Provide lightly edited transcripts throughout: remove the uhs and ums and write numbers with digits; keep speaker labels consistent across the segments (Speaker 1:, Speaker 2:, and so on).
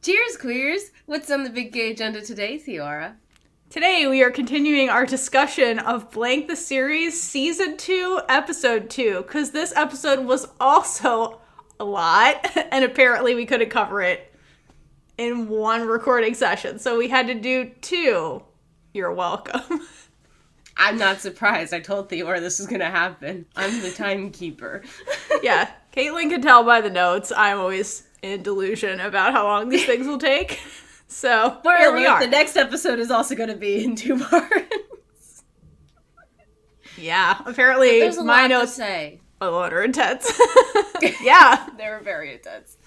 Speaker 1: Cheers, queers! What's on the big gay agenda today, Theora?
Speaker 2: Today we are continuing our discussion of Blank the Series Season 2, Episode 2, because this episode was also a lot, and apparently we couldn't cover it in one recording session, so we had to do two. You're welcome.
Speaker 1: I'm not surprised. I told Theora this is gonna happen. I'm the timekeeper.
Speaker 2: Yeah, Kaitlynn can tell by the notes. I'm always in delusion about how long these things will take. So, here we are.
Speaker 1: The next episode is also going to be in 2 parts.
Speaker 2: Yeah, apparently
Speaker 1: there's a
Speaker 2: my
Speaker 1: lot
Speaker 2: notes
Speaker 1: to say.
Speaker 2: A lot are intense. Yeah.
Speaker 1: They were very intense.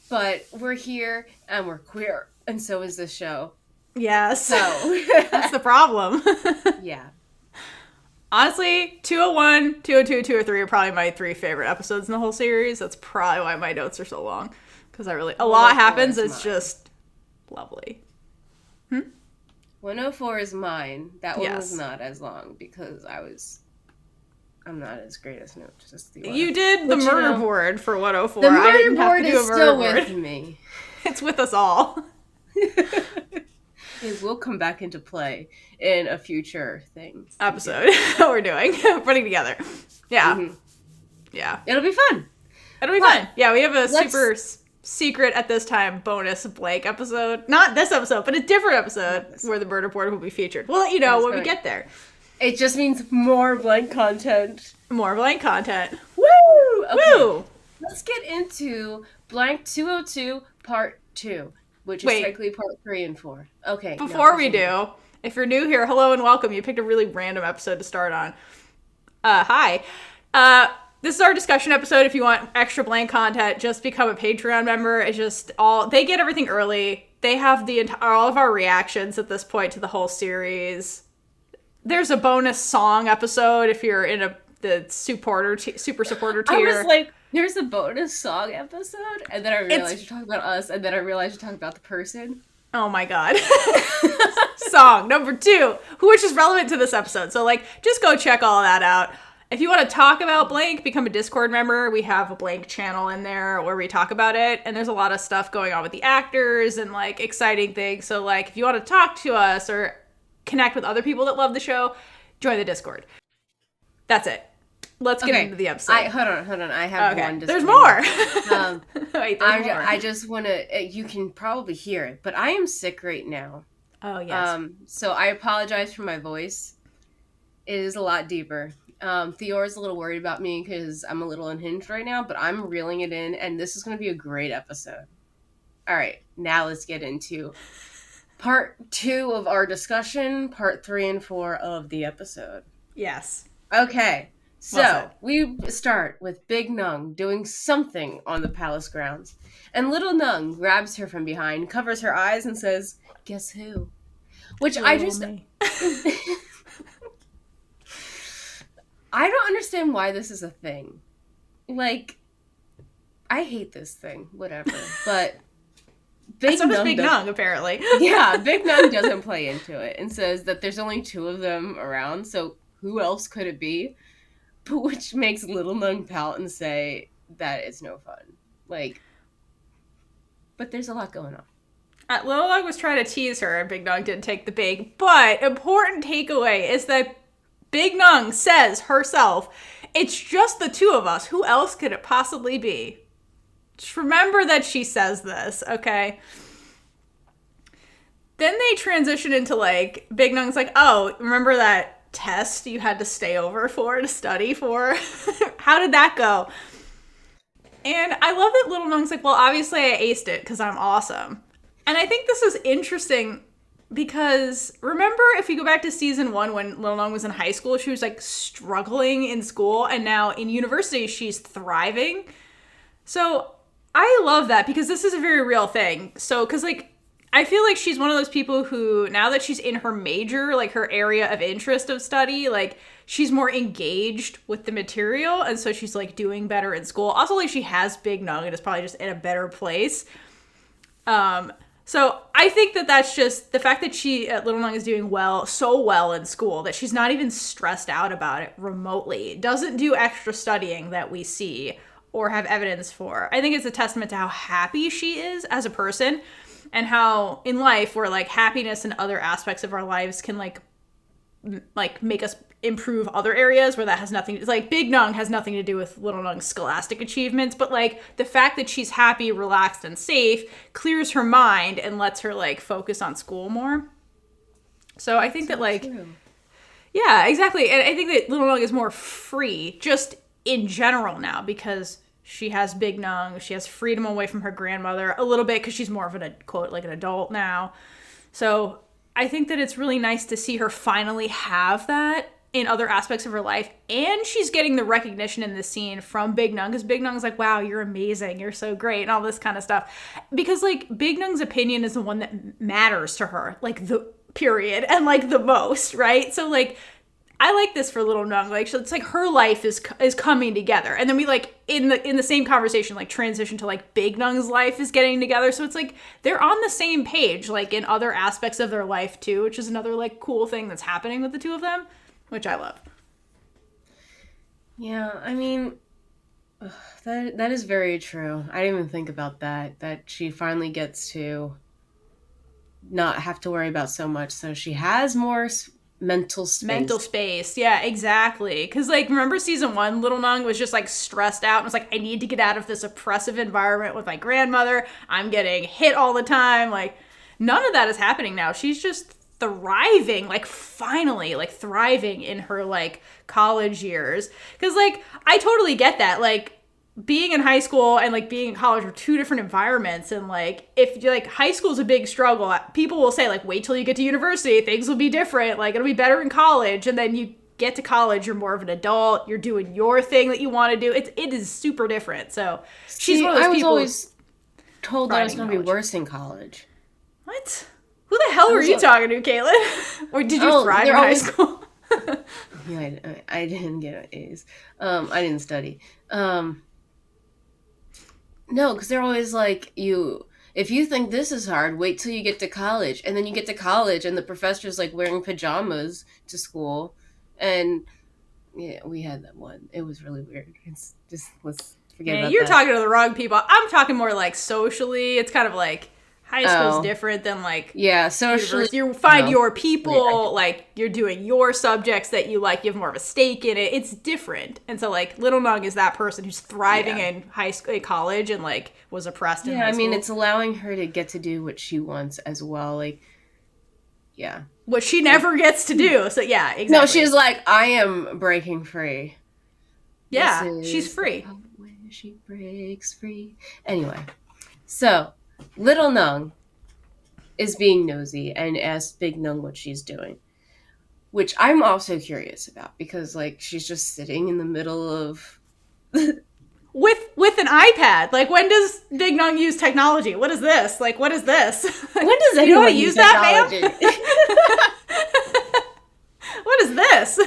Speaker 1: But we're here, and we're queer, and so is this show.
Speaker 2: Yes.
Speaker 1: So.
Speaker 2: That's the problem.
Speaker 1: Yeah.
Speaker 2: Honestly, 201, 202, 203 are probably my 3 favorite episodes in the whole series. That's probably why my notes are so long. Because a lot happens. It's just lovely.
Speaker 1: 104 is mine. That one was not as long because I'm not as great as notes as the
Speaker 2: You did the murder board for 104.
Speaker 1: The murder board is still with me.
Speaker 2: It's with us all.
Speaker 1: It will come back into play in a future thing.
Speaker 2: Episode that we're doing. Putting together. Yeah. Mm-hmm. Yeah.
Speaker 1: It'll be fun.
Speaker 2: It'll be fun. Yeah, we have a super secret at this time bonus blank episode. Not this episode, but a different episode where the murder board will be featured. We'll let you know when we get there.
Speaker 1: It just means more blank content.
Speaker 2: More blank content.
Speaker 1: Woo! Okay.
Speaker 2: Woo!
Speaker 1: Let's get into blank 202 part 2. Which is technically part 3 and 4. Okay.
Speaker 2: Before we do, if you're new here, hello and welcome. You picked a really random episode to start on. Hi. This is our discussion episode. If you want extra blank content, just become a Patreon member. It's just they get everything early. They have all of our reactions at this point to the whole series. There's a bonus song episode if you're in the super supporter tier.
Speaker 1: I was like, there's a bonus song episode, and then I realized you're talking about us, and then I realized you're talking about the person.
Speaker 2: Oh my god. Song number 2, which is relevant to this episode. So, just go check all that out. If you want to talk about Blank, become a Discord member. We have a Blank channel in there where we talk about it, and there's a lot of stuff going on with the actors and, exciting things. So, if you want to talk to us or connect with other people that love the show, join the Discord. That's it. Let's get into the episode.
Speaker 1: Hold on. I have one.
Speaker 2: There's more.
Speaker 1: Wait, there's more. I just want to. You can probably hear it, but I am sick right now.
Speaker 2: Oh yes.
Speaker 1: So I apologize for my voice. It is a lot deeper. Theora's a little worried about me because I'm a little unhinged right now, but I'm reeling it in, and this is going to be a great episode. All right, now let's get into part 2 of our discussion, part 3 and 4 of the episode.
Speaker 2: Yes.
Speaker 1: Okay. So, we start with Big Nung doing something on the palace grounds. And little Nung grabs her from behind, covers her eyes, and says, "Guess who?" Which I don't understand why this is a thing. I hate this thing. Whatever. But
Speaker 2: Big Nung, apparently.
Speaker 1: Yeah, Big Nung doesn't play into it and says that there's only 2 of them around, so who else could it be? Which makes little Nung pout and say that it's no fun. But there's a lot going on.
Speaker 2: Little Nung was trying to tease her, and Big Nung didn't take the bait. But important takeaway is that Big Nung says herself, "It's just the 2 of us. Who else could it possibly be?" Just remember that she says this, okay? Then they transition into Big Nung's "Oh, remember that test you had to stay over to study for? How did that go?" And I love that little Nung's well, obviously I aced it because I'm awesome. And I think this is interesting because remember, if you go back to season 1 when little Nung was in high school, she was struggling in school, and now in university she's thriving. So I love that because this is a very real thing. So because I feel like she's one of those people who, now that she's in her major, her area of interest of study, she's more engaged with the material, and so she's, doing better in school. Also, she has Big Nung and is probably just in a better place. So I think that that's just the fact that little Nung is doing so well in school that she's not even stressed out about it remotely. Doesn't do extra studying that we see, or have evidence for. I think it's a testament to how happy she is as a person, and how in life where like happiness and other aspects of our lives can like make us improve other areas where that has nothing, like Big Nung has nothing to do with Little Nung's scholastic achievements, but like the fact that she's happy, relaxed, and safe clears her mind and lets her like focus on school more. So I think that like true. Yeah, exactly. And I think that Little Nung is more free just in general now because she has Big Nung. She has freedom away from her grandmother a little bit because she's more of an, quote, like an adult now. So I think that it's really nice to see her finally have that in other aspects of her life. And she's getting the recognition in this scene from Big Nung because Big Nung's like, wow, you're amazing. You're so great and all this kind of stuff. Because like Big Nung's opinion is the one that matters to her, like the period, and like the most, right? So like I like this for Little Nung. Like it's like her life is coming together, and then we like in the same conversation like transition to like Big Nung's life is getting together. So it's like they're on the same page, like in other aspects of their life too, which is another like cool thing that's happening with the two of them, which I love.
Speaker 1: Yeah, I mean, that is very true. I didn't even think about that she finally gets to not have to worry about so much, so she has more mental space.
Speaker 2: Yeah, exactly. Because like remember season 1, Little Nung was just like stressed out and was like, I need to get out of this oppressive environment with my grandmother. I'm getting hit all the time. Like none of that is happening now. She's just thriving, like finally like thriving in her like college years. Because like I totally get that, like being in high school and like being in college are two different environments, and like if you like high school is a big struggle, people will say like wait till you get to university, things will be different, like it'll be better in college, and then you get to college, you're more of an adult, you're doing your thing that you want to do. It is super different. So she's one of those people. I was
Speaker 1: always told that it was going to be worse in college.
Speaker 2: What? Who the hell were you talking to, Kaitlynn? Or did you thrive in high school?
Speaker 1: Yeah, I didn't get A's. I didn't study. No, because they're always like, if you think this is hard, wait till you get to college. And then you get to college and the professor's like wearing pajamas to school. And yeah, we had that one. It was really weird. It's just, let's forget about that.
Speaker 2: You're talking to the wrong people. I'm talking more like socially. It's kind of like high school's different than like
Speaker 1: socially.
Speaker 2: You find your people, like you're doing your subjects that you like. You have more of a stake in it. It's different. And so like Little Nung is that person who's thriving in high school, college, and like was oppressed in high school.
Speaker 1: I mean, it's allowing her to get to do what she wants as well. Like, yeah,
Speaker 2: what she never gets to do. So yeah, exactly.
Speaker 1: No, she's like, I am breaking free.
Speaker 2: Yeah, she's free.
Speaker 1: When she breaks free. Anyway, so Little Nung is being nosy and asks Big Nung what she's doing, which I'm also curious about because, like, she's just sitting in the middle of
Speaker 2: with an iPad. Like, when does Big Nung use technology? What is this? Like, what is this?
Speaker 1: When does anyone use that, ma'am?
Speaker 2: What is this?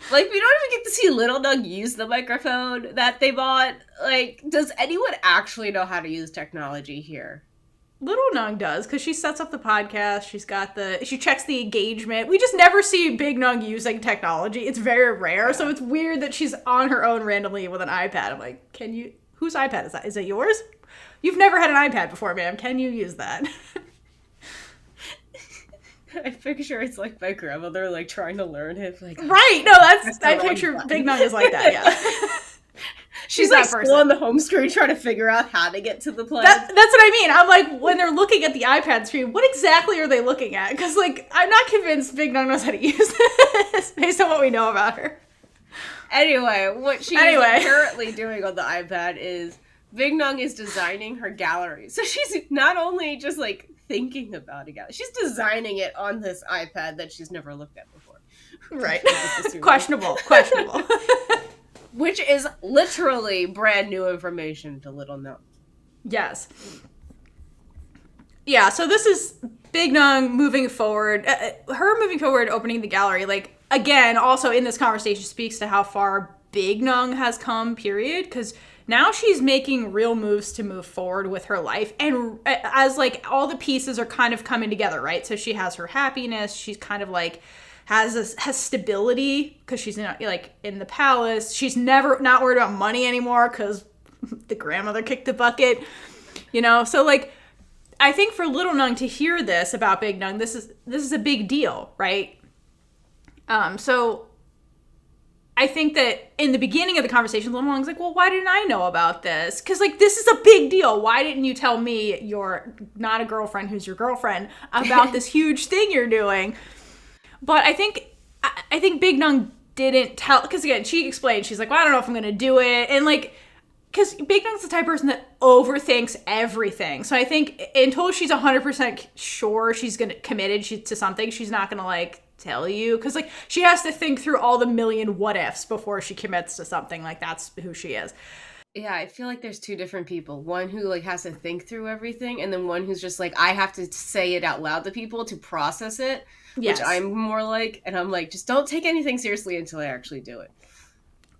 Speaker 1: Like, we don't even get to see Little Nung use the microphone that they bought. Like, does anyone actually know how to use technology here?
Speaker 2: Little Nung does, because she sets up the podcast. She checks the engagement. We just never see Big Nung using technology. It's very rare, so it's weird that she's on her own randomly with an iPad. I'm like, whose iPad is that? Is it yours? You've never had an iPad before, ma'am. Can you use that?
Speaker 1: I picture it's like my grandmother, like trying to learn it. Like,
Speaker 2: right? No, I picture Big Nung is like that. Yeah,
Speaker 1: she's like still on the home screen trying to figure out how to get to the place.
Speaker 2: That's what I mean. I'm like, when they're looking at the iPad screen, what exactly are they looking at? Because like, I'm not convinced Big Nung knows how to use this based on what we know about her.
Speaker 1: Anyway, what she's currently doing on the iPad is Big Nung is designing her gallery. So she's not only just like thinking about a gallery, she's designing it on this iPad that she's never looked at before.
Speaker 2: Right. Questionable.
Speaker 1: Which is literally brand new information to Little Nung.
Speaker 2: Yes. Yeah, so this is Big Nung moving forward. Her moving forward, opening the gallery, like, again, also in this conversation speaks to how far Big Nung has come, period, because now she's making real moves to move forward with her life, and as, like, all the pieces are kind of coming together, right? So she has her happiness, she's kind of, like, has stability because she's not like in the palace. She's never not worried about money anymore because the grandmother kicked the bucket, you know. So like, I think for little Nung to hear this about Big Nung, this is a big deal, right? So I think that in the beginning of the conversation, little Nung's like, well, why didn't I know about this? Because like, this is a big deal. Why didn't you tell me you're not a girlfriend who's your girlfriend about this huge thing you're doing? But I think Big Nung didn't tell, because again, she explained, she's like, well, I don't know if I'm going to do it. And like, because Big Nung's the type of person that overthinks everything. So I think until she's 100% sure she's committed to something, she's not going to like tell you. Because like, she has to think through all the million what ifs before she commits to something. Like, that's who she is.
Speaker 1: Yeah, I feel like there's two different people. One who like has to think through everything, and then one who's just like, I have to say it out loud to people to process it. Yes. Which I'm more like, and I'm like, just don't take anything seriously until I actually do it.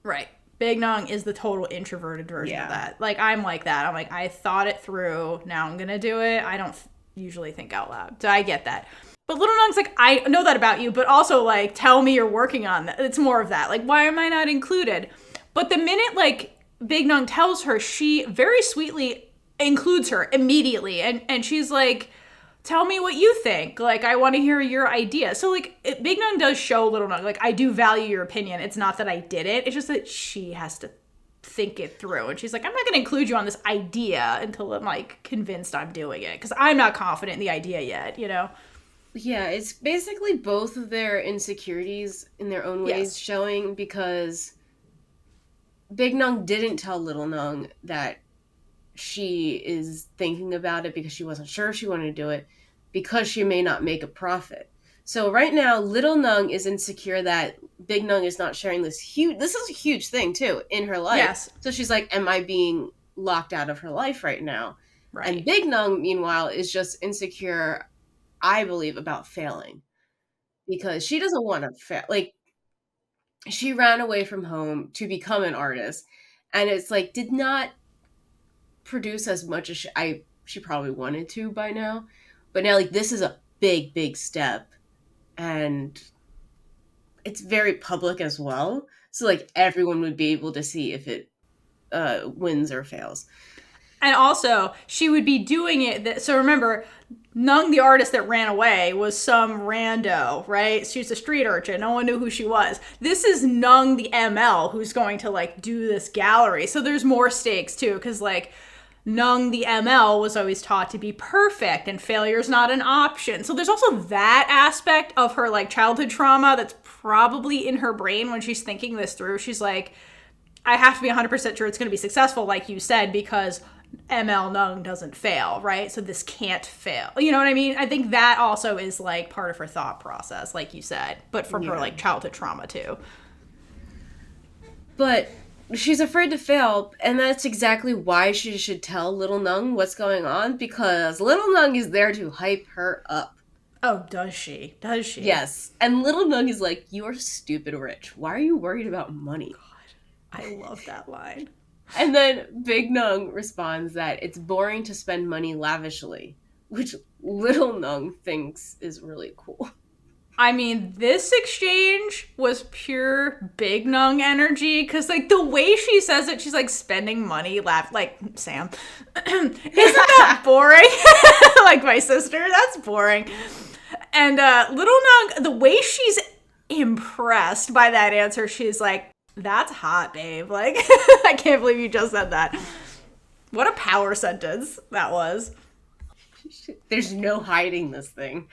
Speaker 2: Right. Big Nung is the total introverted version of that. Like, I'm like that. I'm like, I thought it through. Now I'm going to do it. I don't usually think out loud. So I get that. But little Nung's like, I know that about you, but also like, tell me you're working on that. It's more of that. Like, why am I not included? But the minute like Big Nung tells her, she very sweetly includes her immediately. And she's like, tell me what you think. Like, I want to hear your idea. So, like, Big Nung does show little Nung, like, I do value your opinion. It's not that I did it. It's just that she has to think it through. And she's like, I'm not going to include you on this idea until I'm, like, convinced I'm doing it. Because I'm not confident in the idea yet, you know?
Speaker 1: Yeah, it's basically both of their insecurities in their own ways showing, because Big Nung didn't tell little Nung that she is thinking about it because she wasn't sure if she wanted to do it, because she may not make a profit. So right now, little Nung is insecure that Big Nung is not sharing this is a huge thing too in her life. Yes. So she's like, am I being locked out of her life right now? Right. And Big Nung, meanwhile, is just insecure, I believe, about failing, because she doesn't want to fail. Like, she ran away from home to become an artist, and it's like, did not produce as much as she probably wanted to by now. But now, like, this is a big step, and it's very public as well. So, like, everyone would be able to see if it wins or fails.
Speaker 2: And also, she would be doing it. So remember, Nung, the artist that ran away, was some rando, right? She's a street urchin. No one knew who she was. This is Nung, the ML, who's going to, like, do this gallery. So there's more stakes, too, because, like, Nung, the ML, was always taught to be perfect, and failure's not an option. So there's also that aspect of her, like, childhood trauma that's probably in her brain when she's thinking this through. She's like, I have to be 100% sure it's going to be successful, like you said, because ML Nung doesn't fail, right? So this can't fail. You know what I mean? I think that also is, like, part of her thought process, like you said, but from her, like, childhood trauma, too.
Speaker 1: But she's afraid to fail, and that's exactly why she should tell little Nung what's going on, because little Nung is there to hype her up.
Speaker 2: Oh, does she? Does she?
Speaker 1: Yes. And little Nung is like, you're stupid rich. Why are you worried about money?
Speaker 2: God, I love that line.
Speaker 1: And then Big Nung responds that it's boring to spend money lavishly, which little Nung thinks is really cool.
Speaker 2: I mean, this exchange was pure Big Nung energy, because, like, the way she says it, she's, like, spending money, like, Sam. Isn't that boring? Like my sister, that's boring. And little Nung, the way she's impressed by that answer, she's like, that's hot, babe. Like, I can't believe you just said that. What a power sentence that was.
Speaker 1: There's no hiding this thing.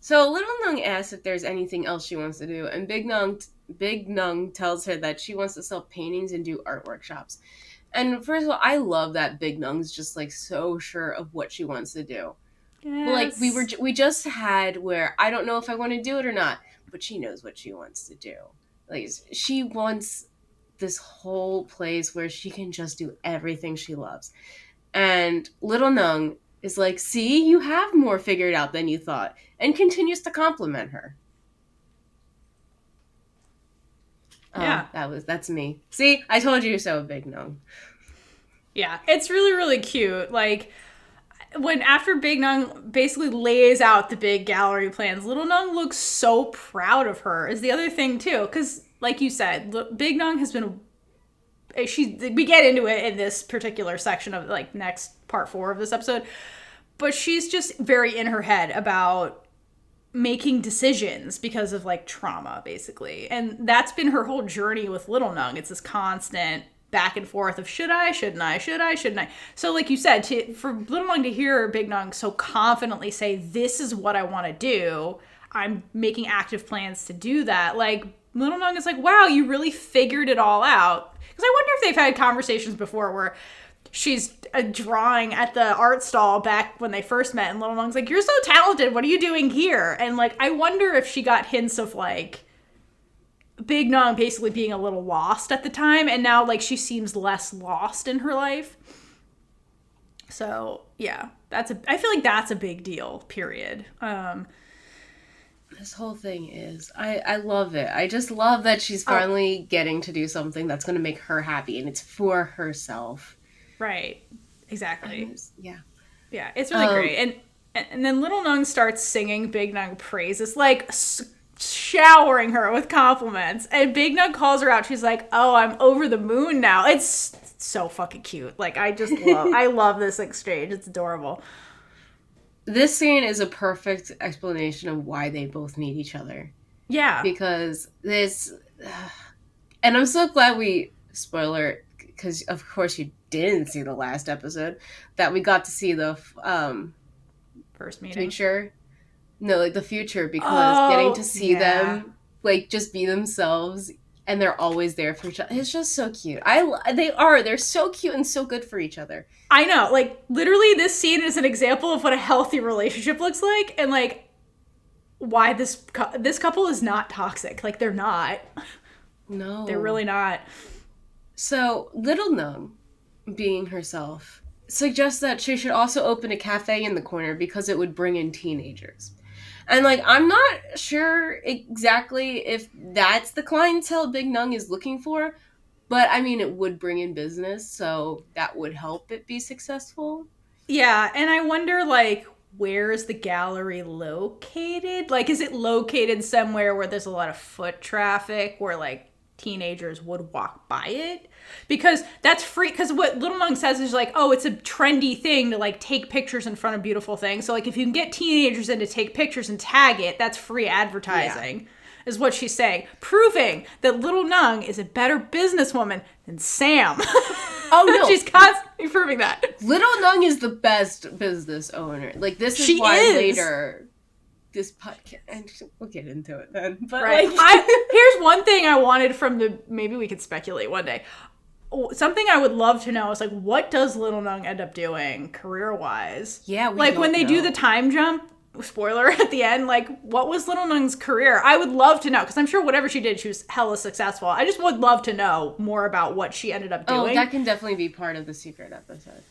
Speaker 1: So little Nung asks if there's anything else she wants to do, and Big Nung tells her that she wants to sell paintings and do art workshops. And first of all, I love that Big Nung's just, like, so sure of what she wants to do. Yes. Like, we just had where I don't know if I want to do it or not, but she knows what she wants to do. Like, she wants this whole place where she can just do everything she loves. And little Nung is like, see, you have more figured out than you thought, and continues to compliment her. Yeah. That's me. See, I told you so, Big Nung.
Speaker 2: Yeah, it's really, really cute. Like, when after Big Nung basically lays out the big gallery plans, Little Nung looks so proud of her. Is the other thing too, because like you said, Big Nung has been. We get into it in this particular section of like next part 4 of this episode, but she's just very in her head about making decisions because of like trauma, basically, and that's been her whole journey with Little Nung. It's this constant back and forth of should I, shouldn't I, should I, shouldn't I. So like you said, for Little Nung to hear Big Nung so confidently say, this is what I want to do, I'm making active plans to do that, like Little Nung is like, wow, you really figured it all out. Because I wonder if they've had conversations before where she's drawing at the art stall back when they first met, and Little Nung's like, you're so talented, what are you doing here? And like, I wonder if she got hints of like Big Nung basically being a little lost at the time, and now like she seems less lost in her life. So yeah, I feel like that's a big deal, period.
Speaker 1: This whole thing is, I love it. I just love that she's finally getting to do something that's going to make her happy, and it's for herself.
Speaker 2: Right. Exactly.
Speaker 1: Yeah.
Speaker 2: Yeah, it's really great. And then Little Nung starts singing Big Nung praises, like showering her with compliments. And Big Nung calls her out. She's like, oh, I'm over the moon now. It's so fucking cute. Like, I love this exchange. It's adorable.
Speaker 1: This scene is a perfect explanation of why they both need each other.
Speaker 2: Yeah.
Speaker 1: Because this... and I'm so glad spoiler, because of course you didn't see the last episode, that we got to see the...
Speaker 2: first meeting?
Speaker 1: Future. No, like the future, because getting to see them, like, just be themselves, and they're always there for each other. It's just so cute. They're so cute and so good for each other.
Speaker 2: I know, like, literally this scene is an example of what a healthy relationship looks like, and, like, why this couple is not toxic. Like, they're not.
Speaker 1: No.
Speaker 2: They're really not.
Speaker 1: So, Little Nung, being herself, suggests that she should also open a cafe in the corner because it would bring in teenagers. And, like, I'm not sure exactly if that's the clientele Big Nung is looking for, but, I mean, it would bring in business, so that would help it be successful.
Speaker 2: Yeah, and I wonder, like, where is the gallery located? Like, is it located somewhere where there's a lot of foot traffic, where, like, teenagers would walk by it? Because that's free, because what Little Nung says is like, oh, it's a trendy thing to like take pictures in front of beautiful things. So like if you can get teenagers in to take pictures and tag it, that's free advertising, is what she's saying. Proving that Little Nung is a better businesswoman than Sam.
Speaker 1: Oh, no.
Speaker 2: She's constantly proving that.
Speaker 1: Little Nung is the best business owner. Like, this is why later... this podcast, and we'll get into it then. But
Speaker 2: right.
Speaker 1: Like...
Speaker 2: here's one thing I wanted from maybe we could speculate one day. Something I would love to know is like, what does Little Nung end up doing career-wise?
Speaker 1: Yeah,
Speaker 2: like when they do the time jump, spoiler at the end, like what was Little Nung's career? I would love to know, because I'm sure whatever she did, she was hella successful. I just would love to know more about what she ended up doing.
Speaker 1: Oh, that can definitely be part of the secret episode.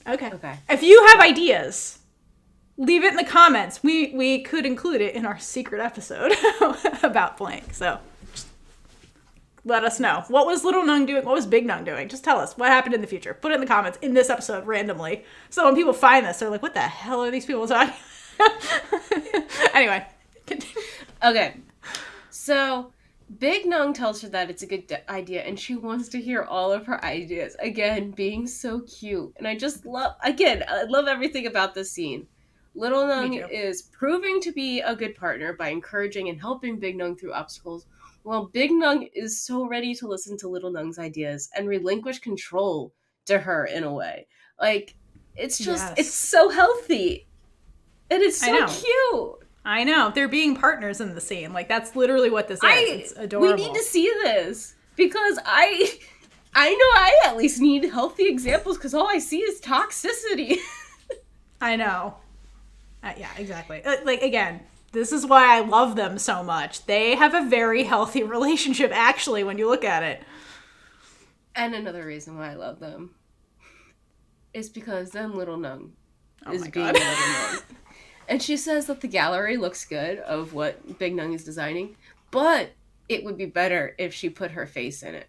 Speaker 2: Okay. If you have ideas, leave it in the comments. We could include it in our secret episode about blank. So let us know. What was Little Nung doing? What was Big Nung doing? Just tell us what happened in the future. Put it in the comments in this episode randomly. So when people find this, they're like, what the hell are these people talking? Anyway. Continue.
Speaker 1: Okay. So Big Nung tells her that it's a good idea, and she wants to hear all of her ideas. Again, being so cute. And I love everything about this scene. Little Nung is proving to be a good partner by encouraging and helping Big Nung through obstacles, while Big Nung is so ready to listen to Little Nung's ideas and relinquish control to her in a way. Like, it's just, it's so healthy. And it's so cute.
Speaker 2: I know. They're being partners in the scene. Like, that's literally what this is. It's adorable.
Speaker 1: We need to see this. Because I know I at least need healthy examples, because all I see is toxicity.
Speaker 2: I know. Yeah, exactly. Like, again, this is why I love them so much. They have a very healthy relationship, actually, when you look at it.
Speaker 1: And another reason why I love them is because then Little Nung is being Little Nung. And she says that the gallery looks good of what Big Nung is designing, but it would be better if she put her face in it.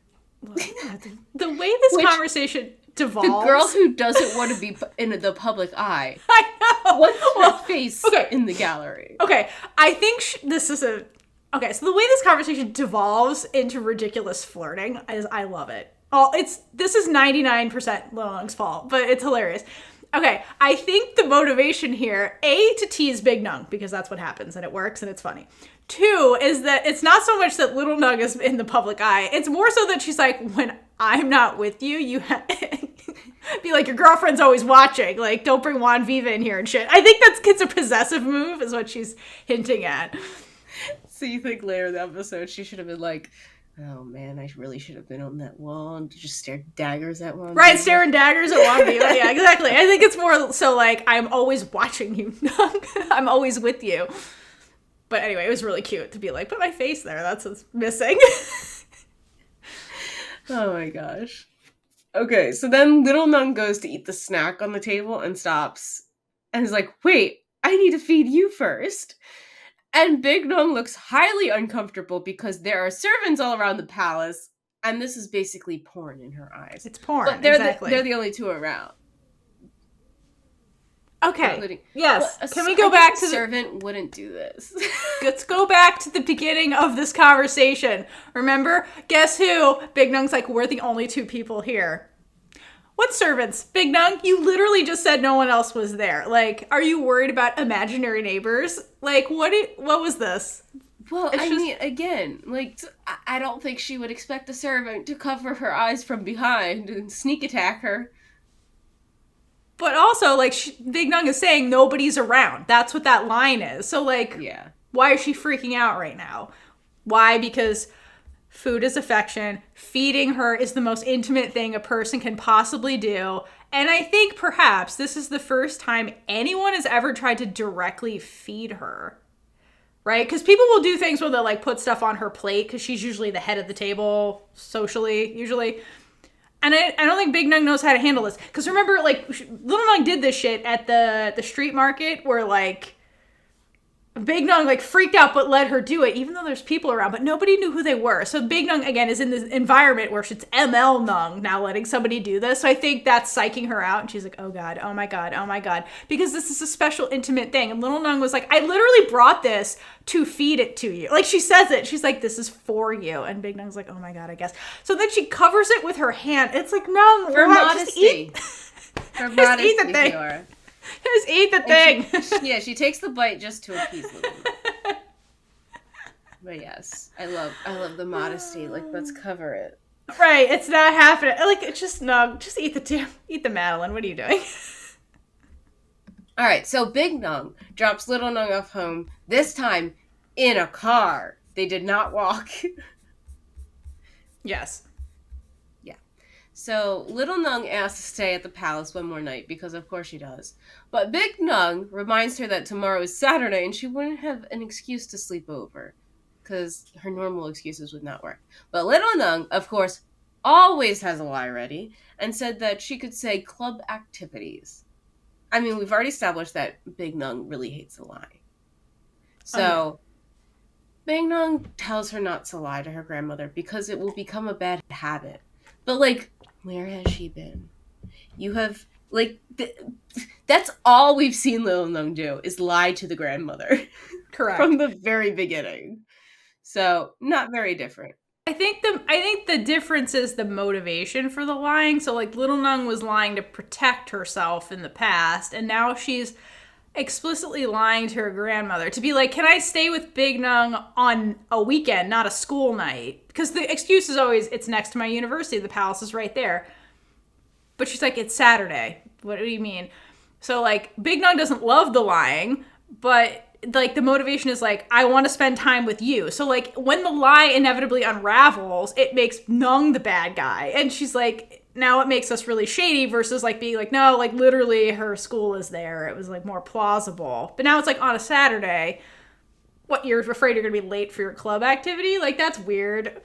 Speaker 2: The way this conversation devolves.
Speaker 1: The girl who doesn't want to be in the public eye.
Speaker 2: I know.
Speaker 1: What's her face in the gallery?
Speaker 2: Okay, I think this is a... Okay, so the way this conversation devolves into ridiculous flirting is I love it. Oh, this is 99% Little Nung's fault, but it's hilarious. Okay, I think the motivation here, A, to tease Big Nung, because that's what happens, and it works, and it's funny. 2, is that it's not so much that Little Nung is in the public eye, it's more so that she's like, when I'm not with you, you be like, your girlfriend's always watching, like, don't bring Juan Viva in here and shit. I think it's a possessive move, is what she's hinting at.
Speaker 1: So you think later in the episode, she should have been like, oh man, I really should have been on that wall and just stared daggers at one.
Speaker 2: Right, staring daggers at Juan Viva. Yeah, exactly. I think it's more so like, I'm always watching you. I'm always with you. But anyway, it was really cute to be like, put my face there. That's what's missing.
Speaker 1: Oh my gosh. Okay, so then Little Nung goes to eat the snack on the table and stops. And is like, wait, I need to feed you first. And Big Nung looks highly uncomfortable because there are servants all around the palace, and this is basically porn in her eyes.
Speaker 2: It's porn,
Speaker 1: but they're
Speaker 2: exactly.
Speaker 1: They're the only two around.
Speaker 2: Okay, yes. Can we go back to
Speaker 1: servant wouldn't do this.
Speaker 2: Let's go back to the beginning of this conversation. Remember? Guess who? Big Nung's like, we're the only two people here. What servants? Big Nung, you literally just said no one else was there. Like, are you worried about imaginary neighbors? Like, what was this?
Speaker 1: Well, I mean, again, like, I don't think she would expect a servant to cover her eyes from behind and sneak attack her.
Speaker 2: But also, like, Big Nung is saying nobody's around. That's what that line is. So, like,
Speaker 1: yeah.
Speaker 2: Why is she freaking out right now? Why? Because food is affection. Feeding her is the most intimate thing a person can possibly do. And I think perhaps this is the first time anyone has ever tried to directly feed her. Right? Because people will do things where they'll, like, put stuff on her plate because she's usually the head of the table, socially, usually. And I don't think Big Nung knows how to handle this. Because remember, like, Little Nung did this shit at the street market where, like, Big Nung, like, freaked out but let her do it, even though there's people around, but nobody knew who they were. So Big Nung, again, is in this environment where it's ML Nung now letting somebody do this. So I think that's psyching her out, and she's like, oh God, oh my God, oh my God. Because this is a special, intimate thing. And Little Nung was like, I literally brought this to feed it to you. Like, she says it. She's like, this is for you. And Big Nung's like, oh my God, I guess. So then she covers it with her hand. It's like, no,
Speaker 1: for modesty.
Speaker 2: For modesty, eat the thing.
Speaker 1: Theora.
Speaker 2: Just eat the thing.
Speaker 1: She takes the bite just to appease Little Nung. But yes, I love the modesty. Like, let's cover it.
Speaker 2: Right, it's not happening. Like, it's just eat the Madeline. What are you doing?
Speaker 1: All right, so Big Nung drops Little Nung off home. This time in a car. They did not walk.
Speaker 2: Yes.
Speaker 1: So Little Nung asks to stay at the palace one more night because of course she does. But Big Nung reminds her that tomorrow is Saturday and she wouldn't have an excuse to sleep over because her normal excuses would not work. But Little Nung, of course, always has a lie ready and said that she could say club activities. I mean, we've already established that Big Nung really hates a lie. So Big Nung tells her not to lie to her grandmother because it will become a bad habit. But, like, where has she been? You have, like, that's all we've seen Little Nung do is lie to the grandmother.
Speaker 2: Correct.
Speaker 1: From the very beginning. So, not very different.
Speaker 2: I think the difference is the motivation for the lying. So, like, Little Nung was lying to protect herself in the past, and now she's explicitly lying to her grandmother to be like, can I stay with Big Nung on a weekend, not a school night? Because the excuse is always, it's next to my university, the palace is right there. But she's like, it's Saturday. What do you mean? So, like, Big Nung doesn't love the lying, but, like, the motivation is like, I want to spend time with you. So, like, when the lie inevitably unravels, it makes Nung the bad guy. And she's like, now it makes us really shady versus, like, being like, no, like, literally her school is there. It was, like, more plausible. But now it's, like, on a Saturday. What, you're afraid you're going to be late for your club activity? Like, that's weird.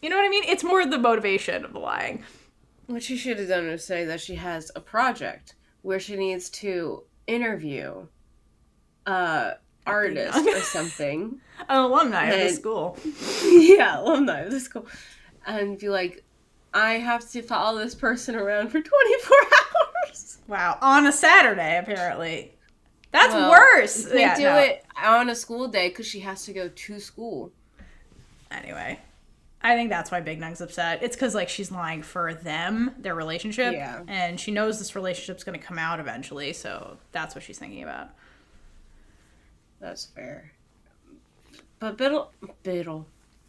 Speaker 2: You know what I mean? It's more the motivation of the lying.
Speaker 1: What she should have done is say that she has a project where she needs to interview artist or something.
Speaker 2: An alumni of the school.
Speaker 1: Yeah, alumni of the school. And be like, I have to follow this person around for 24 hours.
Speaker 2: Wow. On a Saturday, apparently. That's
Speaker 1: Well,
Speaker 2: worse.
Speaker 1: You can't do it on a school day because she has to go to school.
Speaker 2: Anyway, I think that's why Big Nug's upset. It's because, like, she's lying for them, their relationship.
Speaker 1: Yeah.
Speaker 2: And she knows this relationship's going to come out eventually, so that's what she's thinking about.
Speaker 1: That's fair. But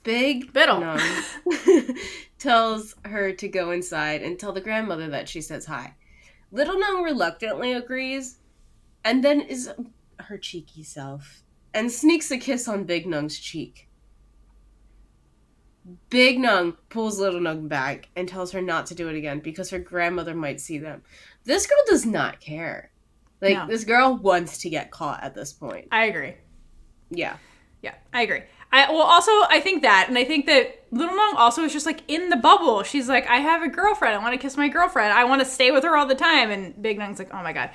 Speaker 1: Big
Speaker 2: Biddle
Speaker 1: Nung tells her to go inside and tell the grandmother that she says hi. Little Nung reluctantly agrees, and then is her cheeky self, and sneaks a kiss on Big Nung's cheek. Big Nung pulls Little Nung back and tells her not to do it again because her grandmother might see them. This girl does not care. Like, no. This girl wants to get caught at this point.
Speaker 2: I agree.
Speaker 1: Yeah.
Speaker 2: Yeah, I agree. I think that, and I think that Little Nung also is just, like, in the bubble. She's like, I have a girlfriend. I want to kiss my girlfriend. I want to stay with her all the time. And Big Nung's like, oh my God.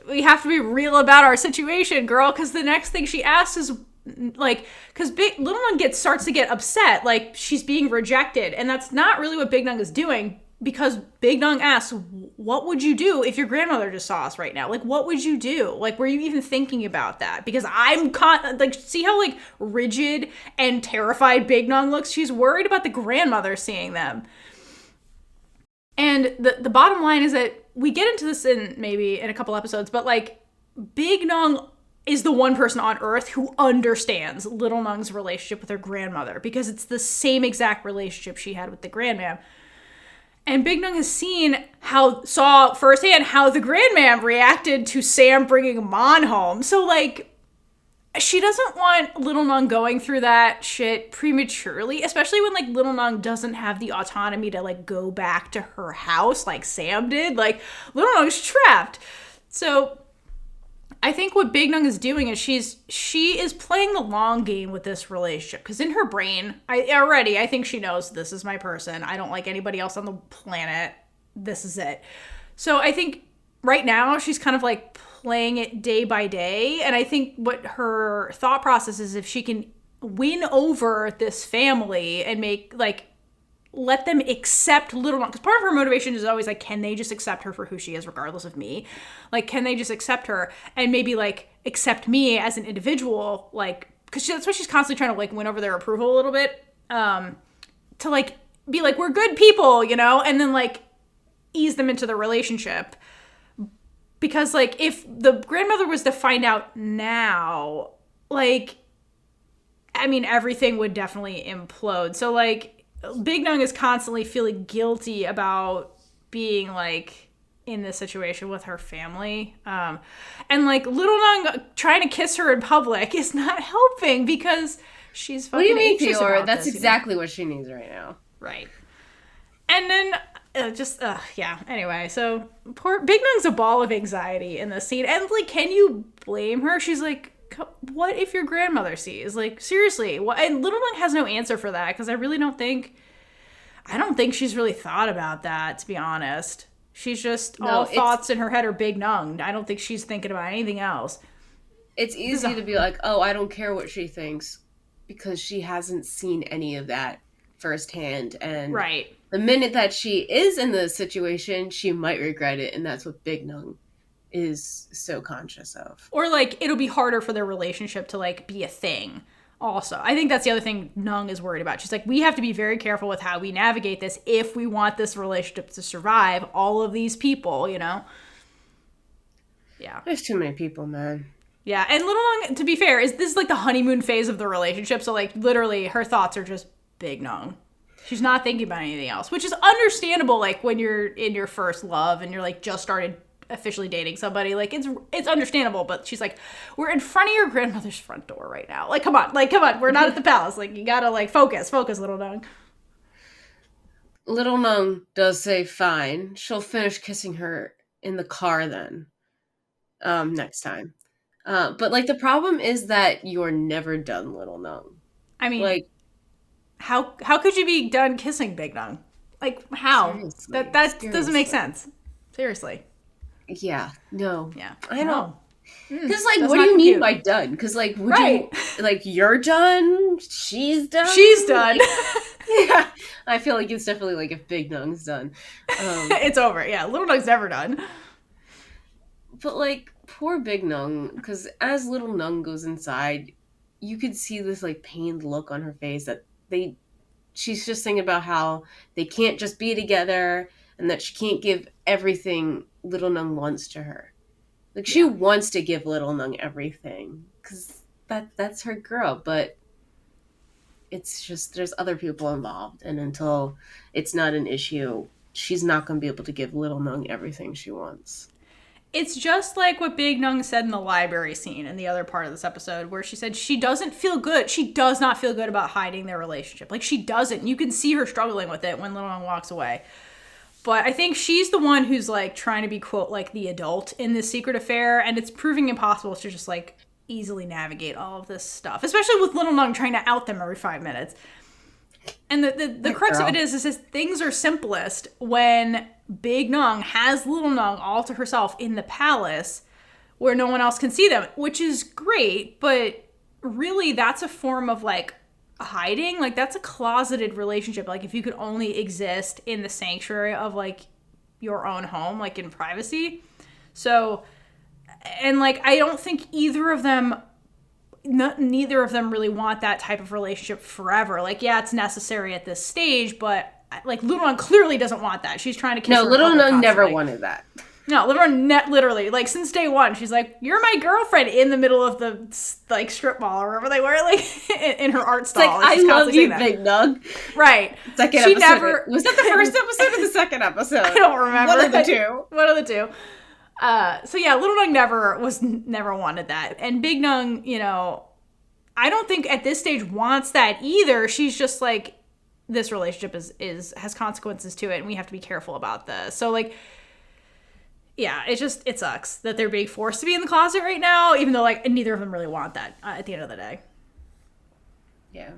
Speaker 2: We have to be real about our situation, girl, because the next thing she asks is, like, because Little Nung starts to get upset, like, she's being rejected, and that's not really what Big Nung is doing, because Big Nung asks, what would you do if your grandmother just saw us right now? Like, what would you do? Like, were you even thinking about that? Because see how, like, rigid and terrified Big Nung looks? She's worried about the grandmother seeing them. And the bottom line is that we get into this maybe in a couple episodes, but, like, Big Nung is the one person on Earth who understands Little Nung's relationship with her grandmother, because it's the same exact relationship she had with the grandmam. And Big Nung has saw firsthand how the grandmam reacted to Sam bringing Mon home. So, like, she doesn't want Little Nung going through that shit prematurely, especially when, like, Little Nung doesn't have the autonomy to, like, go back to her house like Sam did. Like, Little Nung's trapped. So I think what Big Nung is doing is she is playing the long game with this relationship, because in her brain, I think she knows, this is my person. I don't like anybody else on the planet. This is it. So I think right now she's kind of like playing it day by day, and I think what her thought process is, if she can win over this family and let them accept Little Nung, because part of her motivation is always, like, can they just accept her for who she is regardless of me? Like, can they just accept her and maybe, like, accept me as an individual? Like, because that's why she's constantly trying to, like, win over their approval a little bit, to, like, be like, we're good people, you know, and then, like, ease them into the relationship. Because, like, if the grandmother was to find out now, like, I mean, everything would definitely implode. So, like, Big Nung is constantly feeling guilty about being, like, in this situation with her family. And, like, Little Nung trying to kiss her in public is not helping, because she's fucking anxious. What do you mean,
Speaker 1: Theora? That's exactly what she needs right now.
Speaker 2: Right. And then yeah. Anyway, so poor Big Nung's a ball of anxiety in this scene. And, like, can you blame her? She's like, what if your grandmother sees? Like, seriously. And Little Nung has no answer for that, because I don't think she's really thought about that, to be honest. She's just, all thoughts in her head are Big Nung. I don't think she's thinking about anything else.
Speaker 1: It's easy to be like, oh, I don't care what she thinks, because she hasn't seen any of that firsthand. And
Speaker 2: right.
Speaker 1: The minute that she is in the situation, she might regret it, and that's what Big Nung is so conscious of.
Speaker 2: Or, like, it'll be harder for their relationship to, like, be a thing also. I think that's the other thing Nung is worried about. She's like, we have to be very careful with how we navigate this if we want this relationship to survive all of these people, you know? Yeah.
Speaker 1: There's too many people, man.
Speaker 2: Yeah, and Little Nung, to be fair, this is like the honeymoon phase of the relationship, so, like, literally her thoughts are just Big Nung. She's not thinking about anything else, which is understandable, like, when you're in your first love and you're, like, just started officially dating somebody. Like, it's understandable, but she's like, we're in front of your grandmother's front door right now. Like, come on, we're not at the palace. Like, you gotta, like, focus, Little Nung.
Speaker 1: Little Nung does say fine. She'll finish kissing her in the car then, next time. But, like, the problem is that you're never done, Little Nung.
Speaker 2: I mean, like, how could you be done kissing Big Nung? Like, how? Seriously, that doesn't make sense. Seriously.
Speaker 1: Yeah. No.
Speaker 2: Yeah.
Speaker 1: I know. Because, like, what do you mean by done? Because, like, would you, like, you're done? She's done?
Speaker 2: She's done.
Speaker 1: Yeah. I feel like it's definitely like if Big Nung's done.
Speaker 2: It's over. Yeah, Little Nung's never done.
Speaker 1: But like poor Big Nung, because as Little Nung goes inside, you could see this like pained look on her face that she's just thinking about how they can't just be together and that she can't give everything Little Nung wants to her. Like she wants to give Little Nung everything because that's her girl, but it's just there's other people involved, and until it's not an issue, she's not going to be able to give Little Nung everything she wants.
Speaker 2: It's just like what Big Nung said in the library scene in the other part of this episode, where she said she doesn't feel good. She does not feel good about hiding their relationship. Like, she doesn't. You can see her struggling with it when Little Nung walks away. But I think she's the one who's, like, trying to be, quote, like, the adult in this secret affair, and it's proving impossible to just, like, easily navigate all of this stuff. Especially with Little Nung trying to out them every 5 minutes. And the crux of it is things are simplest when Big Nung has Little Nung all to herself in the palace where no one else can see them, which is great, but really that's a form of like hiding. Like that's a closeted relationship. Like if you could only exist in the sanctuary of like your own home, like in privacy. So, and like I don't think either of them really want that type of relationship forever. Like, yeah, it's necessary at this stage, but like Little Nung clearly doesn't want that. She's trying to kiss her.
Speaker 1: No, Little Nung never wanted that.
Speaker 2: No, Little Nung literally, like since day one, she's like, "You're my girlfriend" in the middle of the like strip mall or wherever they were, like in her art stall.
Speaker 1: It's like, I love you, Big Nung.
Speaker 2: Right.
Speaker 1: Second
Speaker 2: she
Speaker 1: episode.
Speaker 2: Never
Speaker 1: was that the first episode or the second episode?
Speaker 2: I don't remember.
Speaker 1: One of the two.
Speaker 2: One of the two. So yeah, Little Nung never wanted that, and Big Nung, you know, I don't think at this stage wants that either. She's just like, this relationship has consequences to it, and we have to be careful about this. So like, yeah, it sucks that they're being forced to be in the closet right now, even though like neither of them really want that at the end of the day.
Speaker 1: Yeah.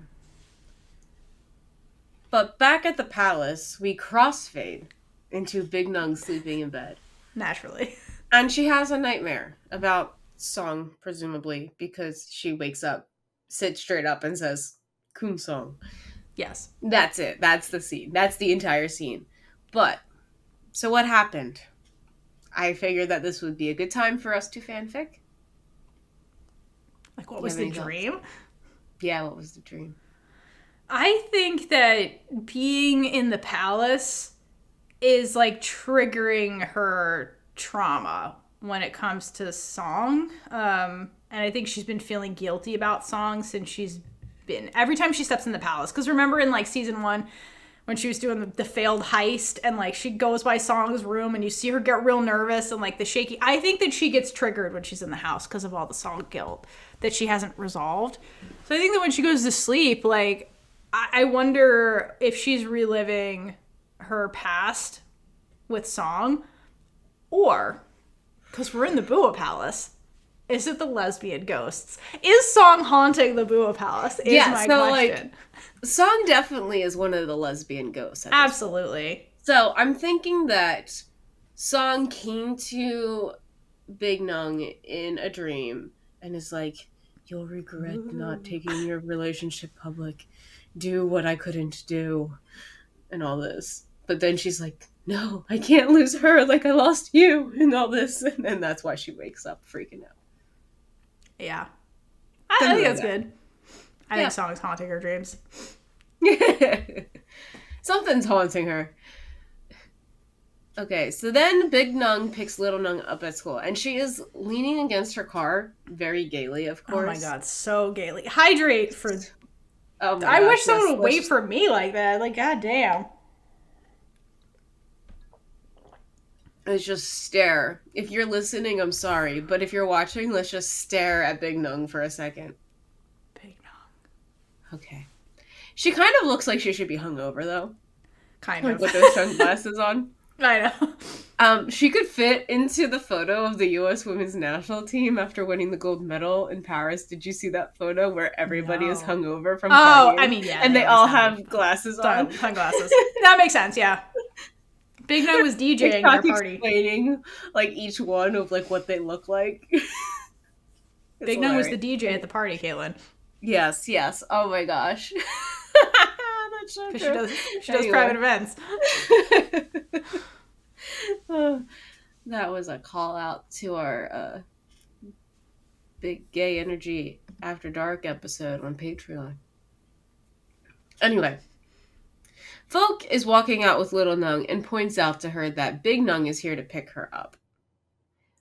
Speaker 1: But back at the palace, we crossfade into Big Nung sleeping in bed.
Speaker 2: Naturally.
Speaker 1: And she has a nightmare about Song, presumably, because she wakes up, sits straight up, and says, "Kun Song."
Speaker 2: Yes.
Speaker 1: That's it. That's the scene. That's the entire scene. But, so what happened? I figured that this would be a good time for us to fanfic.
Speaker 2: Like, what was the dream?
Speaker 1: Yeah, what was the dream?
Speaker 2: I think that being in the palace is, like, triggering her trauma when it comes to Song. And I think she's been feeling guilty about Song since she's been... Every time she steps in the palace. Because remember in, like, season 1... when she was doing the failed heist and like she goes by Song's room and you see her get real nervous and like the shaky, I think that she gets triggered when she's in the house because of all the Song guilt that she hasn't resolved. So I think that when she goes to sleep, like I wonder if she's reliving her past with Song, or because we're in the Bua Palace, is it the lesbian ghosts? Is Song haunting the Bua Palace? Is my question.
Speaker 1: Like, Song definitely is one of the lesbian ghosts.
Speaker 2: Absolutely.
Speaker 1: So I'm thinking that Song came to Big Nung in a dream and is like, "You'll regret not taking your relationship public. Do what I couldn't do." And all this. But then she's like, "No, I can't lose her like I lost you," and all this. And then that's why she wakes up freaking out.
Speaker 2: Yeah. I think that's good. I think Song's haunting her dreams.
Speaker 1: Something's haunting her. Okay, so then Big Nung picks Little Nung up at school, and she is leaning against her car, very gaily, of course.
Speaker 2: Oh my god, so gaily. Hydrate for...
Speaker 1: Oh my
Speaker 2: I
Speaker 1: gosh,
Speaker 2: wish someone would wait for me like that. Like, goddamn.
Speaker 1: Let's just stare. If you're listening, I'm sorry, but if you're watching, let's just stare at Big Nung for a second.
Speaker 2: Big Nung.
Speaker 1: Okay. She kind of looks like she should be hungover, though.
Speaker 2: Kind of.
Speaker 1: With those sunglasses on.
Speaker 2: I know.
Speaker 1: She could fit into the photo of the U.S. women's national team after winning the gold medal in Paris. Did you see that photo where everybody is hungover from partying?
Speaker 2: I mean, yeah.
Speaker 1: And they all have glasses on.
Speaker 2: Sunglasses. That makes sense, yeah. Big Nung was DJing their party.
Speaker 1: Explaining, like, each one of, like, what they look like.
Speaker 2: Big Nung was the DJ at the party, Kaitlynn.
Speaker 1: Yes. Oh my gosh. That's so
Speaker 2: Because
Speaker 1: true.
Speaker 2: she does private events.
Speaker 1: That was a call out to our big gay energy after dark episode on Patreon. Anyway, Folk is walking out with little Nung and points out to her that big Nung is here to pick her up.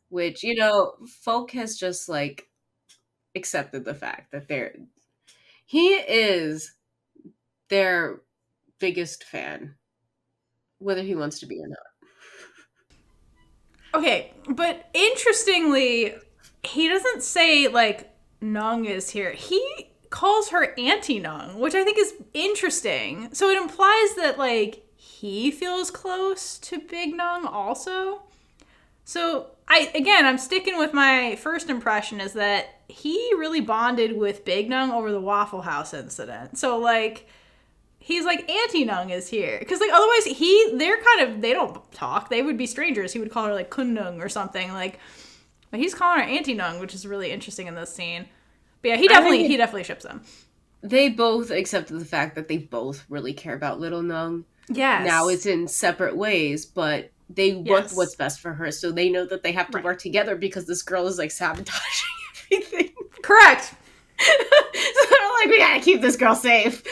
Speaker 1: Which, you know, Folk has just like accepted the fact that he is their biggest fan, whether he wants to be or not.
Speaker 2: Okay, but interestingly, he doesn't say, like, Nung is here. He calls her Auntie Nung, which I think is interesting. So it implies that, like, he feels close to Big Nung also. So, I'm sticking with my first impression is that he really bonded with Big Nung over the Waffle House incident. So, like, he's like, Auntie Nung is here. Because, like, otherwise, they don't talk. They would be strangers. He would call her, like, Kun Nung or something. Like, but he's calling her Auntie Nung, which is really interesting in this scene. But yeah, he definitely ships them.
Speaker 1: They both accepted the fact that they both really care about little Nung.
Speaker 2: Yes.
Speaker 1: Now it's in separate ways, but they want what's best for her. So they know that they have to work together because this girl is, like, sabotaging everything.
Speaker 2: Correct.
Speaker 1: So they're like, we gotta keep this girl safe.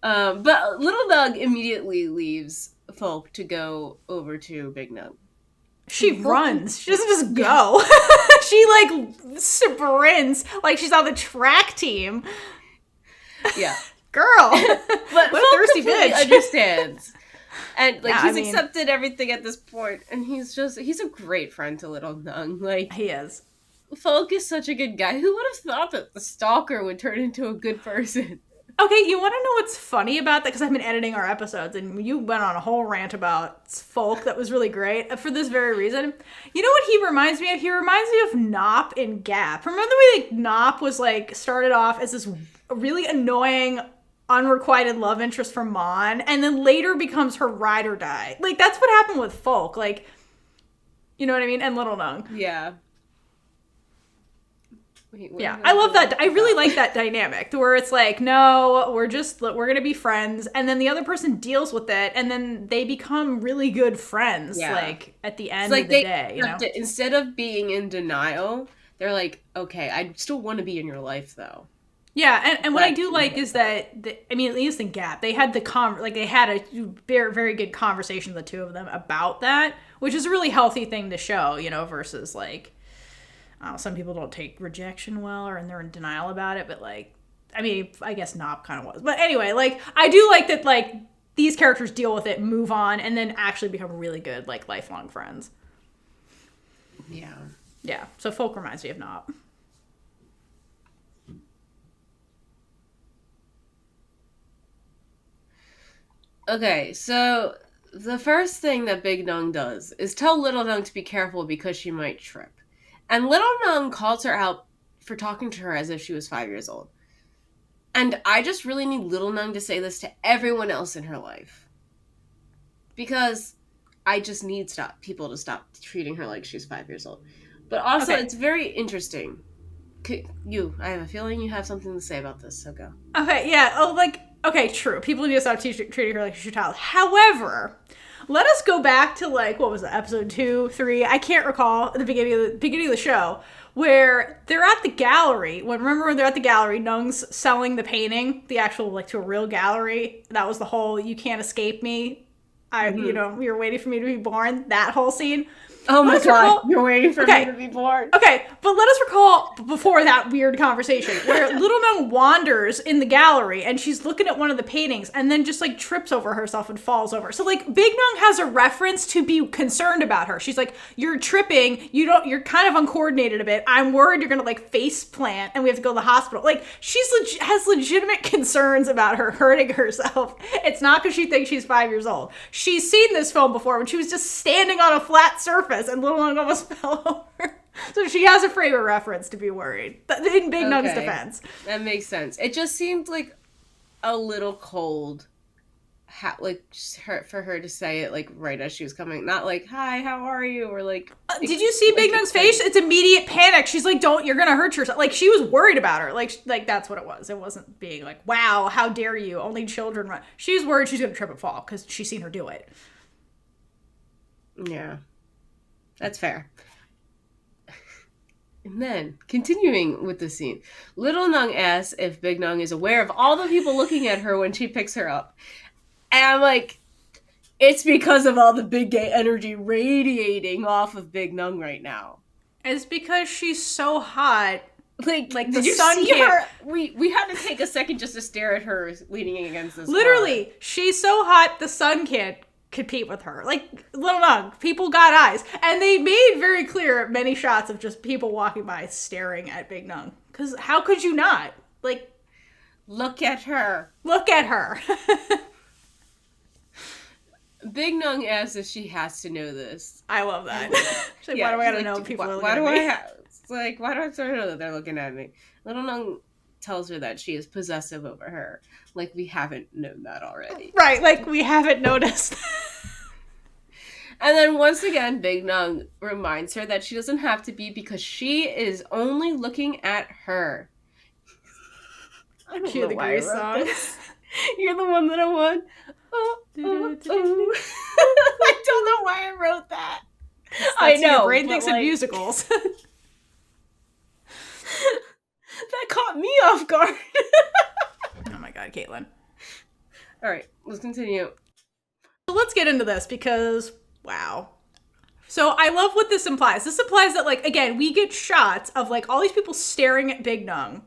Speaker 1: But little Nung immediately leaves Folk to go over to Big Nung.
Speaker 2: She runs. She doesn't just go. She, like, sprints like she's on the track team.
Speaker 1: Yeah.
Speaker 2: Girl.
Speaker 1: But
Speaker 2: what a thirsty bitch.
Speaker 1: Understands. And, like, he's accepted everything at this point. And he's a great friend to little Nung. Like,
Speaker 2: he is.
Speaker 1: Folk is such a good guy. Who would have thought that the stalker would turn into a good person?
Speaker 2: Okay, you want to know what's funny about that? Because I've been editing our episodes, and you went on a whole rant about Folk that was really great for this very reason. You know what he reminds me of? He reminds me of Nop in Gap. Remember the way, like, Nop was, like, started off as this really annoying, unrequited love interest for Mon, and then later becomes her ride or die. Like, that's what happened with Folk. Like, you know what I mean? And Little Nung.
Speaker 1: Yeah.
Speaker 2: Yeah, I love that. I really like that dynamic where it's like, no, we're going to be friends. And then the other person deals with it. And then they become really good friends, like, at the end of the day. You know?
Speaker 1: Instead of being in denial, they're like, okay, I still want to be in your life, though.
Speaker 2: Yeah, and what I do like is that, at least in Gap, they had they had a very, very good conversation, the two of them, about that, which is a really healthy thing to show, you know, versus, like, some people don't take rejection well, and they're in denial about it, but, like, I mean, I guess Nop kind of was. But anyway, like, I do like that, like, these characters deal with it, move on, and then actually become really good, like, lifelong friends.
Speaker 1: Yeah.
Speaker 2: Yeah, so Folk reminds me of Nop.
Speaker 1: Okay, so the first thing that Big Nung does is tell Little Nung to be careful because she might trip. And Little Nung calls her out for talking to her as if she was 5 years old. And I just really need Little Nung to say this to everyone else in her life. Because I just need people to stop treating her like she's 5 years old. But also, It's very interesting. I have a feeling you have something to say about this, so go.
Speaker 2: Okay, yeah. Okay, true. People need to stop treating her like she's a child. However, let us go back to, like, what was it, episode 2, 3? I can't recall, at the beginning of the show, where they're at the gallery. Remember when they're at the gallery, Nung's selling the painting, the actual, like, to a real gallery. That was the whole "you can't escape me." You're waiting for me to be born. That whole scene.
Speaker 1: Oh my god, you're waiting for me to be born.
Speaker 2: Okay, but let us recall before that weird conversation where Little Nung wanders in the gallery and she's looking at one of the paintings and then just, like, trips over herself and falls over. So, like, Big Nung has a reference to be concerned about her. She's like, you're tripping, you're kind of uncoordinated a bit. I'm worried you're gonna, like, face plant and we have to go to the hospital. Like, has legitimate concerns about her hurting herself. It's not because she thinks she's 5 years old. She's seen this film before when she was just standing on a flat surface and Little Nung almost fell over. So she has a frame of reference to be worried. In Big Nung's defense.
Speaker 1: That makes sense. It just seemed like a little cold like for her to say it like right as she was coming, not like "Hi, how are you?" or like.
Speaker 2: Did you see Big Nung's face? It's immediate panic. She's like, "Don't! You're gonna hurt yourself." Like she was worried about her. Like that's what it was. It wasn't being like, "Wow, how dare you? Only children run." She was worried she's gonna trip and fall because she's seen her do it.
Speaker 1: Yeah, that's fair. And then, continuing with the scene, Little Nung asks if Big Nung is aware of all the people looking at her when she picks her up. And I'm like, it's because of all the big gay energy radiating off of Big Nung right now.
Speaker 2: It's because she's so hot.
Speaker 1: Like
Speaker 2: the
Speaker 1: did you
Speaker 2: sun
Speaker 1: see
Speaker 2: can't...
Speaker 1: her? We had to take a second just to stare at her leaning against this
Speaker 2: Literally, car. She's so hot the sun can't compete with her. Like, Little Nung, people got eyes. And they made very clear many shots of just people walking by staring at Big Nung. Because how could you not? Like,
Speaker 1: look at her.
Speaker 2: Look at her.
Speaker 1: Big Nung asks if she has to know this.
Speaker 2: I love that. She's like, yeah, why do I gotta know people are looking at me? Why do
Speaker 1: I have to know that they're looking at me? Little Nung tells her that she is possessive over her. Like, we haven't known that already.
Speaker 2: Right, like, we haven't noticed.
Speaker 1: And then once again, Big Nung reminds her that she doesn't have to be because she is only looking at her. I don't know why I wrote this. You're the one that I want. I don't know why I wrote that. I know.
Speaker 2: Your brain thinks in musicals.
Speaker 1: That caught me off guard.
Speaker 2: Oh my god, Kaitlynn.
Speaker 1: All right, let's continue.
Speaker 2: So let's get into this because, wow. So I love what this implies. This implies that, like, again, we get shots of, like, all these people staring at Big Nung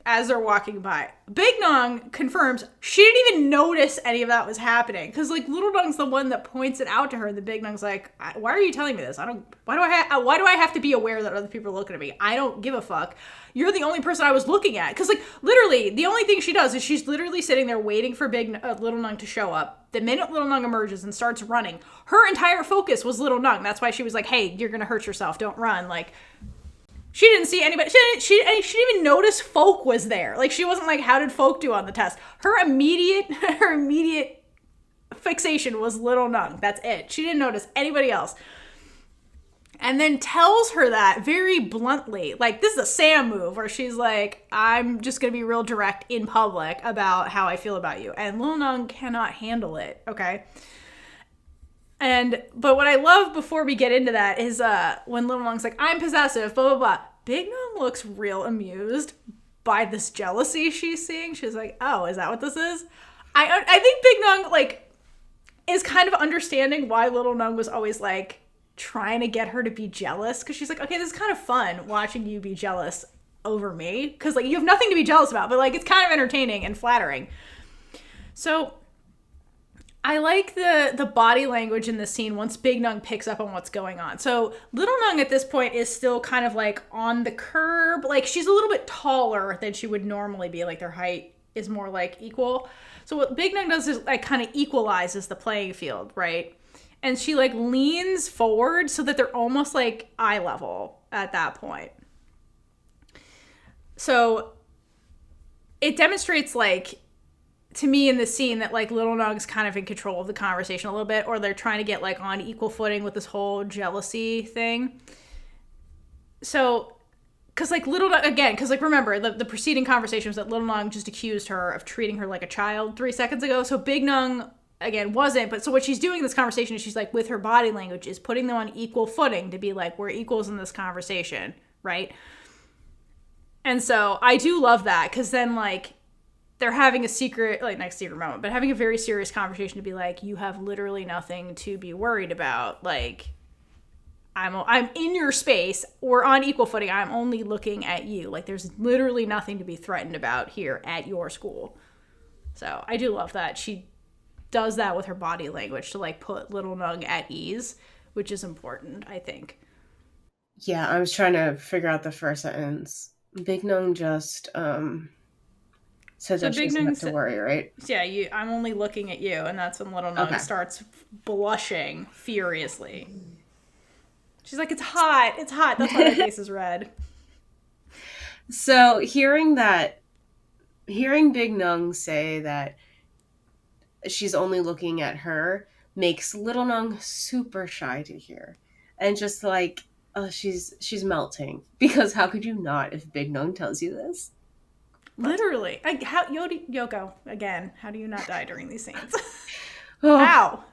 Speaker 2: as they're walking by. Big Nung confirms she didn't even notice any of that was happening. Because, like, Little Nung's the one that points it out to her. And the Big Nung's like, why are you telling me this? Why do I have to be aware that other people are looking at me? I don't give a fuck. You're the only person I was looking at. Because, like, literally, the only thing she does is she's literally sitting there waiting for Little Nung to show up. The minute Little Nung emerges and starts running, her entire focus was Little Nung. That's why she was like, hey, you're going to hurt yourself. Don't run. Like, she didn't see anybody. She didn't even notice Folk was there. Like, she wasn't like, how did Folk do on the test? Her immediate fixation was Little Nung. That's it. She didn't notice anybody else. And then tells her that very bluntly. Like, this is a Sam move where she's like, I'm just going to be real direct in public about how I feel about you. And Little Nung cannot handle it, okay? But what I love before we get into that is when Little Nung's like, I'm possessive, blah, blah, blah. Big Nung looks real amused by this jealousy she's seeing. She's like, oh, is that what this is? I think Big Nung, like, is kind of understanding why Little Nung was always, like, trying to get her to be jealous. Because she's like, okay, this is kind of fun watching you be jealous over me. Because, like, you have nothing to be jealous about. But, like, it's kind of entertaining and flattering. So I like the body language in this scene once Big Nung picks up on what's going on. So Little Nung at this point is still kind of like on the curb. Like, she's a little bit taller than she would normally be. Like, their height is more like equal. So what Big Nung does is like kind of equalizes the playing field, right? And she like leans forward so that they're almost like eye level at that point. So it demonstrates, like, to me in this scene that, like, Little Nung's kind of in control of the conversation a little bit, or they're trying to get, like, on equal footing with this whole jealousy thing. So, because, like, Little Nung, again, because, like, remember, the preceding conversation was that Little Nung just accused her of treating her like a child 3 seconds ago. So Big Nung, again, wasn't. But so what she's doing in this conversation is she's, like, with her body language, is putting them on equal footing to be like, we're equals in this conversation, right? And so I do love that, because then, like, they're having a secret, like, not a secret moment, but having a very serious conversation to be like, you have literally nothing to be worried about. Like, I'm in your space. We're on equal footing. I'm only looking at you. Like, there's literally nothing to be threatened about here at your school. So I do love that she does that with her body language to, like, put Little Nung at ease, which is important, I think.
Speaker 1: Yeah, I was trying to figure out the first sentence. Big Nung just says that she doesn't have to worry, right?
Speaker 2: Yeah, I'm only looking at you, and that's when Little Nung starts blushing furiously. She's like, it's hot, it's hot. That's why my face is red.
Speaker 1: So hearing Big Nung say that she's only looking at her makes little Nung super shy to hear. And just like, oh, she's melting. Because how could you not if Big Nung tells you this?
Speaker 2: Literally. Yoko, again, how do you not die during these scenes?
Speaker 1: Oh,
Speaker 2: How?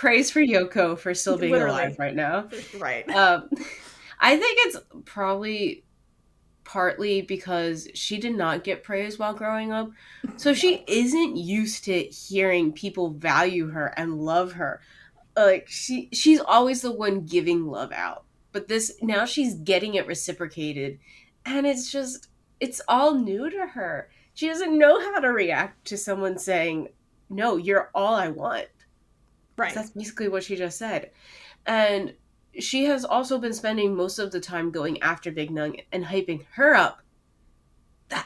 Speaker 1: praise for Yoko for still being alive right now.
Speaker 2: Right.
Speaker 1: I think it's probably partly because she did not get praise while growing up. So she isn't used to hearing people value her and love her. Like she's always the one giving love out. But this now she's getting it reciprocated, and it's all new to her. She doesn't know how to react to someone saying, "No, you're all I want."
Speaker 2: Right.
Speaker 1: That's basically what she just said. And she has also been spending most of the time going after Big Nung and hyping her up.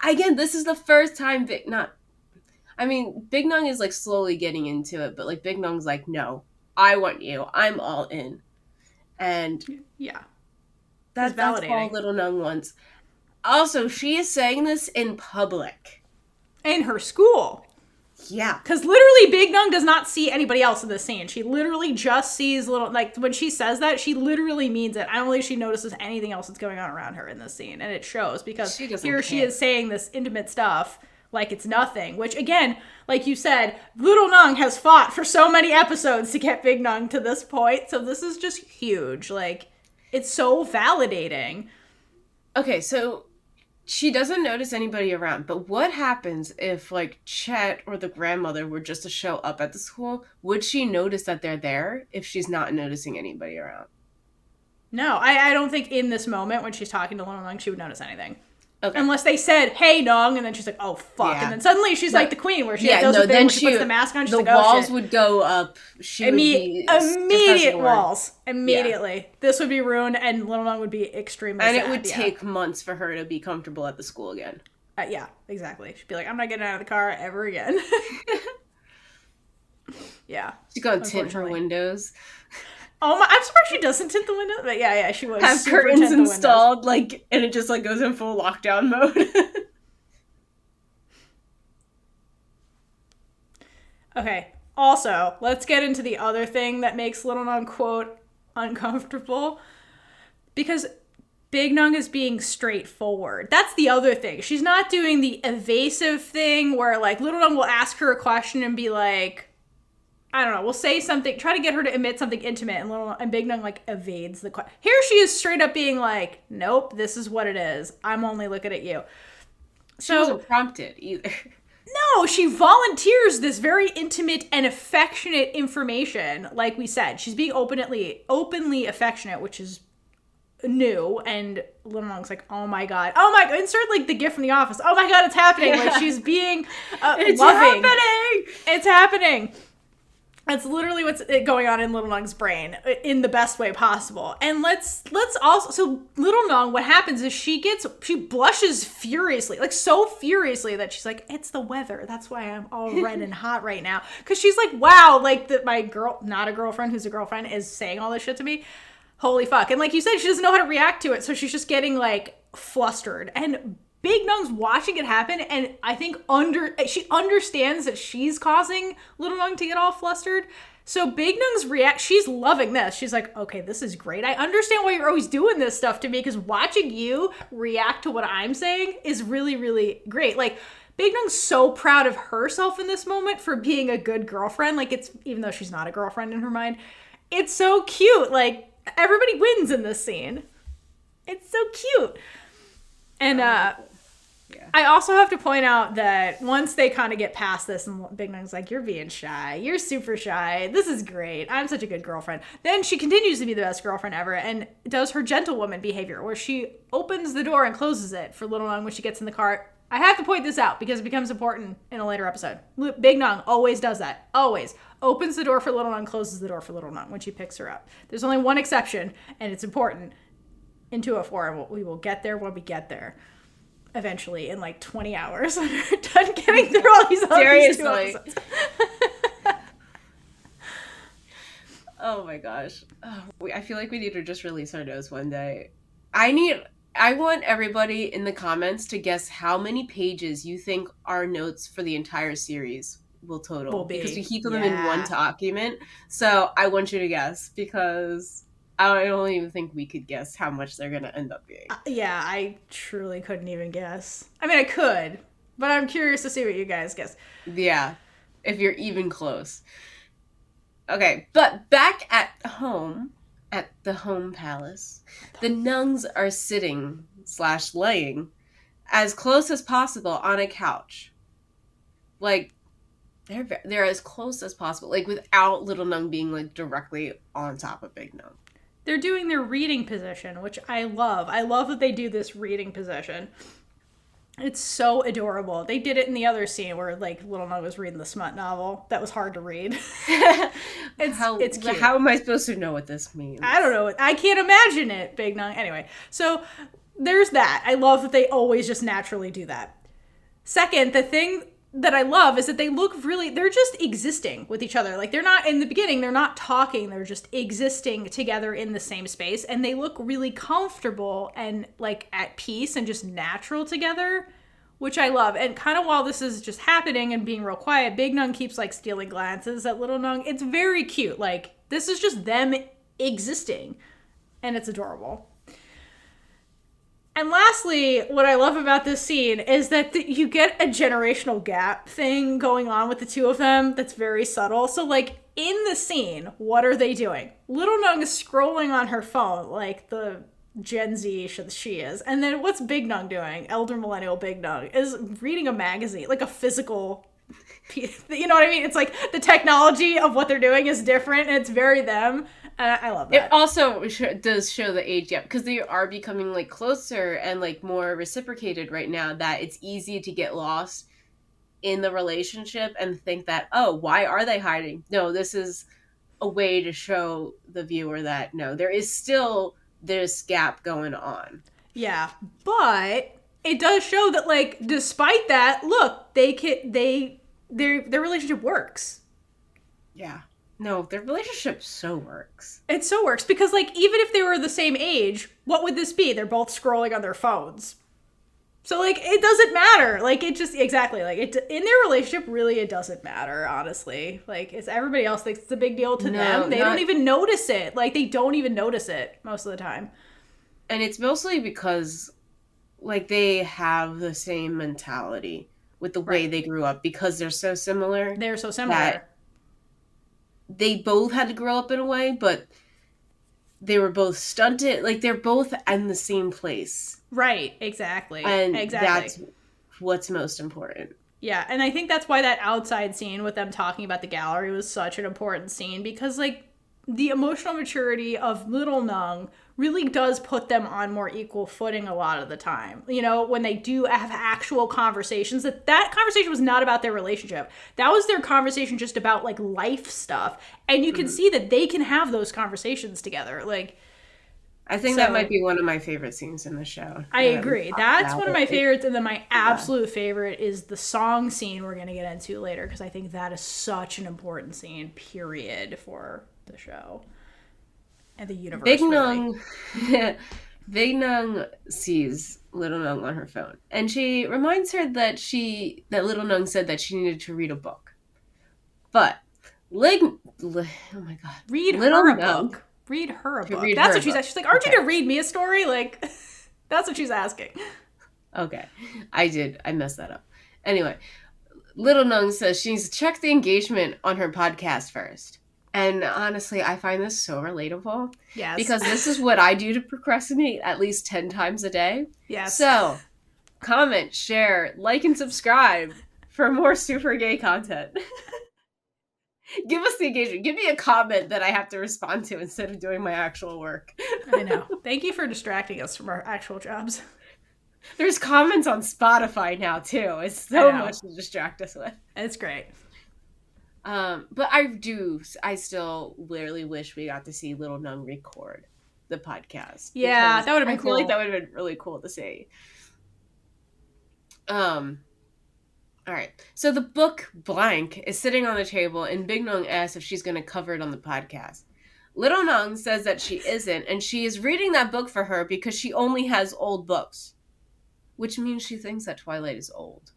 Speaker 1: Again, this is the first time Big Nung is like slowly getting into it, but like Big Nung's like, no, I want you. I'm all in. And
Speaker 2: yeah,
Speaker 1: that's all little Nung wants. Also, she is saying this in public.
Speaker 2: In her school.
Speaker 1: Yeah.
Speaker 2: Because literally Big Nung does not see anybody else in the scene. She literally just sees little, like, when she says that, she literally means it. I don't believe she notices anything else that's going on around her in this scene. And it shows because she is saying this intimate stuff like it's nothing. Which, again, like you said, little Nung has fought for so many episodes to get Big Nung to this point. So this is just huge. Like, it's so validating.
Speaker 1: Okay, so she doesn't notice anybody around, but what happens if, like, Chet or the grandmother were just to show up at the school? Would she notice that they're there if she's not noticing anybody around?
Speaker 2: No, I don't think in this moment when she's talking to Little Nung, she would notice anything.
Speaker 1: Okay.
Speaker 2: Unless they said, hey, Nung, and then she's like, oh, fuck. Yeah. And then suddenly she's like the queen, where she does the thing where she puts the mask on, she's like, oh,
Speaker 1: walls would go up. She would be
Speaker 2: immediate walls. Immediately. Yeah. This would be ruined, and Little Nung would be extremely sad.
Speaker 1: And it would take months for her to be comfortable at the school again.
Speaker 2: Yeah, exactly. She'd be like, I'm not getting out of the car ever again. Yeah.
Speaker 1: She's gonna tint her windows.
Speaker 2: Oh my! I'm surprised she doesn't tint the windows, but yeah, she would
Speaker 1: have curtains installed, like, and it just like goes in full lockdown mode.
Speaker 2: Okay. Also, let's get into the other thing that makes Little Nung, quote, uncomfortable, because Big Nung is being straightforward. That's the other thing. She's not doing the evasive thing where, like, Little Nung will ask her a question and be like, I don't know, we'll say something, try to get her to admit something intimate, and Big Nung, like, evades the question. Here she is straight up being like, nope, this is what it is. I'm only looking at you.
Speaker 1: She wasn't prompted either.
Speaker 2: No, she volunteers this very intimate and affectionate information. Like we said, she's being openly affectionate, which is new. And Little Nung's like, oh my god, insert like the gift from The Office. Oh my god, it's happening. Yeah. Like she's being
Speaker 1: it's
Speaker 2: loving.
Speaker 1: Happening.
Speaker 2: It's happening. That's literally what's going on in Little Nung's brain in the best way possible. And let's also, so Little Nung, what happens is she blushes furiously, like so furiously that she's like, it's the weather. That's why I'm all red and hot right now. Cause she's like, wow, like that my girl, not a girlfriend who's a girlfriend, is saying all this shit to me. Holy fuck. And like you said, she doesn't know how to react to it. So she's just getting like flustered, and Big Nung's watching it happen, and I think she understands that she's causing Little Nung to get all flustered. So Big Nung's she's loving this. She's like, okay, this is great. I understand why you're always doing this stuff to me, because watching you react to what I'm saying is really, really great. Like, Big Nung's so proud of herself in this moment for being a good girlfriend. Like, it's, even though she's not a girlfriend in her mind, it's so cute. Like, everybody wins in this scene. It's so cute. And, yeah. I also have to point out that once they kind of get past this and Big Nung's like, you're being shy. You're super shy. This is great. I'm such a good girlfriend. Then she continues to be the best girlfriend ever and does her gentlewoman behavior where she opens the door and closes it for Little Nung when she gets in the car. I have to point this out because it becomes important in a later episode. Big Nung always does that. Always. Opens the door for Little Nung, closes the door for Little Nung when she picks her up. There's only one exception, and it's important. In 204, we will get there when we get there. Eventually, in like 20 hours, when we're done getting through all these
Speaker 1: Seriously.
Speaker 2: Episodes.
Speaker 1: Oh my gosh. I feel like we need to just release our notes one day. I want everybody in the comments to guess how many pages you think our notes for the entire series will total
Speaker 2: Will be.
Speaker 1: because we keep them in one document. So I want you to guess because I don't even think we could guess how much they're going to end up being.
Speaker 2: Yeah, I truly couldn't even guess. I mean, I could, but I'm curious to see what you guys guess.
Speaker 1: Yeah, if you're even close. Okay, but back at home, at the home palace, the Nuengs are sitting/laying as close as possible on a couch. Like, they're as close as possible, like without little Nueng being like directly on top of Big Nueng.
Speaker 2: They're doing their reading position, which I love. I love that they do this reading position. It's so adorable. They did it in the other scene where like little Nueng was reading the smut novel. That was hard to read. It's cute.
Speaker 1: How am I supposed to know what this means?
Speaker 2: I don't know. I can't imagine it, Big Nueng. Anyway, so there's that. I love that they always just naturally do that. Second, the thing that I love is that they look really, they're just existing with each other. Like they're not, in the beginning, they're not talking. They're just existing together in the same space. And they look really comfortable and like at peace and just natural together, which I love. And kind of while this is just happening and being real quiet, Big Nueng keeps like stealing glances at little Nueng. It's very cute. Like this is just them existing and it's adorable. And lastly, what I love about this scene is that you get a generational gap thing going on with the two of them that's very subtle. So, like, in the scene, what are they doing? Little Nueng is scrolling on her phone, like the Gen Z she is. And then what's Big Nueng doing? Elder Millennial Big Nueng is reading a magazine, like a physical... You know what I mean? It's like the technology of what they're doing is different, and it's very them. I love that.
Speaker 1: It also does show the age gap because they are becoming like closer and like more reciprocated right now, that it's easy to get lost in the relationship and think that, oh, why are they hiding? No, this is a way to show the viewer that no, there is still this gap going on.
Speaker 2: Yeah, but it does show that like despite that, look, their relationship works.
Speaker 1: Yeah. No, their relationship so works.
Speaker 2: It so works because, like, even if they were the same age, what would this be? They're both scrolling on their phones. So, like, it doesn't matter. Like, it just, exactly, like, in their relationship, really, it doesn't matter, honestly. Like, it's everybody else thinks it's a big deal to them. They don't even notice it. Like, they don't even notice it most of the time.
Speaker 1: And it's mostly because, like, they have the same mentality with the way they grew up because they're so similar.
Speaker 2: They're so similar.
Speaker 1: They both had to grow up in a way, but they were both stunted. Like, they're both in the same place.
Speaker 2: Right, exactly.
Speaker 1: And that's what's most important.
Speaker 2: Yeah, and I think that's why that outside scene with them talking about the gallery was such an important scene, because, like, the emotional maturity of little Nueng really does put them on more equal footing a lot of the time. You know, when they do have actual conversations, that conversation was not about their relationship. That was their conversation just about, like, life stuff. And you can see that they can have those conversations together. Like,
Speaker 1: I think that might be one of my favorite scenes in the show.
Speaker 2: I agree. That's one of my favorites. And then my absolute favorite is the song scene we're going to get into later, because I think that is such an important scene, period, for the show and the universe.
Speaker 1: Big Nueng sees little Nueng on her phone, and she reminds her that little Nueng said that she needed to read a book. But oh my god,
Speaker 2: read her a book. That's what she's asking. She's like, aren't you gonna read me a story? Like, that's what she's asking.
Speaker 1: Okay, I messed that up. Anyway, little Nueng says she needs to check the engagement on her podcast first. And honestly, I find this so relatable.
Speaker 2: Yes.
Speaker 1: Because this is what I do to procrastinate at least 10 times a day.
Speaker 2: Yes.
Speaker 1: So, comment, share, like, and subscribe for more super gay content. Give us the engagement. Give me a comment that I have to respond to instead of doing my actual work.
Speaker 2: I know. Thank you for distracting us from our actual jobs.
Speaker 1: There's comments on Spotify now, too. It's so much to distract us with.
Speaker 2: It's great.
Speaker 1: But I still literally wish we got to see little Nueng record the podcast.
Speaker 2: Yeah, that would have been cool.
Speaker 1: I feel like that would have been really cool to see. All right. So the book blank is sitting on the table, and Big Nueng asks if she's going to cover it on the podcast. Little Nueng says that she isn't, and she is reading that book for her because she only has old books, which means she thinks that Twilight is old.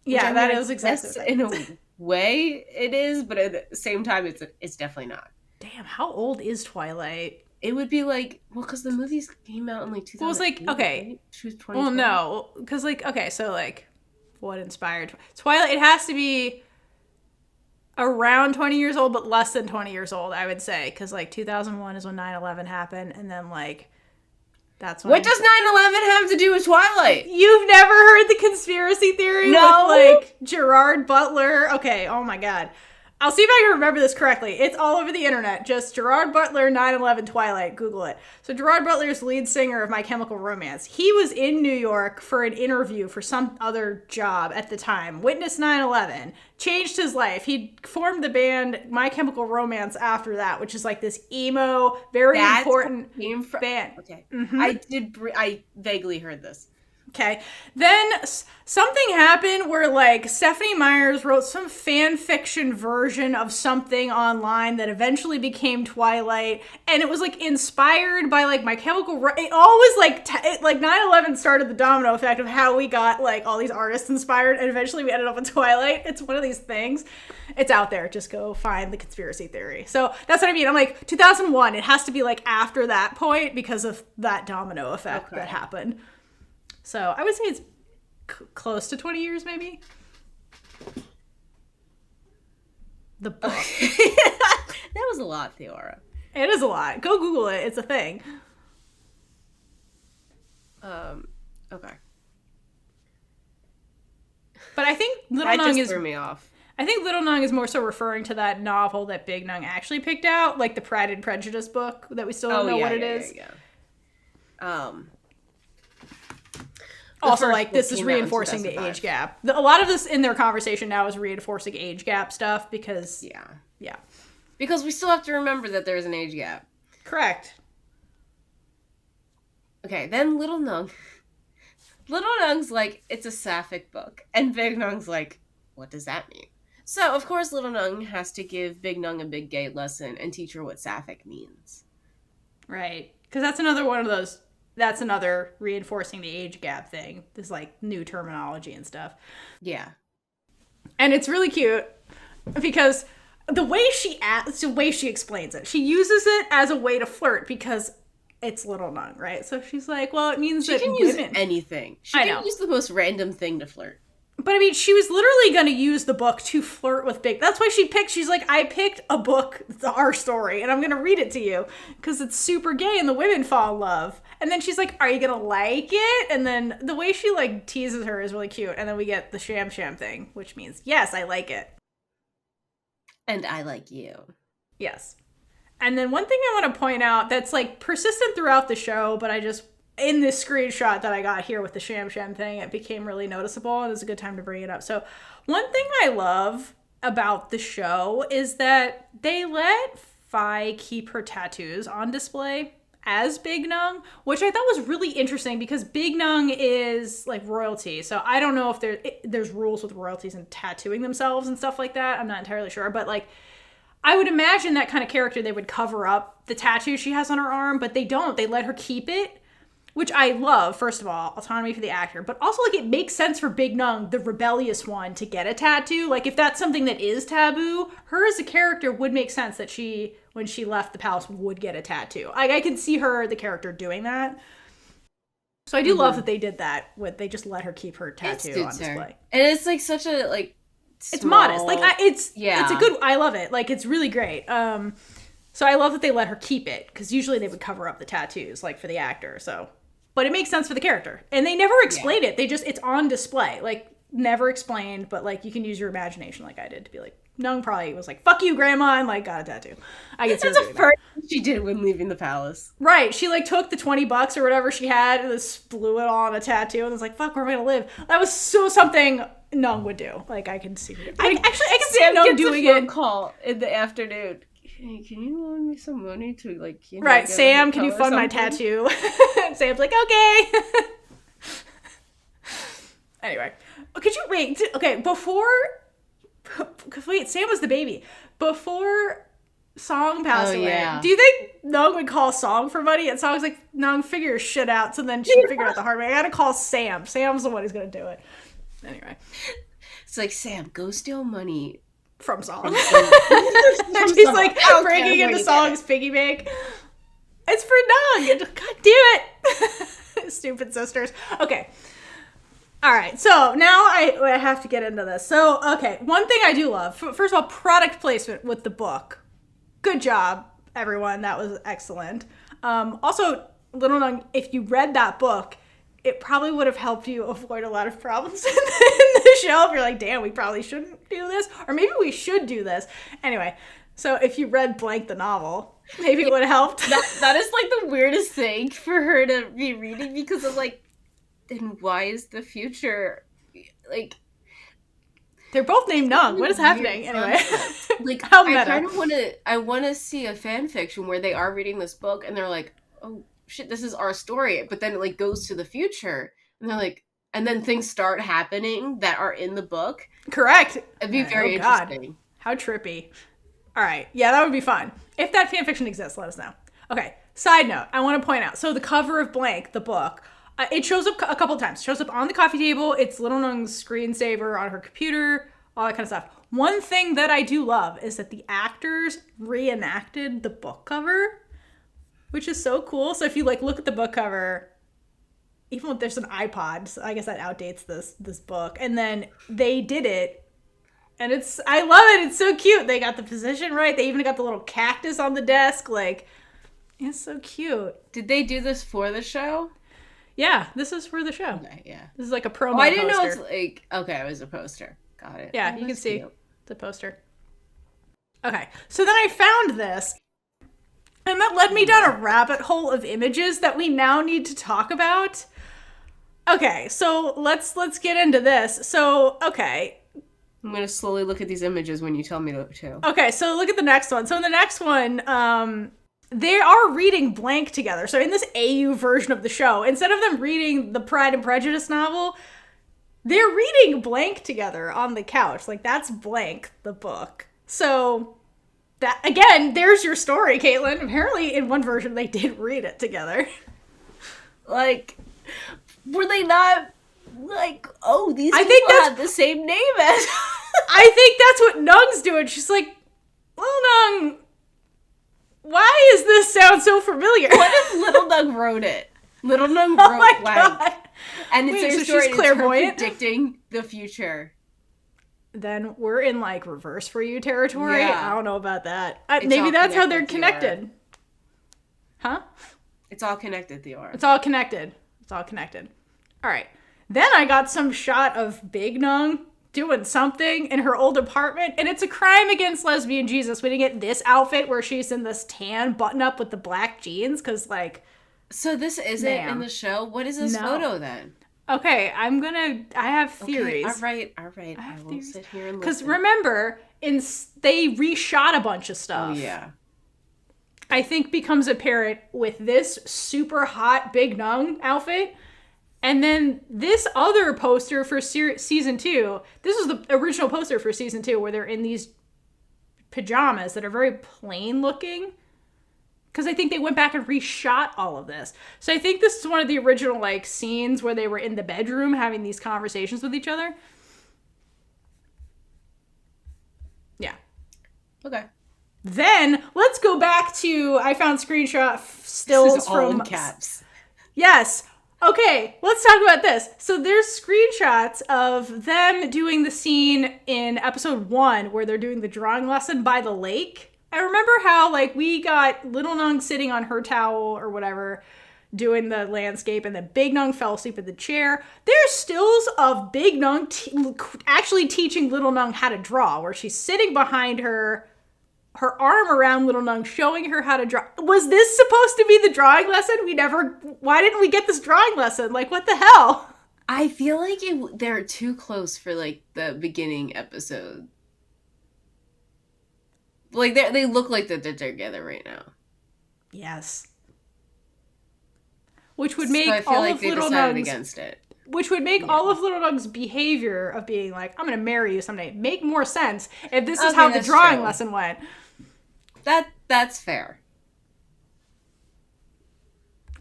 Speaker 2: Yeah, that is exactly.
Speaker 1: In a way it is, but at the same time, it's definitely not.
Speaker 2: Damn, how old is Twilight?
Speaker 1: It would be like, well, because the movies came out in like 2000.
Speaker 2: Well, it's like, okay.
Speaker 1: Right? She was 20.
Speaker 2: Well, no, because like, okay, so like, what inspired Twilight? It has to be around 20 years old, but less than 20 years old, I would say, because like 2001 is when 9/11 happened, and then like that's when.
Speaker 1: What does 9/11 have to do with Twilight?
Speaker 2: You've never heard the conspiracy theory
Speaker 1: No.
Speaker 2: with like Gerard Butler? Okay, oh my god. I'll see if I can remember this correctly. It's all over the internet. Just Gerard Butler, 9/11 Twilight. Google it. So Gerard Butler is lead singer of My Chemical Romance. He was in New York for an interview for some other job at the time. Witnessed 9/11. Changed his life. He formed the band My Chemical Romance after that, which is like this emo, very important band.
Speaker 1: Okay.
Speaker 2: Mm-hmm.
Speaker 1: I vaguely heard this.
Speaker 2: Okay. Then something happened where like Stephanie Myers wrote some fan fiction version of something online that eventually became Twilight, and it was like inspired by like My Chemical it all was like like 9/11 started the domino effect of how we got like all these artists inspired, and eventually we ended up with Twilight. It's one of these things. It's out there. Just go find the conspiracy theory. So that's what I mean. I'm like 2001. It has to be like after that point because of that domino effect that happened. So I would say it's close to 20 years, maybe. The book.
Speaker 1: That was a lot, Theora.
Speaker 2: It is a lot. Go Google it. It's a thing.
Speaker 1: Okay.
Speaker 2: But I think Little Nung
Speaker 1: threw me off.
Speaker 2: I think Little Nung is more so referring to that novel that Big Nung actually picked out, like the Pride and Prejudice book that we still don't know what it is. Also, like, this is reinforcing the age gap. A lot of this in their conversation now is reinforcing age gap stuff because... Yeah.
Speaker 1: Because we still have to remember that there's an age gap.
Speaker 2: Correct.
Speaker 1: Okay, then Little Nung. Little Nung's like, it's a sapphic book. And Big Nung's like, what does that mean? So, of course, Little Nung has to give Big Nung a big gay lesson and teach her what sapphic means.
Speaker 2: Right. Because that's another one of those... That's another reinforcing the age gap thing. This like new terminology and stuff.
Speaker 1: Yeah.
Speaker 2: And it's really cute because the way she explains it, she uses it as a way to flirt because it's Little Nung, right? So she's like, well, it means that
Speaker 1: she can use anything. She can use the most random thing to flirt.
Speaker 2: But I mean, she was literally going to use the book to flirt with Big. That's why she's like, I picked a book, our story, and I'm going to read it to you because it's super gay and the women fall in love. And then she's like, are you going to like it? And then the way she like teases her is really cute. And then we get the sham thing, which means, yes, I like it.
Speaker 1: And I like you.
Speaker 2: Yes. And then one thing I want to point out that's like persistent throughout the show, but in this screenshot that I got here with the sham thing, it became really noticeable and it's a good time to bring it up. So one thing I love about the show is that they let Phi keep her tattoos on display as Big Nung, which I thought was really interesting because Big Nung is like royalty. So I don't know if there's rules with royalties and tattooing themselves and stuff like that. I'm not entirely sure, but like I would imagine that kind of character, they would cover up the tattoo she has on her arm, but they don't. They let her keep it, which I love. First of all, autonomy for the actor, but also like it makes sense for Big Nung, the rebellious one, to get a tattoo. Like if that's something that is taboo, her as a character would make sense that she, when she left the palace, would get a tattoo. I can see her, the character, doing that. So I do love that they did that. They just let her keep her tattoo on display,
Speaker 1: and it's like such a like.
Speaker 2: It's modest. Like it's a good. I love it. Like it's really great. So I love that they let her keep it because usually they would cover up the tattoos, like for the actor. So. But it makes sense for the character. And they never explain it. It's on display. Like, never explained, but, like, you can use your imagination like I did to be like, Nung probably was like, fuck you, grandma, and, like, got a tattoo. I can see
Speaker 1: that's the first thing she did when leaving the palace.
Speaker 2: Right. She, like, took the $20 or whatever she had and just blew it all on a tattoo and was like, fuck, where am I gonna live? That was so something Nung would do. Like, I can see her. I can see Nung doing it.
Speaker 1: Phone call in the afternoon. Hey, can you loan me some money to, like,
Speaker 2: right, Sam, can you fund my tattoo? Sam's like, okay. Anyway. Could you wait? Okay, wait, Sam was the baby. Before Song passed away, do you think Nung would call Song for money? And Song's like, Nung, figure your shit out. So then she figured out the hard way. I gotta call Sam. Sam's the one who's gonna do it. Anyway.
Speaker 1: It's like, Sam, go steal money
Speaker 2: from songs.
Speaker 1: From
Speaker 2: She's
Speaker 1: Song.
Speaker 2: like
Speaker 1: I don't care
Speaker 2: breaking
Speaker 1: where
Speaker 2: into
Speaker 1: you
Speaker 2: songs piggy bank. It's for Nung. God damn it. Stupid sisters. Okay. All right. So now I have to get into this. So, okay. One thing I do love, first of all, product placement with the book. Good job, everyone. That was excellent. Also, Little Nung, if you read that book, it probably would have helped you avoid a lot of problems in the show. If you're like, damn, we probably shouldn't do this. Or maybe we should do this. Anyway, so if you read Blank the novel, maybe it would have helped.
Speaker 1: That is like the weirdest thing for her to be reading, because of like, then why is the future like...
Speaker 2: They're both named Nung. What is happening? Anyway.
Speaker 1: Like,
Speaker 2: How
Speaker 1: I
Speaker 2: meta.
Speaker 1: kind of want to see a fan fiction where they are reading this book and they're like, oh shit, this is our story, but then it like goes to the future and they're like, and then things start happening that are in the book.
Speaker 2: Correct.
Speaker 1: It'd be very interesting.
Speaker 2: God. How trippy. All right. Yeah, that would be fun. If that fanfiction exists, let us know. Okay. Side note, I want to point out. So the cover of Blank, the book, it shows up a couple times. It shows up on the coffee table. It's Little Nung's screensaver on her computer, all that kind of stuff. One thing that I do love is that the actors reenacted the book cover, which is so cool. So if you like look at the book cover, even if there's an iPod, so I guess that outdates this book. And then they did it. And I love it. It's so cute. They got the position right. They even got the little cactus on the desk. Like, it's so cute.
Speaker 1: Did they do this for the show?
Speaker 2: Yeah, this is for the show.
Speaker 1: Okay, yeah.
Speaker 2: This is like a promo
Speaker 1: I didn't know
Speaker 2: poster.
Speaker 1: it's like, okay, it was a poster. Got it.
Speaker 2: Yeah,
Speaker 1: Oh,
Speaker 2: you can
Speaker 1: that's
Speaker 2: see
Speaker 1: cute.
Speaker 2: the poster. Okay, so then I found this, and that led me down a rabbit hole of images that we now need to talk about. Okay, so let's get into this. So, okay.
Speaker 1: I'm going to slowly look at these images when you tell me to.
Speaker 2: Okay, so look at the next one. So in the next one, they are reading Blank together. So in this AU version of the show, instead of them reading the Pride and Prejudice novel, they're reading Blank together on the couch. Like, that's Blank, the book. So, that again, there's your story, Kaitlynn. Apparently, in one version, they did read it together.
Speaker 1: Like, were they not like, oh, these
Speaker 2: I
Speaker 1: people
Speaker 2: think that's-
Speaker 1: have the same name as...
Speaker 2: I think that's what Nung's doing. She's like, well, Nung, why does this sound so familiar?
Speaker 1: What if Little Nung wrote it? Little Nung
Speaker 2: Oh
Speaker 1: wrote
Speaker 2: my
Speaker 1: Blank.
Speaker 2: God.
Speaker 1: And it's
Speaker 2: Wait,
Speaker 1: their
Speaker 2: so
Speaker 1: story,
Speaker 2: she's
Speaker 1: and it's her
Speaker 2: clairvoyant?
Speaker 1: predicting the future.
Speaker 2: Then we're in like reverse for you territory.
Speaker 1: Yeah.
Speaker 2: I don't know about that.
Speaker 1: It's
Speaker 2: Maybe
Speaker 1: all
Speaker 2: that's how they're
Speaker 1: connected,
Speaker 2: connected. Huh?
Speaker 1: It's all connected, Theora.
Speaker 2: It's all connected. It's all connected. All right. Then I got some shot of Big Nung doing something in her old apartment, and it's a crime against lesbian Jesus. We didn't get this outfit where she's in this tan button up with the black jeans, because like...
Speaker 1: So this isn't in the show? What is this photo then?
Speaker 2: Okay, I have theories.
Speaker 1: Okay, all right. I will sit here and listen.
Speaker 2: Because remember, they reshot a bunch of stuff.
Speaker 1: Oh, yeah.
Speaker 2: I think becomes apparent with this super hot Big Nung outfit. And then this other poster for season 2, this was the original poster for season 2, where they're in these pajamas that are very plain looking. Because I think they went back and reshot all of this. So I think this is one of the original like scenes where they were in the bedroom having these conversations with each other. Yeah.
Speaker 1: Okay.
Speaker 2: Then let's go back to, I found screenshot stills
Speaker 1: This is all in caps.
Speaker 2: Yes. Okay, let's talk about this. So there's screenshots of them doing the scene in episode 1 where they're doing the drawing lesson by the lake. I remember how, like, we got Little Nung sitting on her towel or whatever, doing the landscape, and then Big Nung fell asleep in the chair. There's stills of Big Nung actually teaching Little Nung how to draw, where she's sitting behind her arm around Little Nung, showing her how to draw. Was this supposed to be the drawing lesson? Why didn't we get this drawing lesson? Like, what the hell?
Speaker 1: I feel like they're too close for, like, the beginning episode. Like, they look like they're together right now.
Speaker 2: Yes. Which would make
Speaker 1: so I feel
Speaker 2: all
Speaker 1: like
Speaker 2: of
Speaker 1: they
Speaker 2: Little
Speaker 1: decided
Speaker 2: Nung's...
Speaker 1: against it.
Speaker 2: Which would make all of Little Nung's behavior of being like, I'm going to marry you someday, make more sense if this is how the drawing lesson went.
Speaker 1: That's fair.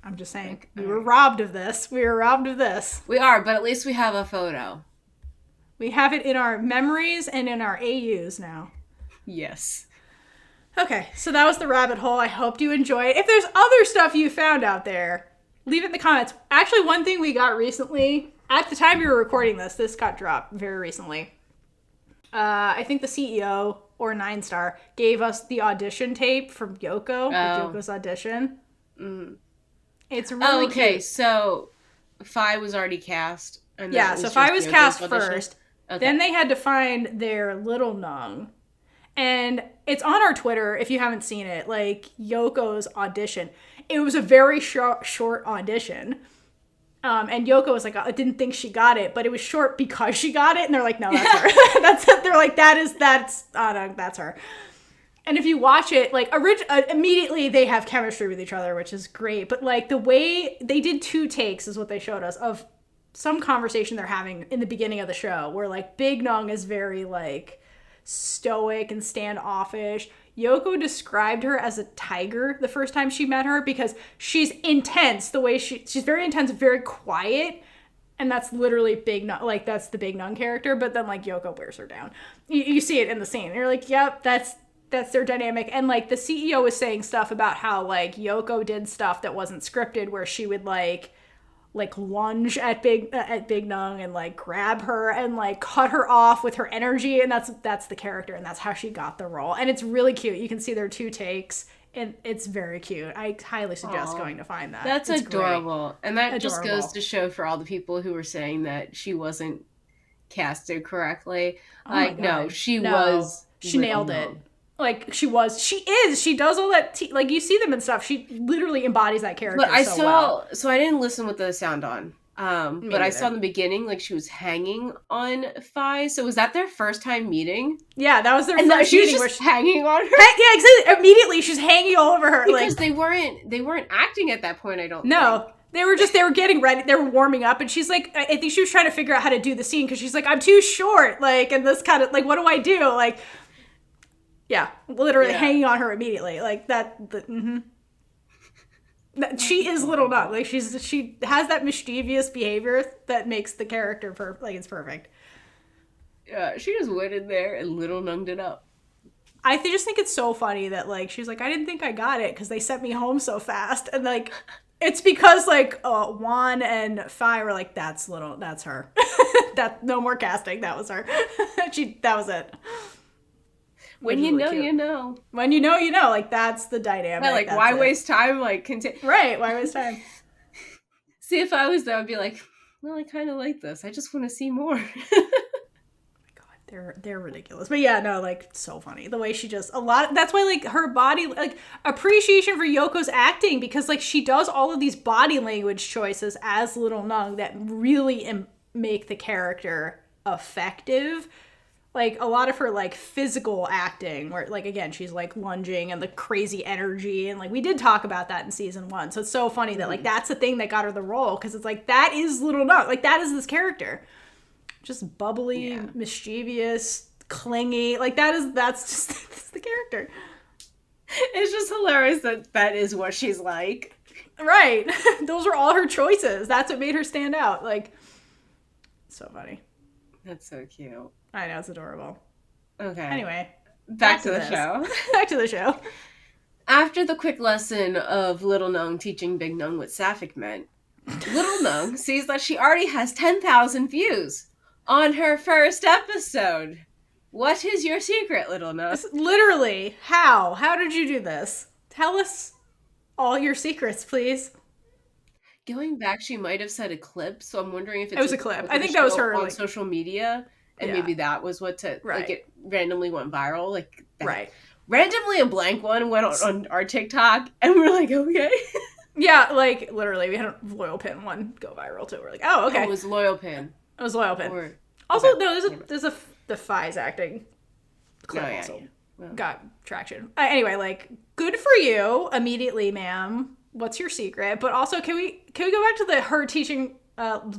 Speaker 2: I'm just saying.
Speaker 1: Like,
Speaker 2: we were robbed of this. We were robbed of this.
Speaker 1: We are, but at least we have a photo.
Speaker 2: We have it in our memories and in our AUs now.
Speaker 1: Yes.
Speaker 2: Okay, so that was the rabbit hole. I hope you enjoyed it. If there's other stuff you found out there, leave it in the comments. Actually, one thing we got recently, at the time we were recording this got dropped very recently. I think the CEO or 9-Star gave us the audition tape from Yoko, Yoko's audition. Mm. It's really cute.
Speaker 1: So Phi was already cast. And
Speaker 2: so Phi was cast first. Okay. Then they had to find their little Nung. And it's on our Twitter if you haven't seen it, like Yoko's audition. It was a very short audition. And Yoko was like, I didn't think she got it, but it was short because she got it. And they're like, no, that's her. They're like, that's her. And if you watch it, like immediately they have chemistry with each other, which is great. But like the way they did 2 takes is what they showed us of some conversation they're having in the beginning of the show where like Big Nung is very like stoic and standoffish. Yoko described her as a tiger the first time she met her because she's intense. The way she's very intense, very quiet, and that's literally Big Nung. Like that's the Big Nung character. But then like Yoko wears her down. You see it in the scene. And you're like, yep, that's their dynamic. And like the CEO was saying stuff about how like Yoko did stuff that wasn't scripted, where she would like lunge at Big Nung and like grab her and like cut her off with her energy, and that's the character, and that's how she got the role. And it's really cute. You can see there are 2 takes, and it's very cute. I highly suggest going to find that.
Speaker 1: That's adorable. Great. And that just goes to show for all the people who were saying that she wasn't casted correctly. No, she was.
Speaker 2: She nailed it. Like she does all that like you see them and stuff. She literally embodies that character. But
Speaker 1: so I didn't listen with the sound on. But I saw in the beginning like she was hanging on Phi. So was that their first time meeting?
Speaker 2: Yeah, that was their first meeting.
Speaker 1: She was just hanging on her.
Speaker 2: Yeah, exactly. Immediately she's hanging all over her.
Speaker 1: Because they weren't acting at that point, I don't think.
Speaker 2: They were getting ready. They were warming up, and she's like, I think she was trying to figure out how to do the scene because she's like, I'm too short, like, and this kind of like, what do I do? Like, yeah, literally hanging on her immediately, like that. She is Little Nung. Like she has that mischievous behavior that makes the character it's perfect.
Speaker 1: Yeah, she just went in there and Little Nunged it up.
Speaker 2: I just think it's so funny that like she's like, I didn't think I got it because they sent me home so fast, and like it's because like Juan and Phi were like, that's her. That no more casting. That was her. That was it.
Speaker 1: When you know, you know.
Speaker 2: When you know, you know. Like, that's the dynamic.
Speaker 1: Yeah, like, why waste time? Like,
Speaker 2: right, why waste time?
Speaker 1: See, if I was there, I'd be like, well, I kind of like this. I just want to see more.
Speaker 2: Oh my God, they're ridiculous. But yeah, no, like, so funny. The way she just, that's why, like, her body, like, appreciation for Yoko's acting, because, like, she does all of these body language choices as Little Nung that really make the character effective. Like, a lot of her, like, physical acting, where, like, again, she's, like, lunging and the crazy energy, and, like, we did talk about that in season 1, so it's so funny that, like, that's the thing that got her the role, because it's, like, that is Little Nung. Like, that is this character. Just bubbly, mischievous, clingy. Like, that's the character.
Speaker 1: It's just hilarious that is what she's like.
Speaker 2: Right. Those are all her choices. That's what made her stand out. Like, so funny.
Speaker 1: That's so cute.
Speaker 2: I know, it's adorable.
Speaker 1: Okay.
Speaker 2: Anyway.
Speaker 1: Back to the show.
Speaker 2: Back to the show.
Speaker 1: After the quick lesson of Little Nung teaching Big Nung what sapphic meant, Little Nung sees that she already has 10,000 views on her first episode. What is your secret, Little Nung?
Speaker 2: Literally. How? How did you do this? Tell us all your secrets, please.
Speaker 1: Going back, she might have said a clip, so I'm wondering if
Speaker 2: it was a clip. I think that was her
Speaker 1: on social media. And maybe that was what like it randomly went viral. Like randomly a blank one went on our TikTok, and we're like, okay.
Speaker 2: Yeah, like literally we had a Loyal Pin one go viral too. We're like, oh, okay.
Speaker 1: It was Loyal Pin.
Speaker 2: It was Loyal Pin. Also, no, there's the Phi's acting clip also got traction. Anyway, like, good for you. Immediately, ma'am. What's your secret? But also, can we go back to her teaching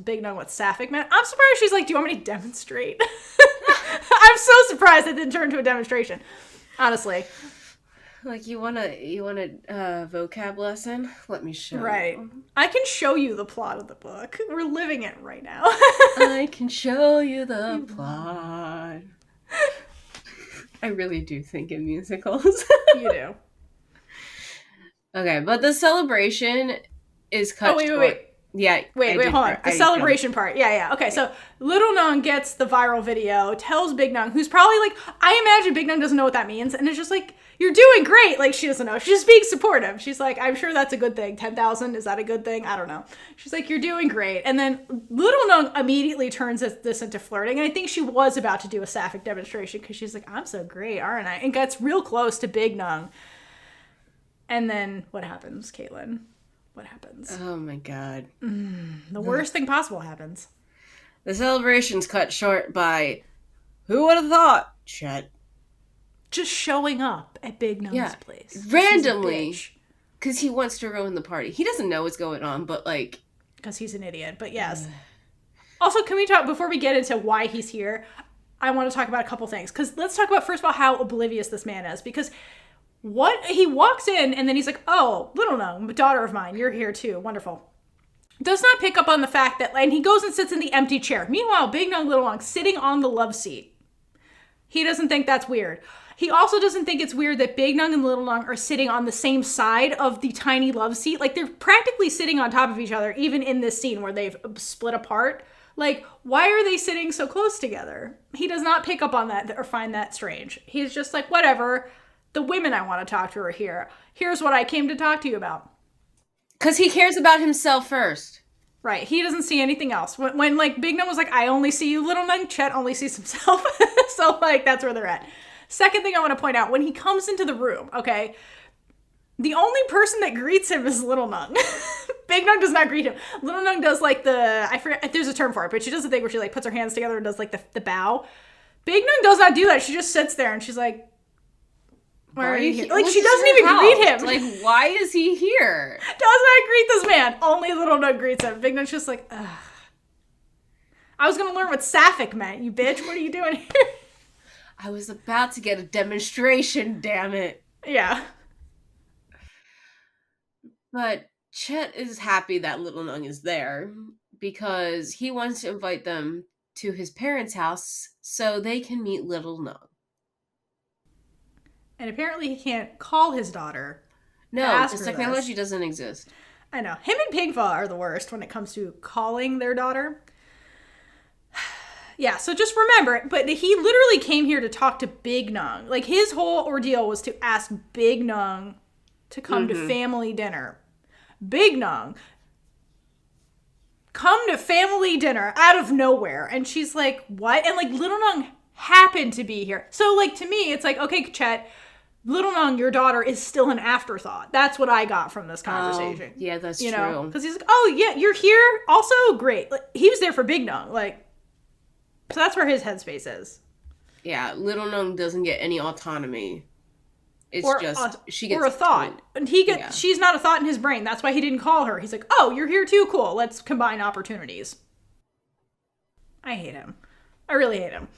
Speaker 2: Big Nung what sapphic meant? I'm surprised she's like, do you want me to demonstrate? I'm so surprised it didn't turn into a demonstration. Honestly.
Speaker 1: Like, you want a vocab lesson? Let me show
Speaker 2: Right.
Speaker 1: you.
Speaker 2: I can show you the plot of the book. We're living it right now.
Speaker 1: I can show you the plot. I really do think in musicals.
Speaker 2: You do.
Speaker 1: Okay, but the celebration is cut short.
Speaker 2: Wait.
Speaker 1: Yeah.
Speaker 2: Wait, hold on. The celebration part. Yeah. Okay, so Little Nung gets the viral video, tells Big Nung, who's probably like, I imagine Big Nung doesn't know what that means, and it's just like, you're doing great. Like, she doesn't know. She's just being supportive. She's like, I'm sure that's a good thing. 10,000, is that a good thing? I don't know. She's like, you're doing great. And then Little Nung immediately turns this into flirting, and I think she was about to do a sapphic demonstration, because she's like, I'm so great, aren't I? And gets real close to Big Nung. And then what happens, Kaitlynn? What happens?
Speaker 1: Oh my god.
Speaker 2: The worst thing possible happens.
Speaker 1: The celebration's cut short by, who would have thought, Chet?
Speaker 2: Just showing up at Big Nung's place.
Speaker 1: Randomly. Because he wants to ruin the party. He doesn't know what's going on, but like...
Speaker 2: Because he's an idiot, but yes. Also, can we talk, before we get into why he's here, I want to talk about a couple things. Because let's talk about, first of all, how oblivious this man is. Because... he walks in and then he's like, oh, Little Nung, daughter of mine, you're here too. Wonderful. Does not pick up on the fact that, and he goes and sits in the empty chair. Meanwhile, Big Nung, Little Nung sitting on the love seat. He doesn't think that's weird. He also doesn't think it's weird that Big Nung and Little Nung are sitting on the same side of the tiny love seat. Like, they're practically sitting on top of each other, even in this scene where they've split apart. Like, why are they sitting so close together? He does not pick up on that or find that strange. He's just like, whatever. The women I want to talk to are here. Here's what I came to talk to you about.
Speaker 1: Because he cares about himself first.
Speaker 2: Right. He doesn't see anything else. When like, Big Nung was like, I only see you, Little Nung, Chet only sees himself. So, like, that's where they're at. Second thing I want to point out, when he comes into the room, okay, the only person that greets him is Little Nung. Big Nung does not greet him. Little Nung does, like, I forget, there's a term for it, but she does the thing where she, like, puts her hands together and does, like, the bow. Big Nung does not do that. She just sits there and she's like, why are you here? Like, she doesn't even greet him.
Speaker 1: Like, why is he here?
Speaker 2: Does not greet this man. Only Little Nung greets him. Big Nung's just like, ugh. I was going to learn what sapphic meant, you bitch. What are you doing here?
Speaker 1: I was about to get a demonstration, damn it.
Speaker 2: Yeah.
Speaker 1: But Chet is happy that Little Nung is there because he wants to invite them to his parents' house so they can meet Little Nung.
Speaker 2: And apparently he can't call his daughter.
Speaker 1: No, this technology doesn't exist.
Speaker 2: I know. Him and Pigva are the worst when it comes to calling their daughter. Yeah, so just remember, but he literally came here to talk to Big Nung. Like, his whole ordeal was to ask Big Nung to come to family dinner. Big Nung, come to family dinner out of nowhere. And she's like, what? And, like, Little Nung happened to be here. So, like, to me, it's like, okay, Chet, Little Nung, your daughter, is still an afterthought. That's what I got from this conversation.
Speaker 1: Oh, yeah, that's
Speaker 2: true.
Speaker 1: Because
Speaker 2: he's like, oh, yeah, you're here? Also, great. Like, he was there for Big Nung. Like, so that's where his headspace is.
Speaker 1: Yeah, Little Nung doesn't get any autonomy. It's she gets...
Speaker 2: Or a thought. And she's not a thought in his brain. That's why he didn't call her. He's like, oh, you're here too? Cool. Let's combine opportunities. I hate him. I really hate him.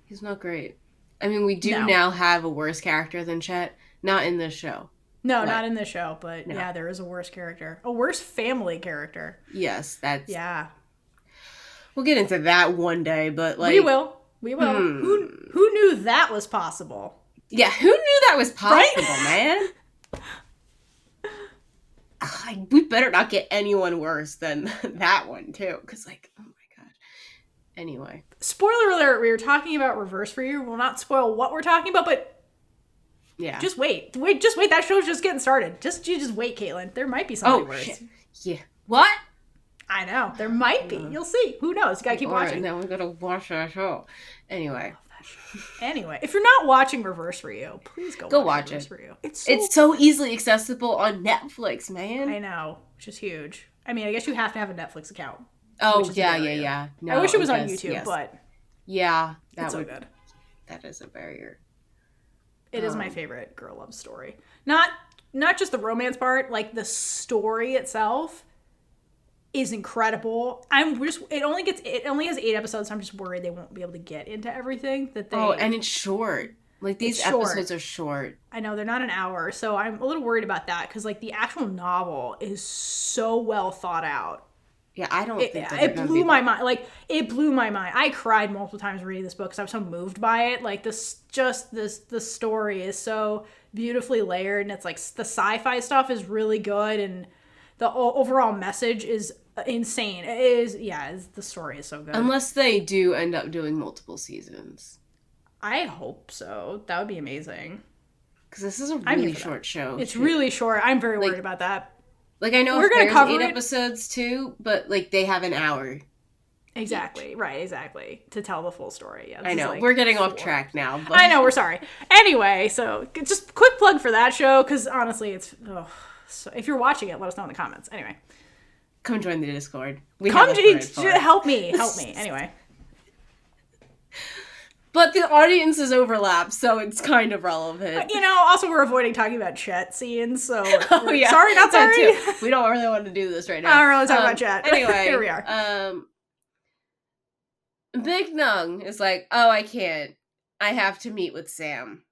Speaker 1: He's not great. I mean, we do now have a worse character than Chet. Not in this show.
Speaker 2: No, not in this show. But yeah, there is a worse character. A worse family character.
Speaker 1: Yes, that's...
Speaker 2: Yeah.
Speaker 1: We'll get into that one day, but like...
Speaker 2: We will. Who knew that was possible?
Speaker 1: Yeah, who knew that was possible, right? Man? We better not get anyone worse than that one, too. Because, like, oh my god. Anyway.
Speaker 2: Spoiler alert, we were talking about Reverse for You. We'll not spoil what we're talking about, but...
Speaker 1: Yeah.
Speaker 2: Just wait. Just wait. That show's just getting started. Just wait, Kaitlynn. There might be something worse.
Speaker 1: Shit. Yeah. What?
Speaker 2: I know. There might be. You'll see. Who knows? You gotta keep watching.
Speaker 1: Right, now we're gonna watch that show. Anyway.
Speaker 2: If you're not watching Reverse for You, please go watch Reverse for You.
Speaker 1: It's so easily accessible on Netflix, man.
Speaker 2: I know. Which is huge. I mean, I guess you have to have a Netflix account.
Speaker 1: Oh, yeah. No,
Speaker 2: I wish it was on YouTube, but...
Speaker 1: Yeah.
Speaker 2: It's so good.
Speaker 1: That is a barrier.
Speaker 2: It is my favorite girl love story. Not just the romance part, like the story itself is incredible. It only has 8 episodes, so I'm just worried they won't be able to get into everything that they...
Speaker 1: Oh, and it's short. Like, these
Speaker 2: It's short.
Speaker 1: episodes are short.
Speaker 2: I know, they're not an hour, so I'm a little worried about that, because, like, the actual novel is so well thought out.
Speaker 1: Yeah, I don't think that
Speaker 2: it blew my mind. Like, it blew my mind. I cried multiple times reading this book because I was so moved by it. Like, the story is so beautifully layered, and it's like the sci-fi stuff is really good, and the overall message is insane. The story is so good.
Speaker 1: Unless they do end up doing multiple seasons.
Speaker 2: I hope so. That would be amazing.
Speaker 1: Because this is a really short show.
Speaker 2: It's really short. I'm very worried about that.
Speaker 1: Like, I know
Speaker 2: we're going to cover
Speaker 1: 8 episodes too, but, like, they have an hour.
Speaker 2: Exactly. Each. Right, exactly. To tell the full story. Yeah,
Speaker 1: I know. Like we're getting off track now.
Speaker 2: But... I know, we're sorry. Anyway, so just quick plug for that show, because honestly, it's... so if you're watching it, let us know in the comments. Anyway.
Speaker 1: Come join the Discord.
Speaker 2: Help me. Anyway.
Speaker 1: But the audiences overlap, so it's kind of relevant.
Speaker 2: Also we're avoiding talking about chat scenes, so...
Speaker 1: yeah.
Speaker 2: Sorry, not sorry.
Speaker 1: We don't really want to do this right now.
Speaker 2: I don't really talk about chat.
Speaker 1: Anyway.
Speaker 2: Here we are.
Speaker 1: Big Nung is like, oh, I can't. I have to meet with Sam.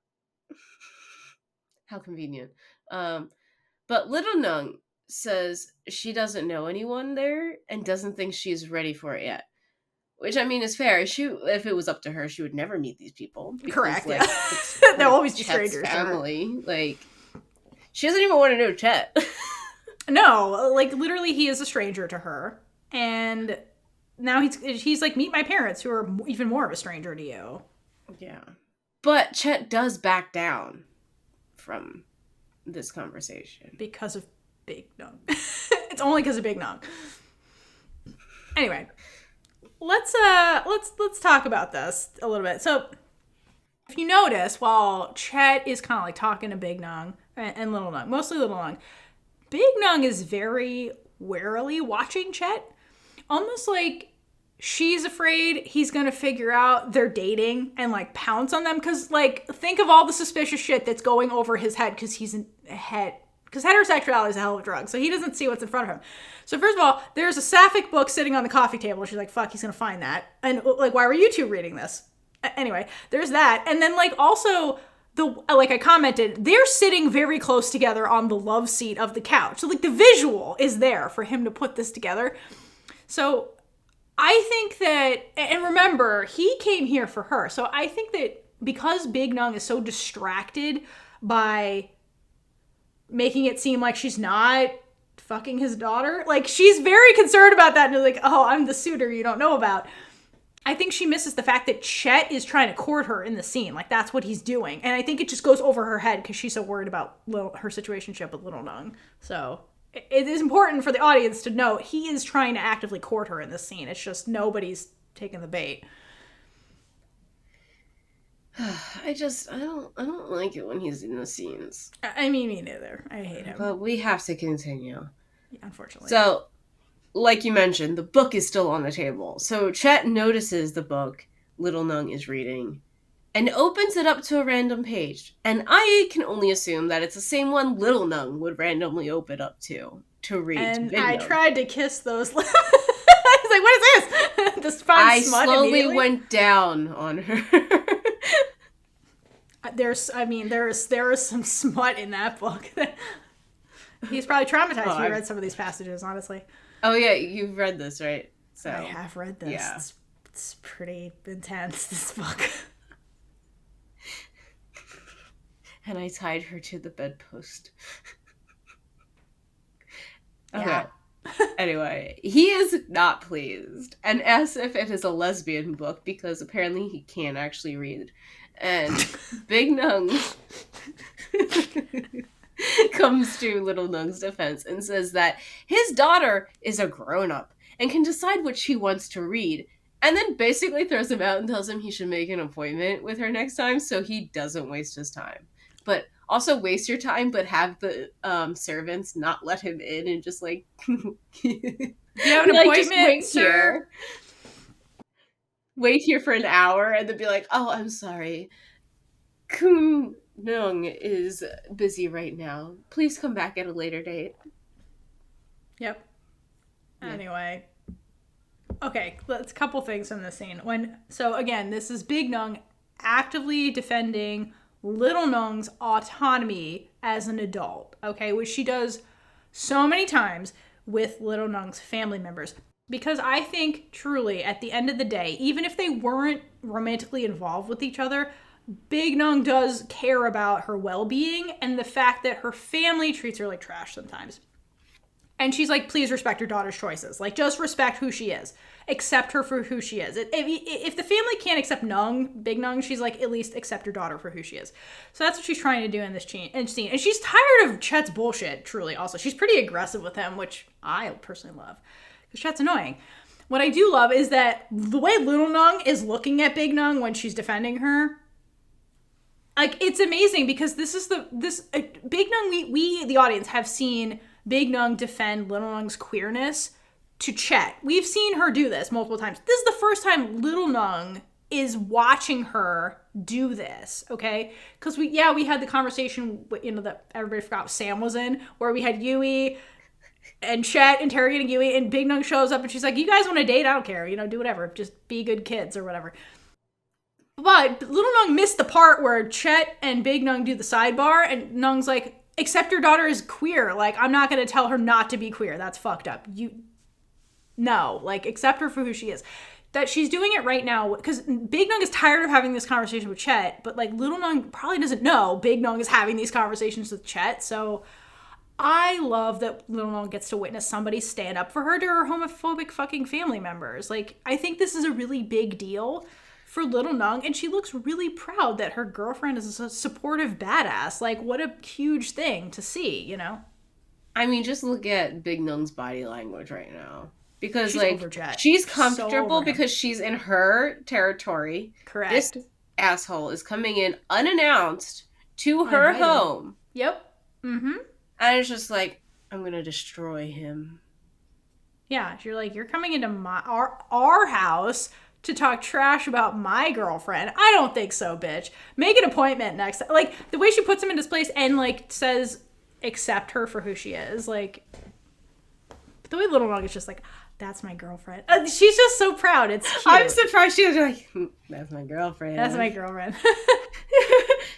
Speaker 1: How convenient. But Little Nung says she doesn't know anyone there and doesn't think she's ready for it yet. Which, I mean, is fair. If it was up to her, she would never meet these people. Because,
Speaker 2: correct.
Speaker 1: Like,
Speaker 2: they'll always be
Speaker 1: Chet's
Speaker 2: strangers.
Speaker 1: Family. Like, she doesn't even want to know Chet.
Speaker 2: No, like, literally, he is a stranger to her. And now he's like, meet my parents, who are even more of a stranger to you.
Speaker 1: Yeah. But Chet does back down from this conversation.
Speaker 2: Because of Big Nung. It's only because of Big Nung. Anyway. Let's talk about this a little bit. So, if you notice, while Chet is kind of like talking to Big Nung and Little Nung, mostly Little Nung, Big Nung is very warily watching Chet, almost like she's afraid he's gonna figure out they're dating and like pounce on them. Because like, think of all the suspicious shit that's going over his head because he's in head. Because heterosexuality is a hell of a drug, so he doesn't see what's in front of him. So first of all, there's a sapphic book sitting on the coffee table. She's like, fuck, he's going to find that. And like, why were you two reading this? Anyway, there's that. And then like also, like I commented, they're sitting very close together on the love seat of the couch. So like the visual is there for him to put this together. So I think that, and remember, he came here for her. So I think that because Big Nung is so distracted by making it seem like she's not fucking his daughter, like she's very concerned about that, and like, oh, I'm the suitor you don't know about. I think she misses the fact that Chet is trying to court her in the scene. Like, that's what he's doing. And I think it just goes over her head because she's so worried about her situationship with Little Nung. So it is important for the audience to know he is trying to actively court her in this scene. It's just nobody's taking the bait.
Speaker 1: I don't like it when he's in the scenes.
Speaker 2: I mean, me neither. I hate him.
Speaker 1: But we have to continue.
Speaker 2: Yeah, unfortunately.
Speaker 1: So, like you mentioned, the book is still on the table. So Chet notices the book Little Nung is reading and opens it up to a random page. And I can only assume that it's the same one Little Nung would randomly open up to read.
Speaker 2: And I tried to kiss those lips. I was like, what is this? Just find smut
Speaker 1: slowly
Speaker 2: immediately.
Speaker 1: Went down on her.
Speaker 2: There is some smut in that book. He's probably traumatized if he read some of these passages, honestly.
Speaker 1: Oh yeah, you've read this, right? So
Speaker 2: I have read this.
Speaker 1: Yeah.
Speaker 2: It's pretty intense, this book.
Speaker 1: And I tied her to the bedpost.
Speaker 2: Yeah.
Speaker 1: Okay. Anyway, he is not pleased and asks if it is a lesbian book because apparently he can't actually read. And Big Nung comes to Little Nung's defense and says that his daughter is a grown-up and can decide what she wants to read, and then basically throws him out and tells him he should make an appointment with her next time so he doesn't waste his time. But also waste your time, but have the servants not let him in and just like...
Speaker 2: You have an appointment, sir?
Speaker 1: Wait here for an hour and then be like, oh, I'm sorry. Kun Nung is busy right now. Please come back at a later date.
Speaker 2: Yep.
Speaker 1: Yeah.
Speaker 2: Anyway. Okay, let's couple things from this scene. So again, this is Big Nung actively defending Little Nueng's autonomy as an adult, okay, which she does so many times with Little Nueng's family members. Because I think, truly, at the end of the day, even if they weren't romantically involved with each other, Big Nueng does care about her well-being and the fact that her family treats her like trash sometimes. And she's like, please respect your daughter's choices. Like, just respect who she is. Accept her for who she is. If the family can't accept Nueng, Big Nueng, she's like, at least accept your daughter for who she is. So that's what she's trying to do in this scene. And she's tired of Chet's bullshit, truly, also. She's pretty aggressive with him, which I personally love. Because Chet's annoying. What I do love is that the way Little Nueng is looking at Big Nueng when she's defending her, like, it's amazing because Big Nueng, we, the audience, have seen Big Nueng defend Little Nueng's queerness to Chet. We've seen her do this multiple times. This is the first time Little Nueng is watching her do this, okay? Because we had the conversation, that everybody forgot Sam was in, where we had Yui and Chet interrogating Yui, and Big Nueng shows up and she's like, you guys want to date? I don't care, do whatever. Just be good kids or whatever. But Little Nueng missed the part where Chet and Big Nueng do the sidebar, and Nueng's like, except your daughter is queer. Like, I'm not going to tell her not to be queer. That's fucked up. Accept her for who she is. That she's doing it right now, because Big Nueng is tired of having this conversation with Chet, but, like, Little Nueng probably doesn't know Big Nueng is having these conversations with Chet, so I love that Little Nueng gets to witness somebody stand up for her to her homophobic fucking family members. Like, I think this is a really big deal for Little Nueng, and she looks really proud that her girlfriend is a supportive badass. Like, what a huge thing to see,
Speaker 1: I mean, just look at Big Nueng's body language right now. Because,
Speaker 2: she's
Speaker 1: she's comfortable because she's in her territory.
Speaker 2: Correct.
Speaker 1: This asshole is coming in unannounced to her home.
Speaker 2: Yep. Mm-hmm.
Speaker 1: And it's just like, I'm going to destroy him.
Speaker 2: Yeah, you're like, you're coming into our house to talk trash about my girlfriend. I don't think so, bitch. Make an appointment next time. Like, the way she puts him in his place and, like, says, accept her for who she is. Like, the way Little Nueng is just like, that's my girlfriend. She's just so proud. It's cute.
Speaker 1: I'm surprised she was like, that's my girlfriend.
Speaker 2: That's my girlfriend.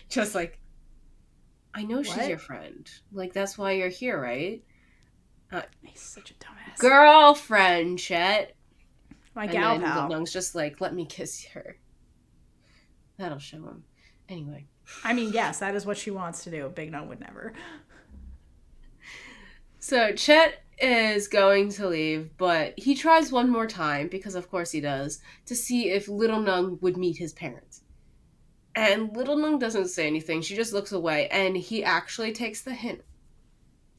Speaker 1: Just like, I know she's your friend. Like, that's why you're here, right?
Speaker 2: He's such a dumbass.
Speaker 1: Girlfriend, Chet.
Speaker 2: My gal pal.
Speaker 1: Little Nueng's just like, let me kiss her. That'll show him. Anyway.
Speaker 2: I mean, yes, that is what she wants to do. Big Nueng would never.
Speaker 1: So Chet is going to leave, but he tries one more time, because of course he does, to see if Little Nueng would meet his parents. And Little Nueng doesn't say anything. She just looks away, and he actually takes the hint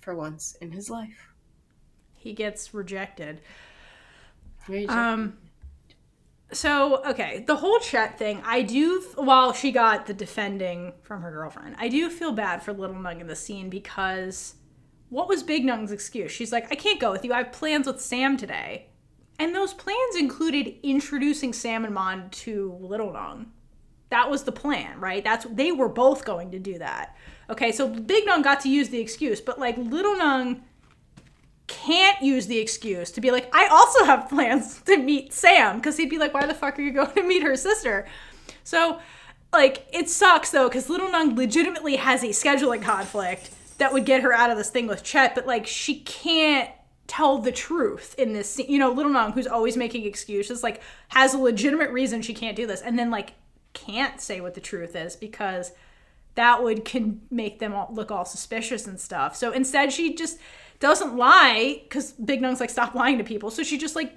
Speaker 1: for once in his life.
Speaker 2: He gets rejected.
Speaker 1: Rejected.
Speaker 2: So, okay, the whole Chet thing, while she got the defending from her girlfriend, I do feel bad for Little Nueng in the scene, because what was Big Nueng's excuse? She's like, I can't go with you. I have plans with Sam today. And those plans included introducing Sam and Mon to Little Nueng. That was the plan, right? They were both going to do that. Okay, so Big Nueng got to use the excuse, but, like, Little Nueng can't use the excuse to be like, I also have plans to meet Sam, because he'd be like, why the fuck are you going to meet her sister? So, like, it sucks, though, because Little Nueng legitimately has a scheduling conflict that would get her out of this thing with Chet, but, like, she can't tell the truth in this scene. Little Nueng, who's always making excuses, like, has a legitimate reason she can't do this, and then, like, can't say what the truth is, because that can make them look all suspicious and stuff. So instead, she just doesn't lie, because Big Nueng's like, stop lying to people. So she just, like,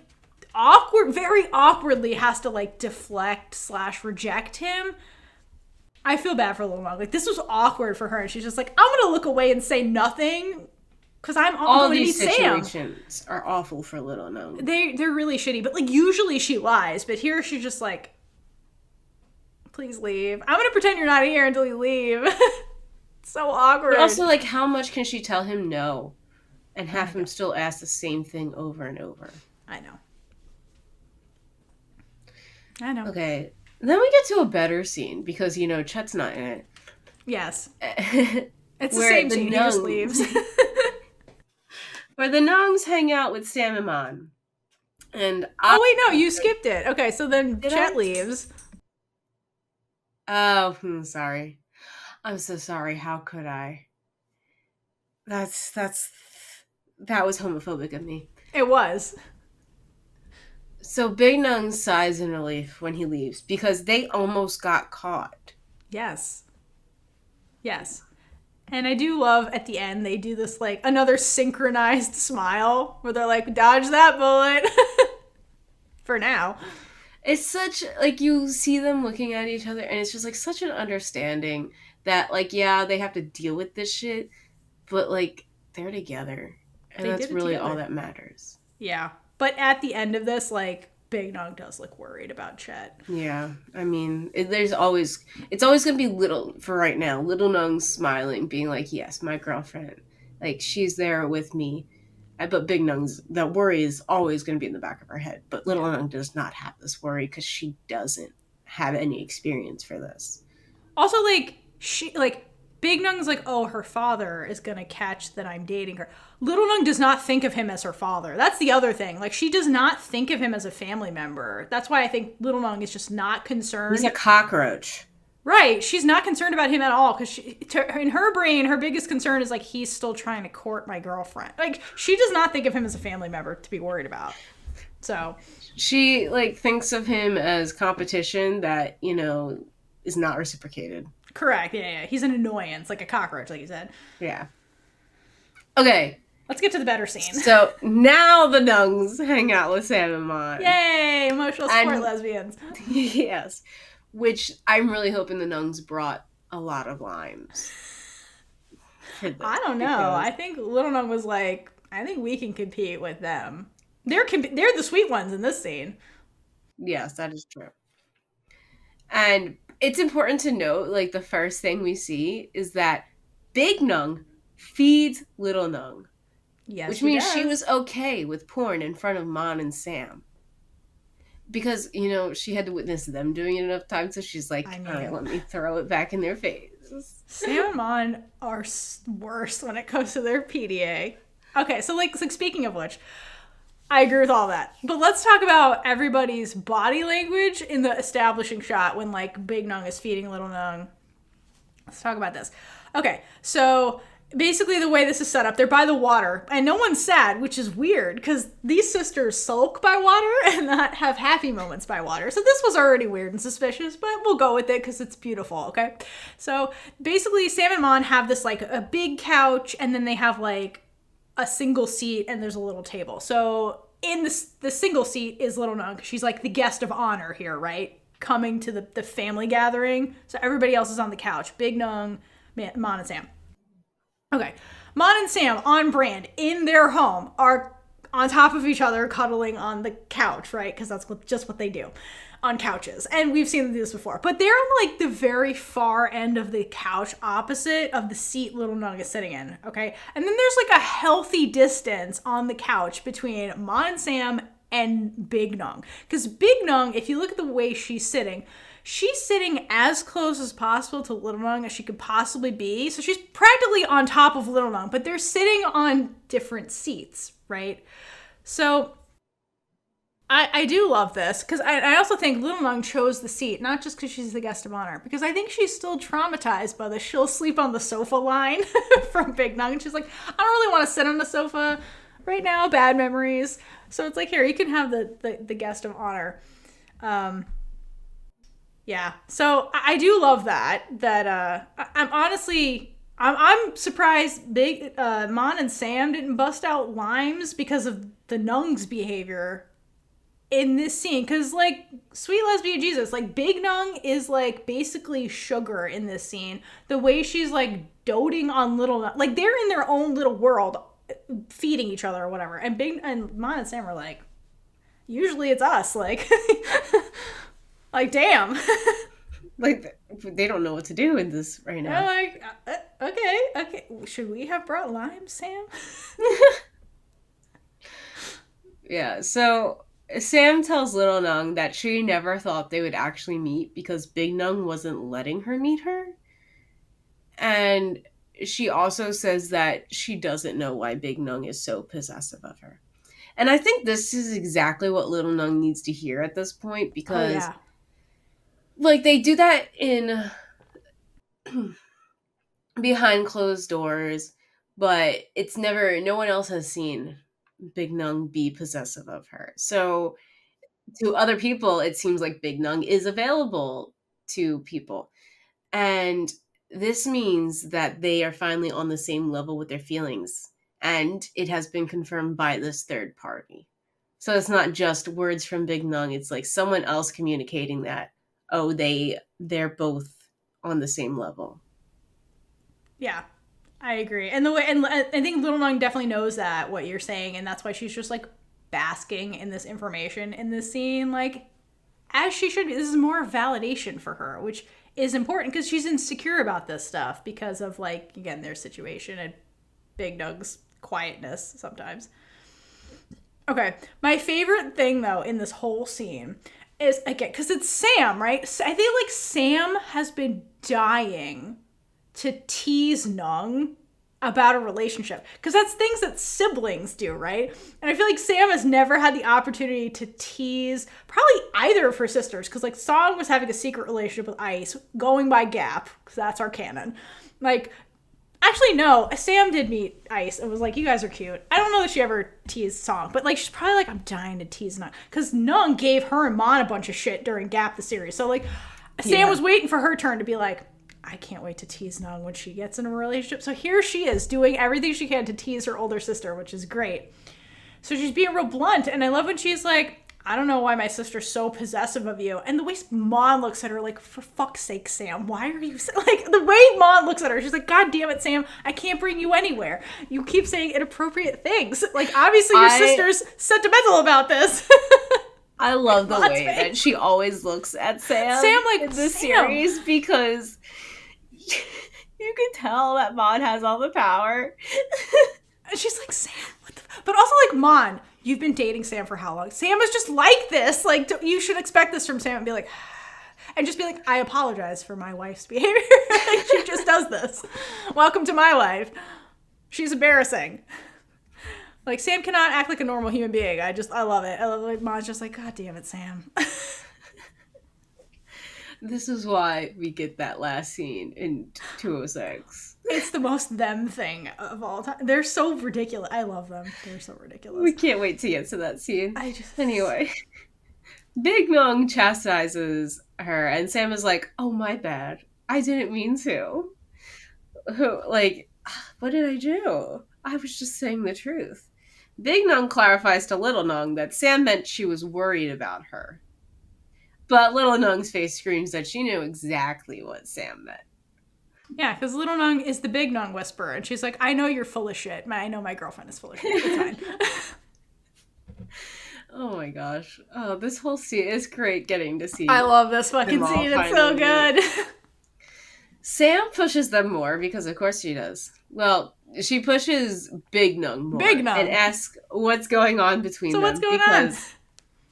Speaker 2: very awkwardly has to, like, deflect/reject him. I feel bad for Little Nueng. Like, this was awkward for her, and she's just like, I'm gonna look away and say nothing, because I'm
Speaker 1: all
Speaker 2: going
Speaker 1: these
Speaker 2: to meet Sam.
Speaker 1: situations are awful for Little Nueng.
Speaker 2: They're really shitty, but, like, usually she lies, but here she's just like, please leave. I'm gonna pretend you're not here until you leave. It's so awkward.
Speaker 1: But also, like, how much can she tell him no and have him still ask the same thing over and over?
Speaker 2: I know. Okay.
Speaker 1: Then we get to a better scene, because, Chet's not in it.
Speaker 2: Yes. It's the same scene, he just leaves.
Speaker 1: Where the Nuengs hang out with Sam and Mon. And
Speaker 2: oh, wait, no, you skipped it. Okay, so then Chet leaves.
Speaker 1: Oh, sorry. I'm so sorry. How could I? That was homophobic of me.
Speaker 2: It was.
Speaker 1: So Big Nung sighs in relief when he leaves because they almost got caught.
Speaker 2: Yes. Yes. And I do love at the end, they do this like another synchronized smile where they're like, dodge that bullet. For now.
Speaker 1: It's such, like, you see them looking at each other and it's just like such an understanding that, like, yeah, they have to deal with this shit, but like they're together. And
Speaker 2: They
Speaker 1: that's
Speaker 2: did it
Speaker 1: really all
Speaker 2: together.
Speaker 1: that matters.
Speaker 2: Yeah. But at the end of this, like, Big Nog does look worried about Chet.
Speaker 1: Yeah, I mean, it's always gonna be little for right now. Little Nung smiling, being like, "Yes, my girlfriend, like she's there with me." But Big Nung's the worry is always gonna be in the back of her head. But Little
Speaker 2: Yeah.
Speaker 1: Nung does not have this worry because she doesn't have any experience for this.
Speaker 2: Also, like, Big Nung's like, oh, her father is gonna catch that I'm dating her. Little Nung does not think of him as her father. That's the other thing. Like, she does not think of him as a family member. That's why I think Little Nung is just not concerned.
Speaker 1: He's a cockroach.
Speaker 2: Right. She's not concerned about him at all because in her brain, her biggest concern is like, he's still trying to court my girlfriend. Like, she does not think of him as a family member to be worried about. So
Speaker 1: She like thinks of him as competition that, is not reciprocated.
Speaker 2: correct. Yeah. He's an annoyance, like a cockroach, like you said.
Speaker 1: Yeah. Okay.
Speaker 2: Let's get to the better scene.
Speaker 1: So now the Nungs hang out with Sam and Mon.
Speaker 2: Yay! Emotional support lesbians.
Speaker 1: Yes. Which I'm really hoping the Nungs brought a lot of limes.
Speaker 2: I don't know. I think Little Nung was like, I think we can compete with them. They're the sweet ones in this scene.
Speaker 1: Yes, that is true. And it's important to note, like, the first thing we see is that Big Nung feeds Little Nung.
Speaker 2: Yes,
Speaker 1: which means
Speaker 2: does.
Speaker 1: she was okay with porn in front of Mon and Sam. Because, she had to witness them doing it enough times, so she's like, all right, let me throw it back in their face.
Speaker 2: Sam and Mon are worst when it comes to their PDA. Okay, so like speaking of which, I agree with all that. But let's talk about everybody's body language in the establishing shot when like Big Nung is feeding Little Nung. Let's talk about this. Okay, so basically the way this is set up, they're by the water and no one's sad, which is weird because these sisters sulk by water and not have happy moments by water. So this was already weird and suspicious, but we'll go with it because it's beautiful. Okay, so basically Sam and Mon have this like a big couch and then they have like a single seat and there's a little table. So in the single seat is Little Nung. She's like the guest of honor here, right? Coming to the family gathering. So everybody else is on the couch. Big Nung, Mon and Sam. Okay. Mon and Sam, on brand, in their home, are on top of each other, cuddling on the couch, right? Because that's just what they do on couches. And we've seen them do this before. But they're on, like, the very far end of the couch opposite of the seat Little Nung is sitting in, okay? And then there's, like, a healthy distance on the couch between Mon and Sam and Big Nung. Because Big Nung, if you look at the way she's sitting as close as possible to Little Nung as she could possibly be. So she's practically on top of Little Nung, but they're sitting on different seats, right? So I do love this because I also think Little Nung chose the seat, not just because she's the guest of honor, because I think she's still traumatized by the she'll sleep on the sofa line from Big Nung. She's like, I don't really want to sit on the sofa right now, bad memories. So it's like, here, you can have the guest of honor. Yeah, so I do love that I'm honestly, I'm surprised Big Mon and Sam didn't bust out limes because of the Nung's behavior in this scene. Because, like, sweet lesbian Jesus, like, Big Nung is, like, basically sugar in this scene. The way she's, like, doting on Little Nung. Like, they're in their own little world feeding each other or whatever. And Mon and Sam are like, usually it's us, like... Like, damn.
Speaker 1: Like, they don't know what to do in this right now.
Speaker 2: They're like, okay. Should we have brought lime, Sam?
Speaker 1: Yeah, so Sam tells Little Nung that she never thought they would actually meet because Big Nung wasn't letting her meet her. And she also says that she doesn't know why Big Nung is so possessive of her. And I think this is exactly what Little Nung needs to hear at this point because...
Speaker 2: Oh, yeah.
Speaker 1: Like, they do that in behind closed doors, but it's never, no one else has seen Big Nung be possessive of her. So to other people, it seems like Big Nung is available to people. And this means that they are finally on the same level with their feelings. And it has been confirmed by this third party. So it's not just words from Big Nung, it's like someone else communicating that, oh, they're both on the same level.
Speaker 2: Yeah, I agree. And the way, and I think Little Nung definitely knows that, what you're saying, and that's why she's just like basking in this information in this scene, like as she should be. This is more validation for her, which is important because she's insecure about this stuff because of, like, again, their situation and Big Nug's quietness sometimes. Okay, my favorite thing though in this whole scene is, again, because it's Sam, right? I think like Sam has been dying to tease Nung about a relationship, because that's things that siblings do, right? And I feel like Sam has never had the opportunity to tease probably either of her sisters, because like Song was having a secret relationship with Ice, going by Gap, because that's our canon. Like, actually no, Sam did meet Ice and was like, you guys are cute. I don't know that she ever teased Song, but like she's probably like, I'm dying to tease Nung, because Nung gave her and Mon a bunch of shit during Gap the series. So like Sam was waiting for her turn to be like, I can't wait to tease Nung when she gets in a relationship. So here she is doing everything she can to tease her older sister, which is great. So she's being real blunt. And I love when she's like, I don't know why my sister's so possessive of you. And the way Mon looks at her, like, for fuck's sake, Sam, why are you... Like, the way Mon looks at her, she's like, God damn it, Sam, I can't bring you anywhere. You keep saying inappropriate things. Like, obviously your sister's sentimental about this.
Speaker 1: I love the way that she always looks at Sam
Speaker 2: like,
Speaker 1: in this series, because you can tell that Mon has all the power.
Speaker 2: And she's like, Sam, what the... But also, like, Mon, you've been dating Sam for how long? Sam is just like this. Like, you should expect this from Sam, and be like... And just be like, I apologize for my wife's behavior. Like, she just does this. Welcome to my life. She's embarrassing. Like, Sam cannot act like a normal human being. I love it. I love, like, Mon's just like, God damn it, Sam.
Speaker 1: This is why we get that last scene in 206.
Speaker 2: It's the most them thing of all time. They're so ridiculous. I love them. They're so ridiculous.
Speaker 1: We can't wait to get to that scene. Anyway. Big Nung chastises her, and Sam is like, oh, my bad. I didn't mean to. Like, what did I do? I was just saying the truth. Big Nung clarifies to Little Nung that Sam meant she was worried about her. But Little Nung's face screams that she knew exactly what Sam meant.
Speaker 2: Yeah, because Little Nung is the Big Nung whisperer, and she's like, I know you're full of shit. I know my girlfriend is full of shit. It's fine.
Speaker 1: Oh my gosh. Oh, this whole scene is great getting to see.
Speaker 2: I love this fucking scene. It's so good.
Speaker 1: Sam pushes them more because of course she does. Well, she pushes Big Nung more.
Speaker 2: Big Nung.
Speaker 1: And asks what's going on between them.
Speaker 2: So what's going on?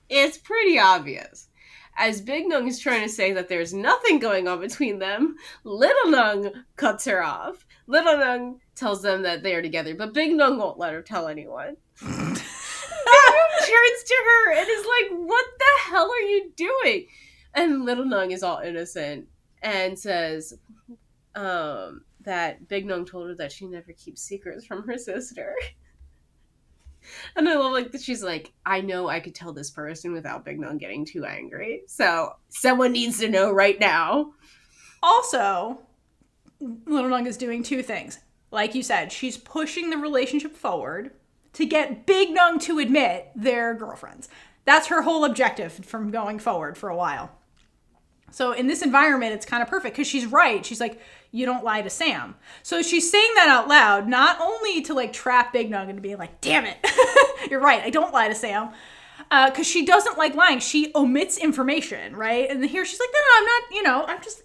Speaker 1: It's pretty obvious. As Big Nung is trying to say that there's nothing going on between them, Little Nung cuts her off. Little Nung tells them that they are together, but Big Nung won't let her tell anyone. Big Nung turns to her and is like, what the hell are you doing? And Little Nung is all innocent and says that Big Nung told her that she never keeps secrets from her sister. And I love, like, that she's like, I know I could tell this person without Big Nung getting too angry. So someone needs to know right now.
Speaker 2: Also, Little Nung is doing two things. Like you said, she's pushing the relationship forward to get Big Nung to admit they're girlfriends. That's her whole objective from going forward for a while. So in this environment, it's kind of perfect because she's right. She's like, you don't lie to Sam. So she's saying that out loud, not only to like trap Big Nug into being like, damn it, you're right, I don't lie to Sam. Because she doesn't like lying. She omits information, right? And here she's like, no, I'm not, I'm just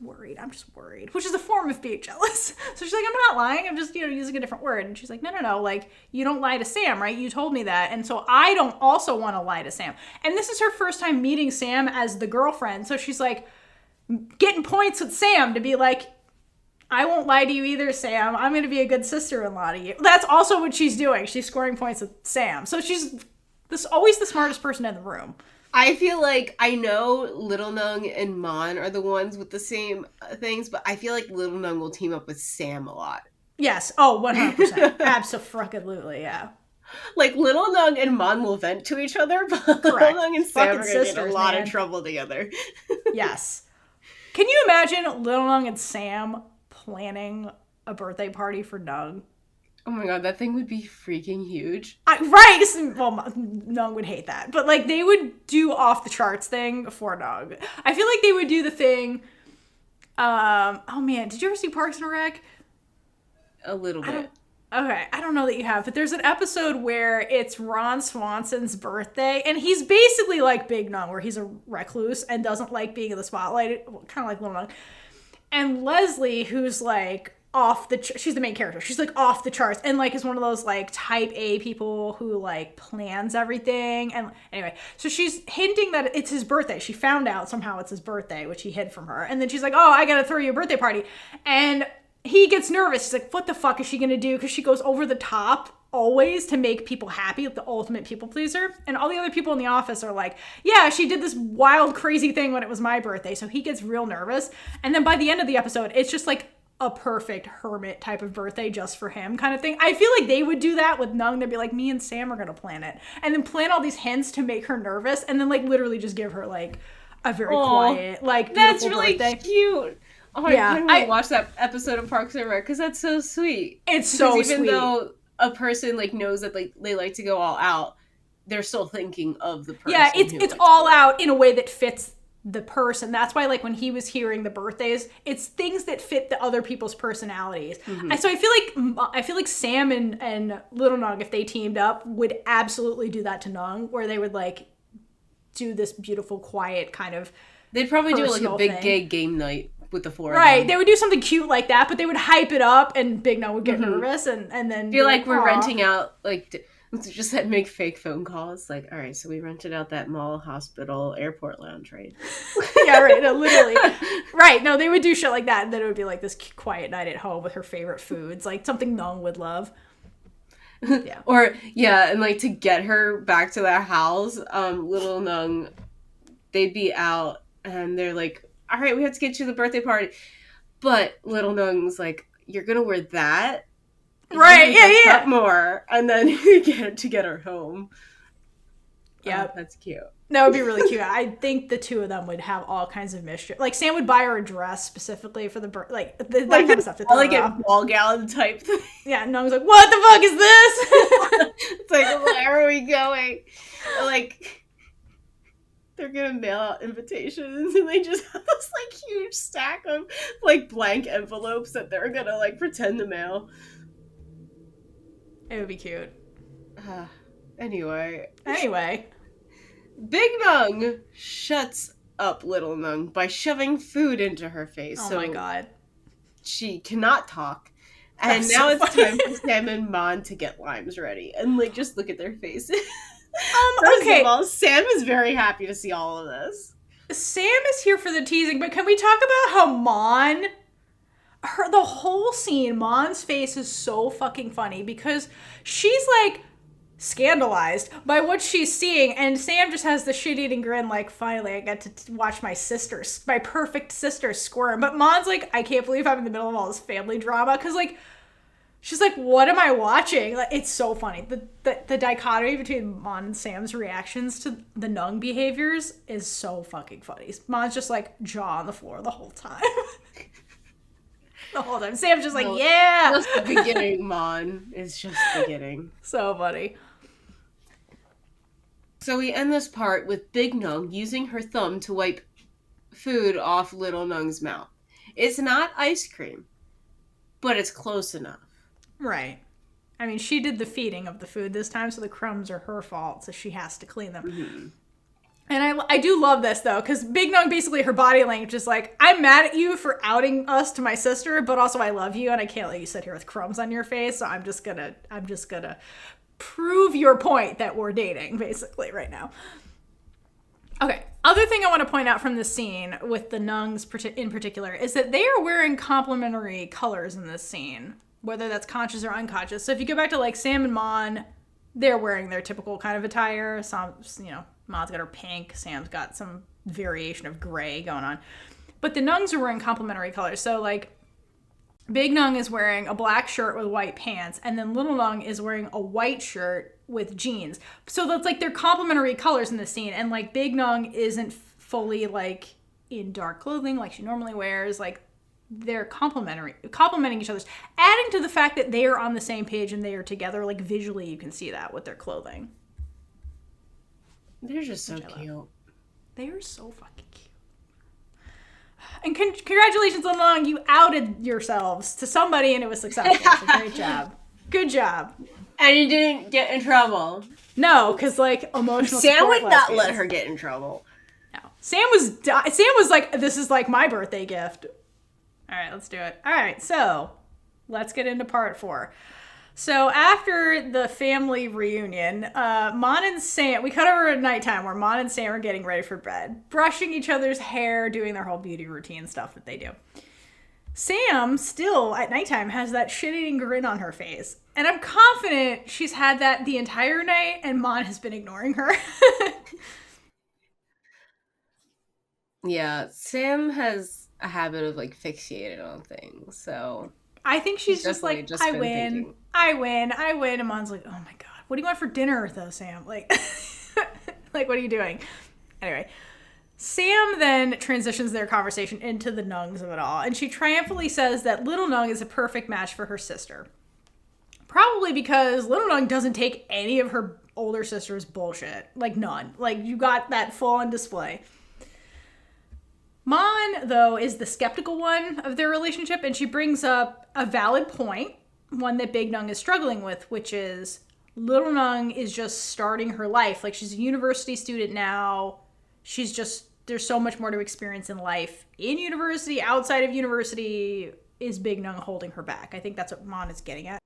Speaker 2: worried. I'm just worried. Which is a form of being jealous. So she's like, I'm not lying. I'm just, using a different word. And she's like, no, like, you don't lie to Sam, right? You told me that. And so I don't also want to lie to Sam. And this is her first time meeting Sam as the girlfriend. So she's like, getting points with Sam to be like, I won't lie to you either, Sam. I'm going to be a good sister-in-law to you. That's also what she's doing. She's scoring points with Sam. So she's always the smartest person in the room.
Speaker 1: I feel like I know Little Nung and Mon are the ones with the same things, but I feel like Little Nung will team up with Sam a lot.
Speaker 2: Yes. Oh, 100%. Absolutely, yeah.
Speaker 1: Like, Little Nung and Mon will vent to each other, but
Speaker 2: Correct.
Speaker 1: Little Nung and Sam
Speaker 2: Fucking
Speaker 1: are going to get
Speaker 2: sisters,
Speaker 1: a lot
Speaker 2: man.
Speaker 1: of trouble together.
Speaker 2: Yes. Can you imagine Little Nung and Sam planning a birthday party for Nung?
Speaker 1: Oh my god, that thing would be freaking huge.
Speaker 2: Right. Well, Nung would hate that. But, like, they would do off-the-charts thing for Nung. I feel like they would do the thing... oh, man. Did you ever see Parks and Rec?
Speaker 1: A little bit.
Speaker 2: Okay, I don't know that you have, but there's an episode where it's Ron Swanson's birthday, and he's basically like Big Nung, where he's a recluse and doesn't like being in the spotlight, kind of like Little Nung. And Leslie, who's like she's the main character. She's like off the charts and like is one of those like type A people who like plans everything. And anyway, so she's hinting that it's his birthday. She found out somehow it's his birthday, which he hid from her. And then she's like, oh, I gotta throw you a birthday party. And he gets nervous. He's like, what the fuck is she gonna do? Because she goes over the top always to make people happy, like the ultimate people pleaser. And all the other people in the office are like, yeah, she did this wild, crazy thing when it was my birthday. So he gets real nervous. And then by the end of the episode, it's just like a perfect hermit type of birthday just for him kind of thing. I feel like they would do that with Nung. They'd be like, me and Sam are gonna plan it. And then plan all these hints to make her nervous. And then like literally just give her like a very quiet, like beautiful
Speaker 1: that's really
Speaker 2: birthday.
Speaker 1: Cute. Oh,
Speaker 2: Yeah,
Speaker 1: I watch that episode of Parks and Rec because that's so sweet.
Speaker 2: It's so
Speaker 1: even
Speaker 2: sweet.
Speaker 1: Though a person like knows that like they like to go all out, they're still thinking of the person.
Speaker 2: Yeah, it's all out in a way that fits the person. That's why like when he was hearing the birthdays, it's things that fit the other people's personalities.
Speaker 1: Mm-hmm.
Speaker 2: And so I feel like Sam and Little Nung, if they teamed up, would absolutely do that to Nung, where they would like do this beautiful, quiet kind of.
Speaker 1: They'd probably do like a big
Speaker 2: thing.
Speaker 1: gay game night with the four of
Speaker 2: Right,
Speaker 1: them.
Speaker 2: they would do something cute like that, but they would hype it up, and Big Nung would get nervous, and then
Speaker 1: I feel like we're
Speaker 2: aw.
Speaker 1: renting out like just make fake phone calls. Like, all right, so we rented out that mall, hospital, airport lounge, right?
Speaker 2: Yeah, right. No, literally. Right. No, they would do shit like that, and then it would be like this quiet night at home with her favorite foods, like something Nung would love. Yeah.
Speaker 1: Or yeah, and like to get her back to their house, Little Nung, they'd be out and they're like, all right, we have to get you the birthday party. But Little Nung's like, you're gonna wear that?
Speaker 2: Right, yeah.
Speaker 1: More. And then get her home.
Speaker 2: Yeah.
Speaker 1: That's cute.
Speaker 2: That would be really cute. I think the two of them would have all kinds of mischief. Like, Sam would buy her a dress specifically for the birth, like, that kind of stuff.
Speaker 1: Like a ball gown type thing.
Speaker 2: Yeah, and Nung's like, what the fuck is this?
Speaker 1: It's like, where are we going? Like, they're gonna mail out invitations and they just have this like huge stack of like blank envelopes that they're gonna like pretend to mail.
Speaker 2: It would be cute.
Speaker 1: Anyway,
Speaker 2: Big
Speaker 1: Nung shuts up Little Nung by shoving food into her face.
Speaker 2: Oh
Speaker 1: so
Speaker 2: my god.
Speaker 1: she cannot talk. And
Speaker 2: That's
Speaker 1: now
Speaker 2: so
Speaker 1: it's time for Sam and Mon to get limes ready. And like just look at their faces.
Speaker 2: Okay.
Speaker 1: First of all, Sam is very happy to see all of this.
Speaker 2: Sam is here for the teasing, but can we talk about how the whole scene, Mon's face is so fucking funny because she's like scandalized by what she's seeing, and Sam just has the shit-eating grin like, finally I get to watch my perfect sister squirm. But Mon's like, I can't believe I'm in the middle of all this family drama, because like she's like, what am I watching? Like, it's so funny. The dichotomy between Mon and Sam's reactions to the Nung behaviors is so fucking funny. Mon's just like jaw on the floor the whole time. The whole time. Sam's just like, yeah.
Speaker 1: Just the beginning, Mon. It's just beginning.
Speaker 2: So funny.
Speaker 1: So we end this part with Big Nung using her thumb to wipe food off Little Nung's mouth. It's not ice cream, but it's close enough.
Speaker 2: Right. I mean, she did the feeding of the food this time, so the crumbs are her fault, so she has to clean them. Mm-hmm. And I do love this, though, because Big Nung, basically, her body language is like, I'm mad at you for outing us to my sister, but also I love you, and I can't let you sit here with crumbs on your face, so I'm just gonna prove your point that we're dating, basically, right now. Okay, other thing I want to point out from this scene, with the Nungs in particular, is that they are wearing complementary colors in this scene, whether that's conscious or unconscious. So if you go back to, like, Sam and Mon, they're wearing their typical kind of attire, some, Ma's got her pink. Sam's got some variation of gray going on. But the Nuengs are wearing complementary colors. So, like, Big Nueng is wearing a black shirt with white pants, and then Little Nueng is wearing a white shirt with jeans. So that's, like, they're complementary colors in the scene. And, like, Big Nueng isn't fully, like, in dark clothing like she normally wears. Like, they're complimenting each other, adding to the fact that they are on the same page and they are together. Like, visually, you can see that with their clothing.
Speaker 1: They're just so cute.
Speaker 2: They are so fucking cute. And congratulations, Little Nueng. You outed yourselves to somebody and it was successful. So great job. Good job.
Speaker 1: And you didn't get in trouble.
Speaker 2: No, because, like, emotional
Speaker 1: Sam would not
Speaker 2: lesbians.
Speaker 1: let her get in trouble.
Speaker 2: No. Sam was like, this is like my birthday gift. All right, let's do it. All right, so let's get into part 4. So after the family reunion, Mon and Sam, we cut over at nighttime where Mon and Sam are getting ready for bed, brushing each other's hair, doing their whole beauty routine stuff that they do. Sam still at nighttime has that shit-eating grin on her face. And I'm confident she's had that the entire night and Mon has been ignoring her.
Speaker 1: Yeah, Sam has a habit of, like, fixated on things, so
Speaker 2: I think she's just like, I win. And Mon's like, oh my god, what do you want for dinner though, Sam? Like, like, what are you doing? Anyway, Sam then transitions their conversation into the Nuengs of it all, and she triumphantly says that Little Nueng is a perfect match for her sister. Probably because Little Nueng doesn't take any of her older sister's bullshit. Like, none. Like, you got that full on display. Mon, though, is the skeptical one of their relationship, and she brings up a valid point, one that Big Nueng is struggling with, which is Little Nueng is just starting her life. Like, she's a university student now. She's just, there's so much more to experience in life. In university, outside of university, is Big Nueng holding her back? I think that's what Mon is getting at.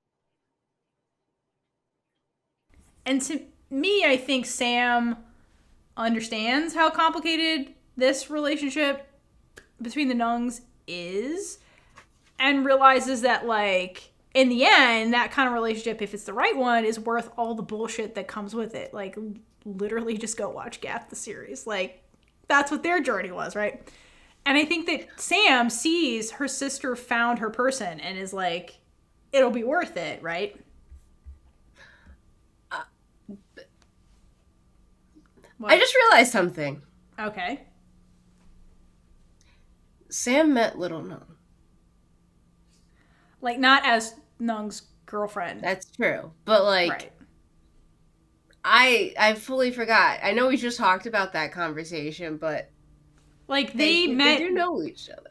Speaker 2: And to me, I think Sam understands how complicated this relationship between the Nuengs is, and realizes that, like, in the end, that kind of relationship, if it's the right one, is worth all the bullshit that comes with it. Like, literally just go watch Gap the series. Like, that's what their journey was, right? And I think that Sam sees her sister found her person and is like, it'll be worth it, right?
Speaker 1: I just realized something.
Speaker 2: Okay.
Speaker 1: Sam met Little Nueng.
Speaker 2: Like, not as Nueng's girlfriend.
Speaker 1: That's true. But, like, right. I fully forgot. I know we just talked about that conversation, but
Speaker 2: like, they met.
Speaker 1: They do know each other.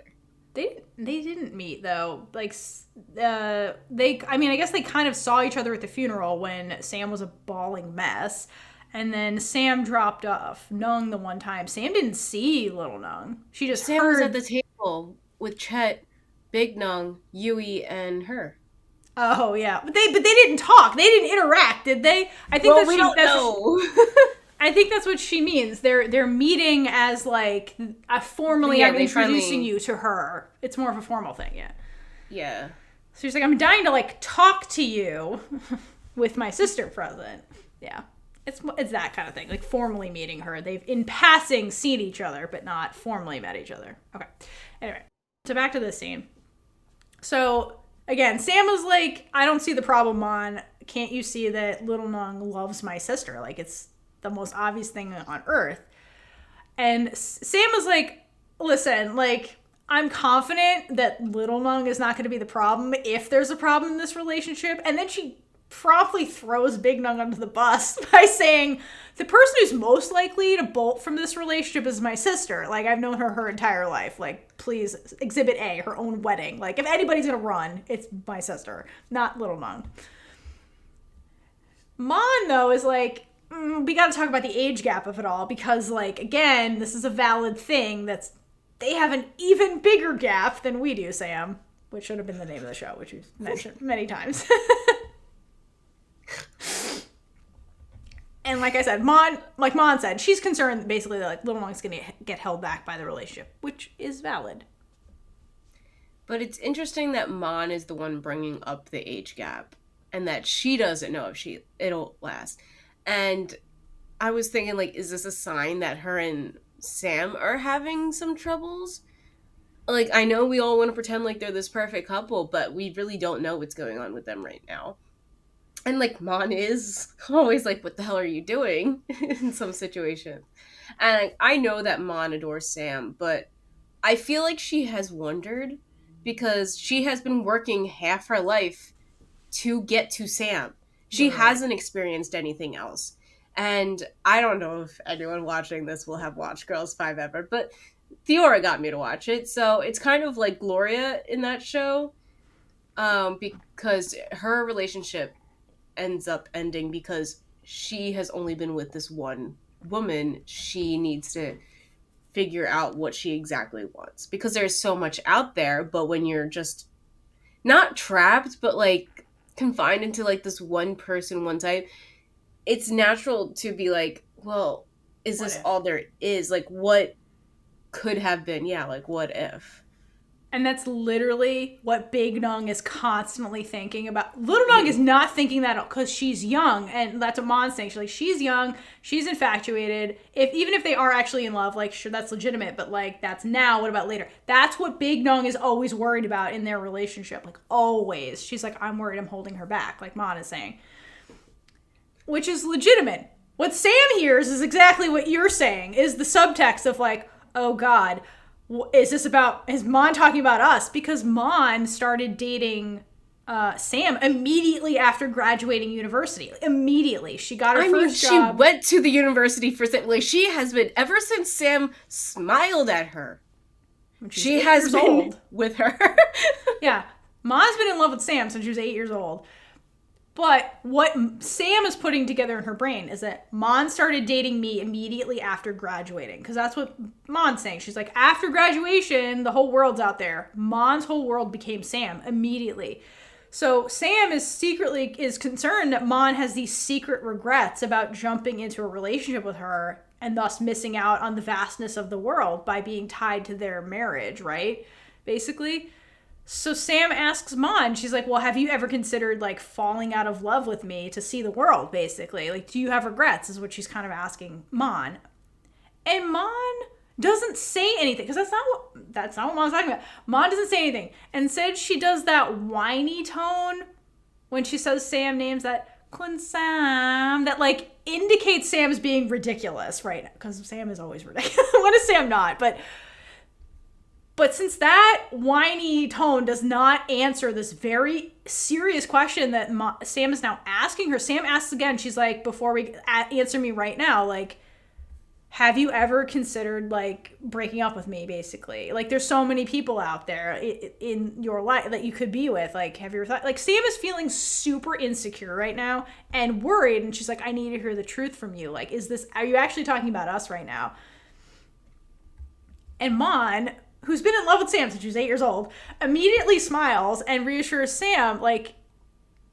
Speaker 2: They didn't meet, though. Like, I guess they kind of saw each other at the funeral when Sam was a bawling mess. And then Sam dropped off Nueng the one time. Sam didn't see Little Nueng. She just
Speaker 1: Sam was at the table with Chet, Big Nueng, Yui, and her.
Speaker 2: Oh yeah, but they didn't talk. They didn't interact, did they? I think
Speaker 1: we don't know.
Speaker 2: I think that's what she means. They're meeting as, like, formally. I'm introducing you to her. It's more of a formal thing, yeah.
Speaker 1: Yeah.
Speaker 2: So she's like, I'm dying to, like, talk to you with my sister present. Yeah. It's that kind of thing, like formally meeting her. They've, in passing, seen each other, but not formally met each other. Okay. Anyway, so back to this scene. So, again, Sam was like, I don't see the problem, Mon. Can't you see that Little Nueng loves my sister? Like, it's the most obvious thing on earth. And Sam was like, listen, like, I'm confident that Little Nueng is not going to be the problem if there's a problem in this relationship. And then she promptly throws Big Nueng under the bus by saying, the person who's most likely to bolt from this relationship is my sister. Like, I've known her entire life. Like, please, Exhibit A, her own wedding. Like, if anybody's gonna run, it's my sister, not Little Nueng. Mon, though, is like, we gotta talk about the age gap of it all, because, like, again, this is a valid thing. They have an even bigger gap than we do, Sam, which should have been the name of the show, which we've mentioned many times. And like I said, Mon said, she's concerned basically that, like, Little Nueng's going to get held back by the relationship, which is valid.
Speaker 1: But it's interesting that Mon is the one bringing up the age gap and that she doesn't know if it'll last. And I was thinking, like, is this a sign that her and Sam are having some troubles? Like, I know we all want to pretend like they're this perfect couple, but we really don't know what's going on with them right now. And, like, Mon is always like, what the hell are you doing in some situations? And I know that Mon adores Sam, but I feel like she has wondered because she has been working half her life to get to Sam. She hasn't experienced anything else. And I don't know if anyone watching this will have watched Girls 5 ever, but Theora got me to watch it. So it's kind of like Gloria in that show, because her relationship ends up ending because she has only been with this one woman. She needs to figure out what she exactly wants because there's so much out there, but when you're just not trapped, but like confined into like this one person, one type, it's natural to be like, well, is this all there is? Like, what could have been? Yeah, like, what if?
Speaker 2: And that's literally what Big Nung is constantly thinking about. Little Nung is not thinking that because she's young, and that's what Mon's saying. She's young, she's infatuated. Even if they are actually in love, like, sure, that's legitimate, but like, that's now. What about later? That's what Big Nung is always worried about in their relationship. Like, always. She's like, I'm worried I'm holding her back, like Mon is saying. Which is legitimate. What Sam hears is exactly what you're saying, is the subtext of like, oh God, is Mon talking about us? Because Mon started dating Sam immediately after graduating university. Immediately. She got her first job.
Speaker 1: She went to the university for Sam. Like, she has been, ever since Sam smiled at her, she has been old with her.
Speaker 2: Yeah. Mon's been in love with Sam since she was 8 years old. But what Sam is putting together in her brain is that Mon started dating me immediately after graduating. Because that's what Mon's saying. She's like, after graduation, the whole world's out there. Mon's whole world became Sam immediately. So Sam is concerned that Mon has these secret regrets about jumping into a relationship with her and thus missing out on the vastness of the world by being tied to their marriage, right? Basically. So Sam asks Mon, she's like, well, have you ever considered like falling out of love with me to see the world, basically? Like, do you have regrets is what she's kind of asking Mon. And Mon doesn't say anything because that's not what Mon's talking about. Mon doesn't say anything. Instead, she does that whiny tone when she says Sam names that Sam that like indicates Sam's being ridiculous, right? Because Sam is always ridiculous. When is Sam not? But since that whiny tone does not answer this very serious question that Sam is now asking her, Sam asks again, she's like, before we answer me right now, like, have you ever considered, like, breaking up with me, basically? Like, there's so many people out there in your life that you could be with. Like, have you ever thought? Like, Sam is feeling super insecure right now and worried, and she's like, I need to hear the truth from you. Like, are you actually talking about us right now? And Mon, who's been in love with Sam since she was 8 years old, immediately smiles and reassures Sam, like,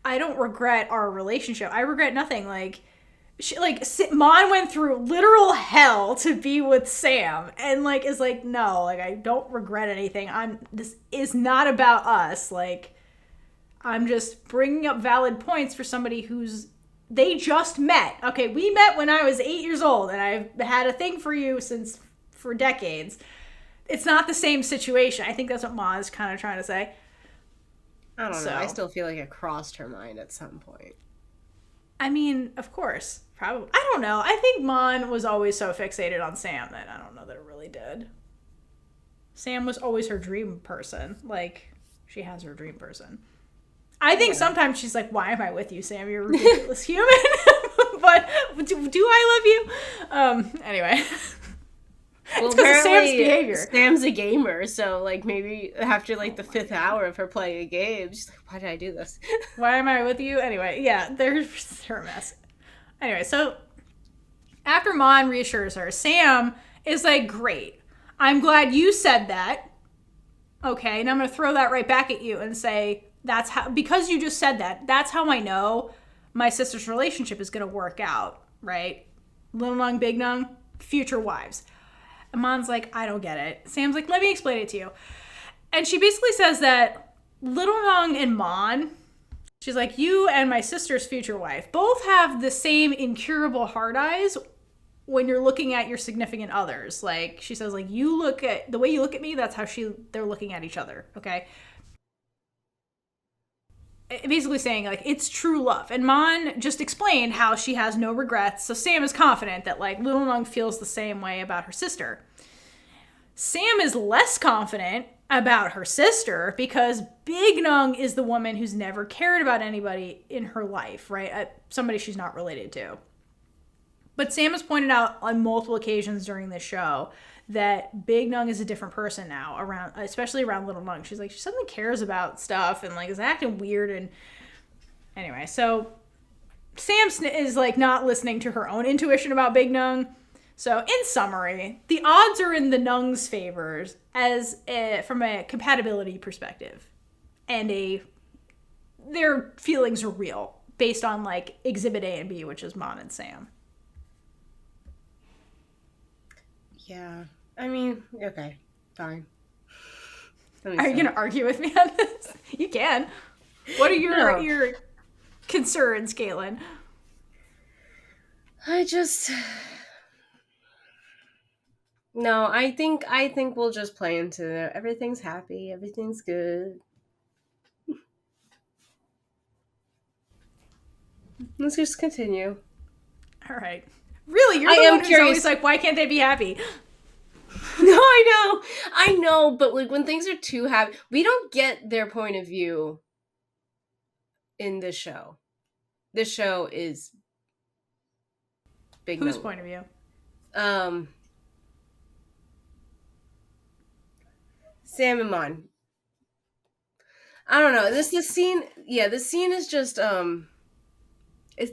Speaker 2: I don't regret our relationship. I regret nothing. Like, Mon went through literal hell to be with Sam and, like, is like, no, like, I don't regret anything. This is not about us. Like, I'm just bringing up valid points for somebody they just met. Okay, we met when I was 8 years old and I've had a thing for you for decades. It's not the same situation. I think that's what Ma is kind of trying to say.
Speaker 1: I don't know. I still feel like it crossed her mind at some point.
Speaker 2: I mean, of course. Probably. I don't know. I think Mon was always so fixated on Sam that I don't know that it really did. Sam was always her dream person. Like, she has her dream person. I think sometimes she's like, why am I with you, Sam? You're a ridiculous human. But do I love you? Anyway.
Speaker 1: Well,
Speaker 2: it's because of Sam's behavior.
Speaker 1: Sam's a gamer, so, like, maybe after, like, the 5th hour of her playing a game, she's like, why did I do this?
Speaker 2: Why am I with you? Anyway, yeah, they're a mess. Anyway, so after Mon reassures her, Sam is like, great. I'm glad you said that. Okay, and I'm going to throw that right back at you and say, because you just said that, that's how I know my sister's relationship is going to work out, right? Little Nung, Big Nung, future wives. And Mon's like, I don't get it. Sam's like, let me explain it to you. And she basically says that Little Nung and Mon, she's like, you and my sister's future wife both have the same incurable hard eyes when you're looking at your significant others. Like, she says, like, you look at the way you look at me, that's how they're looking at each other, okay? Basically saying, like, it's true love. And Mon just explained how she has no regrets, so Sam is confident that, like, Little Nung feels the same way about her sister. Sam is less confident about her sister because Big Nung is the woman who's never cared about anybody in her life, right? Somebody she's not related to. But Sam has pointed out on multiple occasions during this show that Big Nung is a different person now, especially around Little Nung. She's like, she suddenly cares about stuff and like is acting weird. And anyway, so Sam is like not listening to her own intuition about Big Nung. So in summary, the odds are in the Nung's favors from a compatibility perspective, and their feelings are real based on like Exhibit A and B, which is Mon and Sam.
Speaker 1: Yeah. I mean, okay, fine.
Speaker 2: Are you going to argue with me on this? You can. What are your concerns, Kaitlynn?
Speaker 1: No, I think we'll just play into it. Everything's happy. Everything's good. Let's just continue.
Speaker 2: All right. Really, you're the one who's always like, why can't they be happy?
Speaker 1: No, I know, but like when things are too happy, we don't get their point of view in this show. This show is Big Nung.
Speaker 2: Whose point of view?
Speaker 1: Sam and Mon. I don't know. This scene is just the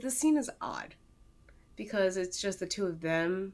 Speaker 1: scene is odd because it's just the two of them.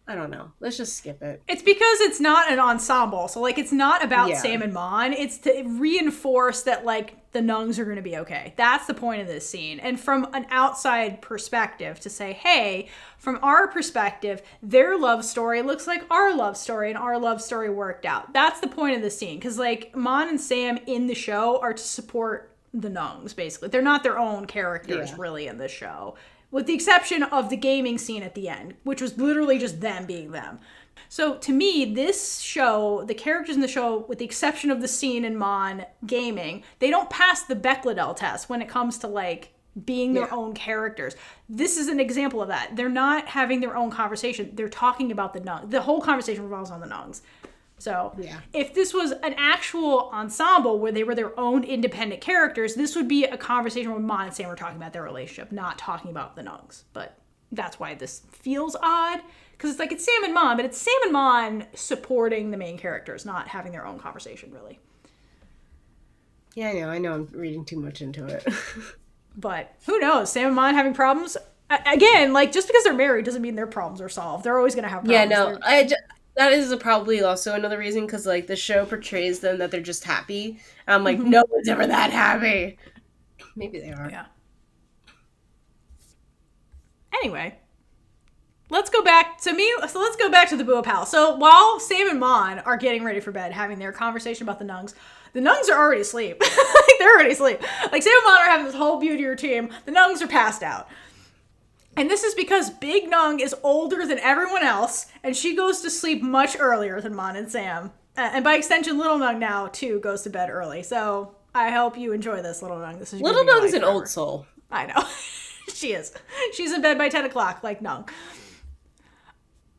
Speaker 1: I don't know. Let's just skip it.
Speaker 2: It's because it's not an ensemble. So, like, it's not about Sam and Mon. It's to reinforce that, like, the Nungs are going to be okay. That's the point of this scene. And from an outside perspective, to say, hey, from our perspective, their love story looks like our love story, and our love story worked out. That's the point of the scene. Because, like, Mon and Sam in the show are to support the Nungs, basically. They're not their own characters, really, in this show. With the exception of the gaming scene at the end, which was literally just them being them. So to me, this show, the characters in the show, with the exception of the scene in Mon gaming, they don't pass the Bechdel test when it comes to like being their own characters. This is an example of that. They're not having their own conversation. They're talking about the Nungs. The whole conversation revolves on the Nungs. So if this was an actual ensemble where they were their own independent characters, this would be a conversation where Mon and Sam were talking about their relationship, not talking about the Nungs. But that's why this feels odd, because it's like it's Sam and Mon, but it's Sam and Mon supporting the main characters, not having their own conversation, really.
Speaker 1: Yeah, I know I'm reading too much into it.
Speaker 2: But who knows? Sam and Mon having problems? Again, like, just because they're married doesn't mean their problems are solved. They're always going to have problems.
Speaker 1: Yeah, no, that is probably also another reason, because like the show portrays them that they're just happy. And I'm like, no one's ever that happy. Maybe they are.
Speaker 2: Yeah. Anyway, let's go back to the Bua Pal. So while Sam and Mon are getting ready for bed, having their conversation about the Nungs are already asleep. Like, they're already asleep. Like, Sam and Mon are having this whole beauty routine. The Nungs are passed out. And this is because Big Nung is older than everyone else, and she goes to sleep much earlier than Mon and Sam. And by extension, Little Nung now, too, goes to bed early. So I hope you enjoy this, Little Nung.
Speaker 1: Little Nung's an old soul.
Speaker 2: I know. She is. She's in bed by 10 o'clock, like Nung.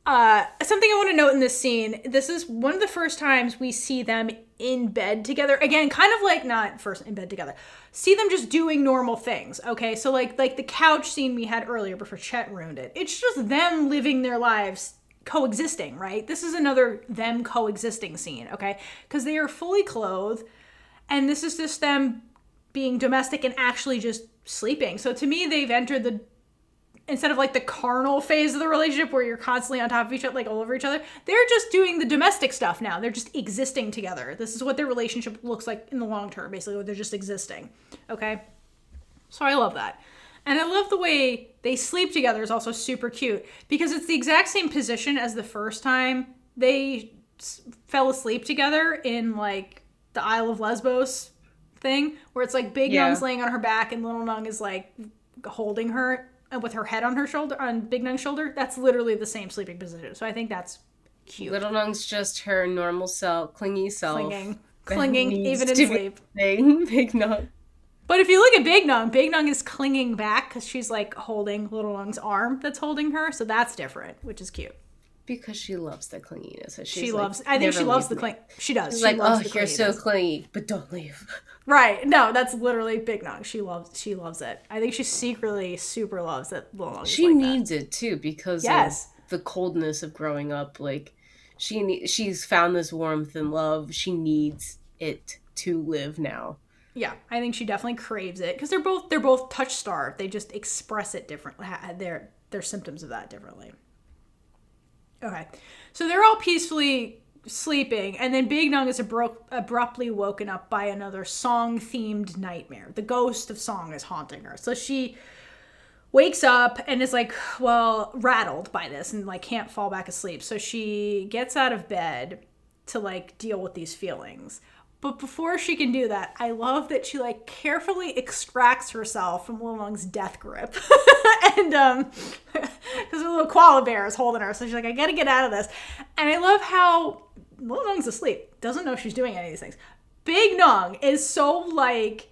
Speaker 2: Something I want to note in this scene, this is one of the first times we see them in bed together. Again, kind of like not first in bed together. See them just doing normal things, okay? So like the couch scene we had earlier before Chet ruined it. It's just them living their lives coexisting, right? This is another them coexisting scene, okay? Because they are fully clothed, and this is just them being domestic and actually just sleeping. So to me, they've entered instead of like the carnal phase of the relationship where you're constantly on top of each other, like all over each other, they're just doing the domestic stuff now. They're just existing together. This is what their relationship looks like in the long term, basically. They're just existing. Okay? So I love that. And I love the way they sleep together is also super cute, because it's the exact same position as the first time they fell asleep together in like the Isle of Lesbos thing, where it's like Big Nung's laying on her back and Little Nung is like holding her. with her head on her shoulder, on Big Nung's shoulder, that's literally the same sleeping position. So I think that's cute.
Speaker 1: Little Nung's just her normal self, clingy self.
Speaker 2: Clinging even in sleep.
Speaker 1: Big Nung.
Speaker 2: But if you look at Big Nung is clinging back because she's like holding Little Nung's arm that's holding her. So that's different, which is cute.
Speaker 1: Because she loves the clinginess.
Speaker 2: She loves, I think she loves the cling. She does.
Speaker 1: She's
Speaker 2: she
Speaker 1: like,
Speaker 2: loves
Speaker 1: oh, you're so clingy, but don't leave.
Speaker 2: Right. No, that's literally Big Nung. She loves it. I think she secretly super loves that Little Nung.
Speaker 1: She like needs it too because
Speaker 2: yes.
Speaker 1: of the coldness of growing up. Like she's found this warmth and love. She needs it to live now.
Speaker 2: Yeah, I think she definitely craves it because they're both touch starved. They just express it differently. Their symptoms of that differently. Okay, so they're all peacefully sleeping, and then Big Nung is abruptly woken up by another song-themed nightmare. The ghost of song is haunting her. So she wakes up and is like, well, rattled by this and like can't fall back asleep. So she gets out of bed to like deal with these feelings. But before she can do that, I love that she like carefully extracts herself from Little Nung's death grip. And because a little koala bear is holding her. So she's like, I gotta get out of this. And I love how Little Nung's asleep. Doesn't know she's doing any of these things. Big Nung is so like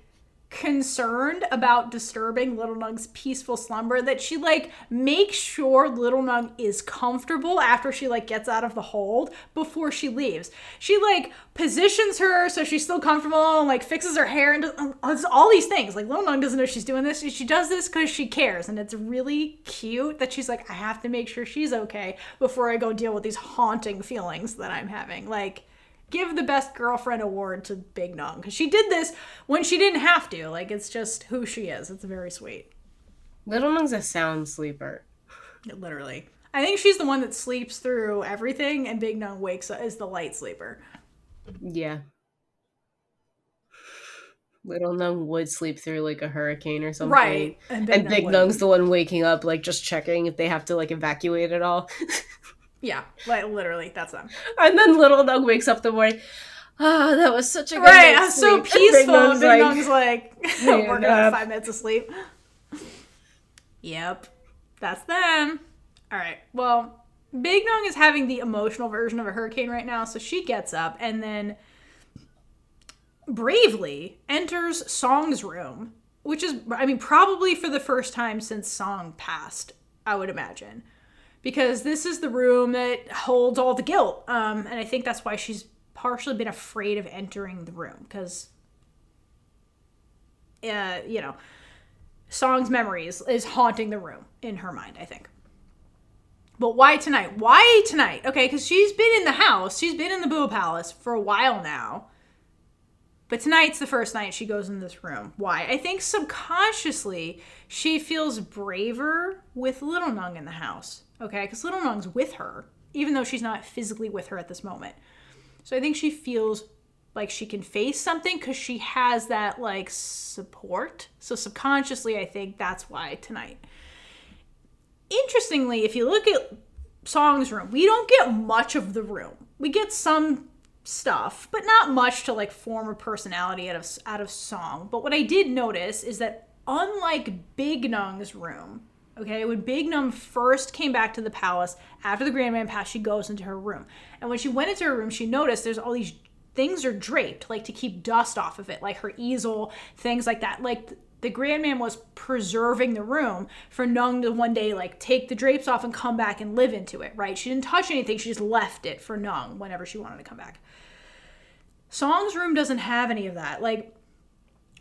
Speaker 2: concerned about disturbing Little Nung's peaceful slumber that she like makes sure Little Nung is comfortable after she like gets out of the hold before she leaves. She like positions her so she's still comfortable and like fixes her hair and does all these things. Like Little Nung doesn't know she's doing this. She does this because she cares, and it's really cute that she's like, I have to make sure she's okay before I go deal with these haunting feelings that I'm having. Like, give the best girlfriend award to Big Nung because she did this when she didn't have to. Like, it's just who she is. It's very sweet.
Speaker 1: Little Nung's a sound sleeper.
Speaker 2: Literally. I think she's the one that sleeps through everything, and Big Nung wakes up is the light sleeper.
Speaker 1: Yeah. Little Nung would sleep through like a hurricane or something.
Speaker 2: Right.
Speaker 1: And Big Nung's the one waking up, like just checking if they have to like evacuate it all.
Speaker 2: Yeah, like literally, that's them.
Speaker 1: And then Little Nung wakes up the morning. Ah, that was such a good
Speaker 2: right. I was so peaceful. And Big Nung's like working on 5 minutes of sleep. Yep, that's them. All right. Well, Big Nung is having the emotional version of a hurricane right now, so she gets up and then bravely enters Song's room, which is, I mean, probably for the first time since Song passed, I would imagine. Because this is the room that holds all the guilt. And I think that's why she's partially been afraid of entering the room. Because, Song's memories is haunting the room in her mind, I think. But why tonight? Why tonight? Okay, because she's been in the house. She's been in the Boo Palace for a while now. But tonight's the first night she goes in this room. Why? I think subconsciously she feels braver with Little Nung in the house. Okay, because Little Nung's with her, even though she's not physically with her at this moment. So I think she feels like she can face something because she has that, like, support. So subconsciously, I think that's why tonight. Interestingly, if you look at Song's room, we don't get much of the room. We get some stuff, but not much to, like, form a personality out of Song. But what I did notice is that unlike Big Nung's room, okay, when Big Nung first came back to the palace, after the Grand Man passed, she goes into her room. And when she went into her room, she noticed there's all these things are draped, like to keep dust off of it, like her easel, things like that. Like the Grand Man was preserving the room for Nung to one day, like, take the drapes off and come back and live into it, right? She didn't touch anything. She just left it for Nung whenever she wanted to come back. Song's room doesn't have any of that. Like,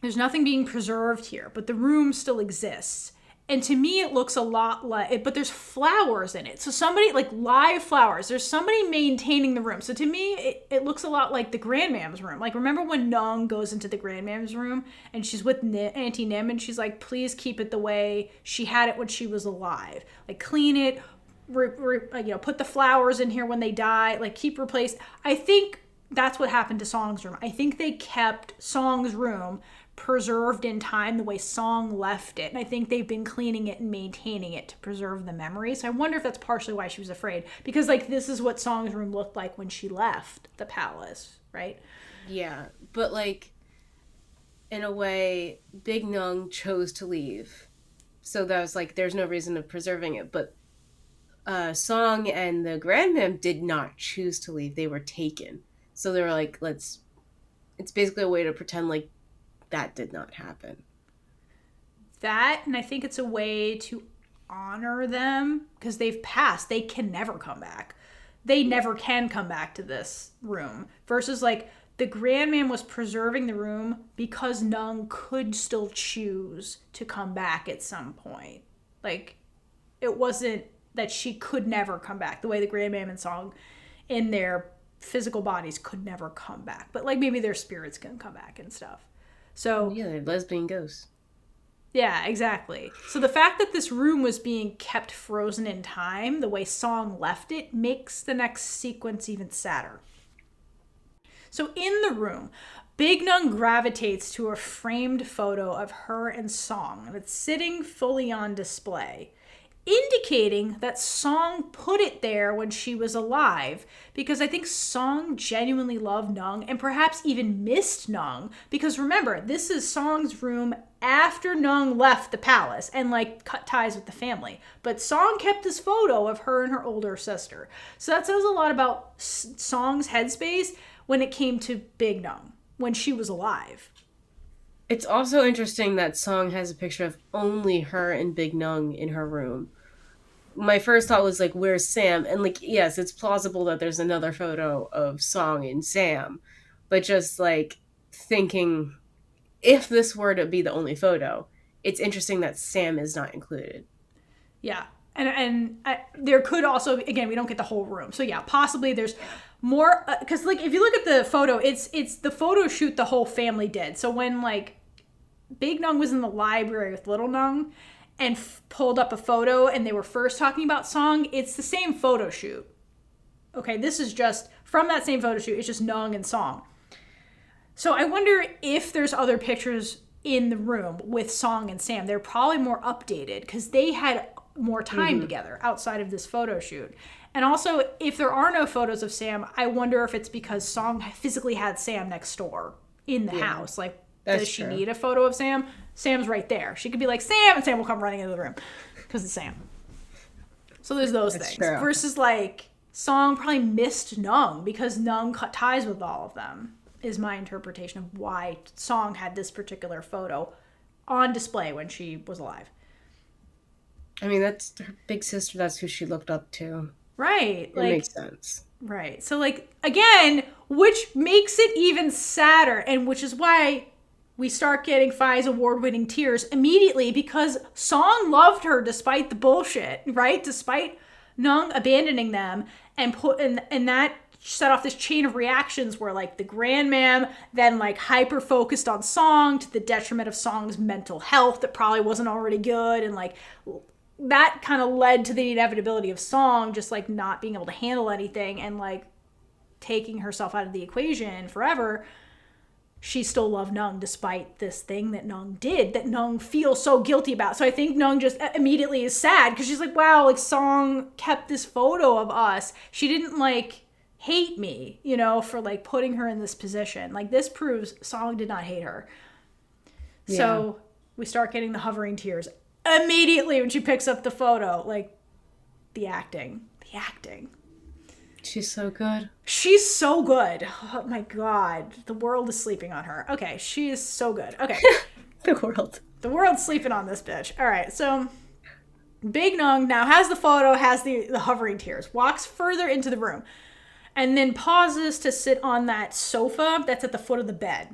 Speaker 2: there's nothing being preserved here, but the room still exists. And to me, it looks a lot like it, but there's flowers in it. So somebody, like live flowers, there's somebody maintaining the room. So to me, it looks a lot like the Grandmam's room. Like, remember when Nung goes into the Grandmam's room and she's with Auntie Nim and she's like, please keep it the way she had it when she was alive. Like, clean it, put the flowers in here when they die, like keep replaced. I think that's what happened to Song's room. I think they kept Song's room preserved in time the way Song left it. And I think they've been cleaning it and maintaining it to preserve the memory. So I wonder if that's partially why she was afraid. Because, like, this is what Song's room looked like when she left the palace, right?
Speaker 1: Yeah, but, like, in a way, Big Nung chose to leave. So that was like, there's no reason of preserving it. But Song and the grandmam did not choose to leave. They were taken. So they were like, it's basically a way to pretend like that did not happen.
Speaker 2: That, and I think it's a way to honor them because they've passed. They can never come back. They never can come back to this room. Versus like the grandman was preserving the room because Nung could still choose to come back at some point. Like it wasn't that she could never come back the way the grandman and Song in their physical bodies could never come back. But like maybe their spirits can come back and stuff. So
Speaker 1: yeah, they're lesbian ghosts.
Speaker 2: Yeah, exactly. So the fact that this room was being kept frozen in time, the way Song left it, makes the next sequence even sadder. So in the room, Big Nung gravitates to a framed photo of her and Song that's sitting fully on display, indicating that Song put it there when she was alive, because I think Song genuinely loved Nung and perhaps even missed Nung, because remember, this is Song's room after Nung left the palace and like cut ties with the family. But Song kept this photo of her and her older sister. So that says a lot about Song's headspace when it came to Big Nung, when she was alive.
Speaker 1: It's also interesting that Song has a picture of only her and Big Nung in her room. My first thought was like, where's Sam? And like, yes, it's plausible that there's another photo of Song and Sam. But just like thinking, if this were to be the only photo, it's interesting that Sam is not included.
Speaker 2: Yeah. And there could also, again, we don't get the whole room. So yeah, possibly there's more, because like if you look at the photo, it's the photo shoot the whole family did. So when like Big Nung was in the library with Little Nung and pulled up a photo and they were first talking about Song, it's the same photo shoot. Okay, this is just from that same photo shoot. It's just Nung and Song. So I wonder if there's other pictures in the room with Song and Sam. They're probably more updated because they had more time together outside of this photo shoot. And also, if there are no photos of Sam, I wonder if it's because Song physically had Sam next door in the house. Like, does she need a photo of Sam? Sam's right there. She could be like, Sam, and Sam will come running into the room because it's Sam. So there's those things. True. Versus, like, Song probably missed Nung because Nung cut ties with all of them, is my interpretation of why Song had this particular photo on display when she was alive.
Speaker 1: I mean, that's her big sister. That's who she looked up to.
Speaker 2: Right.
Speaker 1: It makes sense.
Speaker 2: Right. So, like, again, which makes it even sadder, and which is why we start getting Phi's award-winning tears immediately, because Song loved her despite the bullshit, right? Despite Nung abandoning them, and that set off this chain of reactions where, like, the grandmam then, like, hyper-focused on Song to the detriment of Song's mental health that probably wasn't already good, and, like, that kind of led to the inevitability of Song just, like, not being able to handle anything and, like, taking herself out of the equation forever. She still loved Nung despite this thing that Nung did that Nung feels so guilty about. So I think Nung just immediately is sad because she's like, wow, like, Song kept this photo of us. She didn't, like, hate me, you know, for, like, putting her in this position. Like, this proves Song did not hate her. Yeah. So we start getting the hovering tears immediately when she picks up the photo. Like, the acting.
Speaker 1: She's so good.
Speaker 2: She's so good. Oh my God. The world is sleeping on her. Okay, she is so good. Okay. The world's sleeping on this bitch. All right, so Big Nung now has the photo, has the hovering tears, walks further into the room, and then pauses to sit on that sofa that's at the foot of the bed.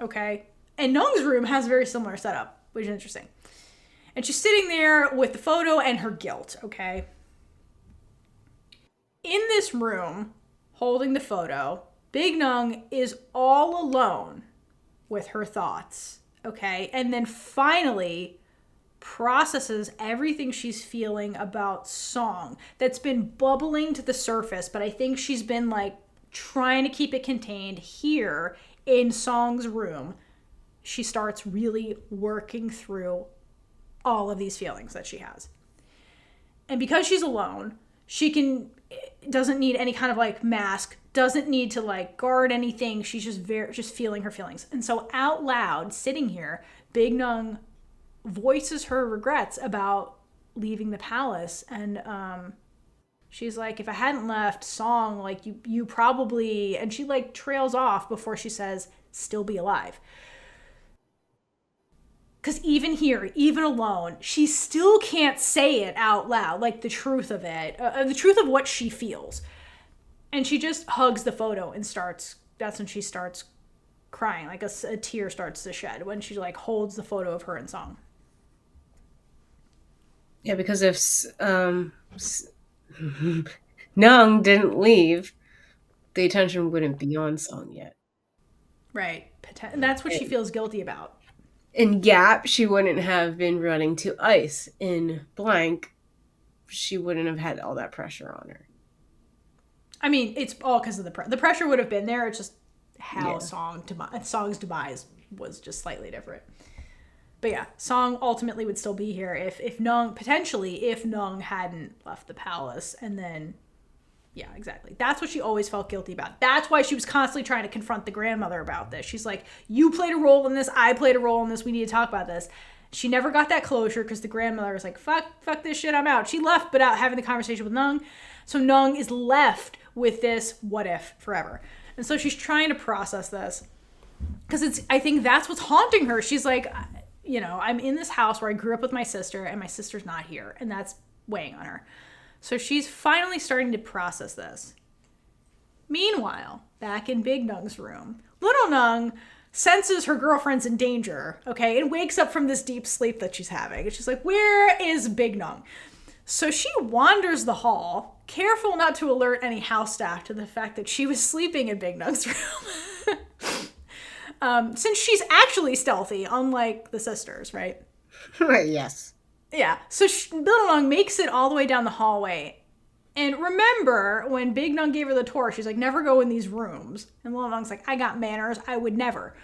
Speaker 2: Okay? And Nung's room has a very similar setup, which is interesting. And she's sitting there with the photo and her guilt, okay? In this room, holding the photo, Big Nung is all alone with her thoughts, okay? And then finally processes everything she's feeling about Song that's been bubbling to the surface, but I think she's been, like, trying to keep it contained here in Song's room. She starts really working through all of these feelings that she has. And because she's alone, she doesn't need any kind of, like, mask, doesn't need to, like, guard anything. She's just feeling her feelings. And so out loud, sitting here, Big Nung voices her regrets about leaving the palace. And she's like, if I hadn't left, Song, like you probably, and she like trails off before she says, still be alive. Because even here, even alone, she still can't say it out loud, like the truth of it, the truth of what she feels. And she just hugs the photo and that's when she starts crying, like a tear starts to shed when she like holds the photo of her and Song.
Speaker 1: Yeah, because if Nung didn't leave, the attention wouldn't be on Song yet.
Speaker 2: Right. And that's what she feels guilty about.
Speaker 1: In Gap, she wouldn't have been running to ice. In Blank, she wouldn't have had all that pressure on her.
Speaker 2: I mean, it's all because of the pressure would have been there. It's just how Song's demise was just slightly different. But yeah, Song ultimately would still be here if Nung hadn't left the palace. And then, yeah, exactly. That's what she always felt guilty about. That's why she was constantly trying to confront the grandmother about this. She's like, you played a role in this. I played a role in this. We need to talk about this. She never got that closure because the grandmother was like, fuck this shit, I'm out. She left without having the conversation with Nung. So Nung is left with this what if forever. And so she's trying to process this because I think that's what's haunting her. She's like, you know, I'm in this house where I grew up with my sister and my sister's not here. And that's weighing on her. So she's finally starting to process this. Meanwhile, back in Big Nung's room, little Nung senses her girlfriend's in danger, okay, and wakes up from this deep sleep that she's having. And she's like, where is Big Nung? So she wanders the hall, careful not to alert any house staff to the fact that she was sleeping in Big Nung's room. Since she's actually stealthy, unlike the sisters, right?
Speaker 1: Yes.
Speaker 2: Yeah. So little Nung makes it all the way down the hallway. And remember, when Big Nung gave her the tour, she's like, never go in these rooms. And little Nung's like, I got manners. I would never.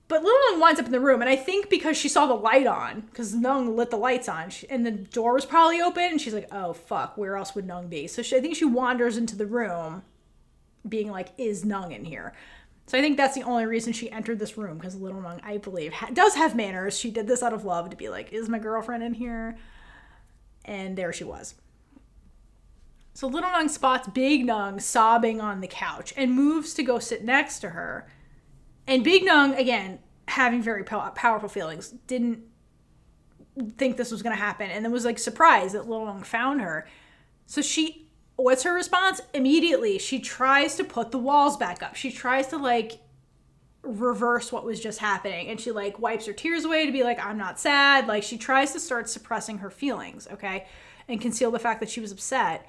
Speaker 2: But little Nung winds up in the room. And I think because she saw the light on, because Nung lit the lights on, and the door was probably open, and she's like, oh, fuck, where else would Nung be? So I think she wanders into the room being like, is Nung in here? So I think that's the only reason she entered this room, because little Nung, I believe, does have manners. She did this out of love to be like, is my girlfriend in here? And there she was. So little Nung spots Big Nung sobbing on the couch and moves to go sit next to her. And Big Nung, again, having very powerful feelings, didn't think this was going to happen. And then was like surprised that little Nung found her. So what's her response? Immediately, she tries to put the walls back up. She tries to like reverse what was just happening. And she like wipes her tears away to be like, I'm not sad. Like she tries to start suppressing her feelings, okay? And conceal the fact that she was upset.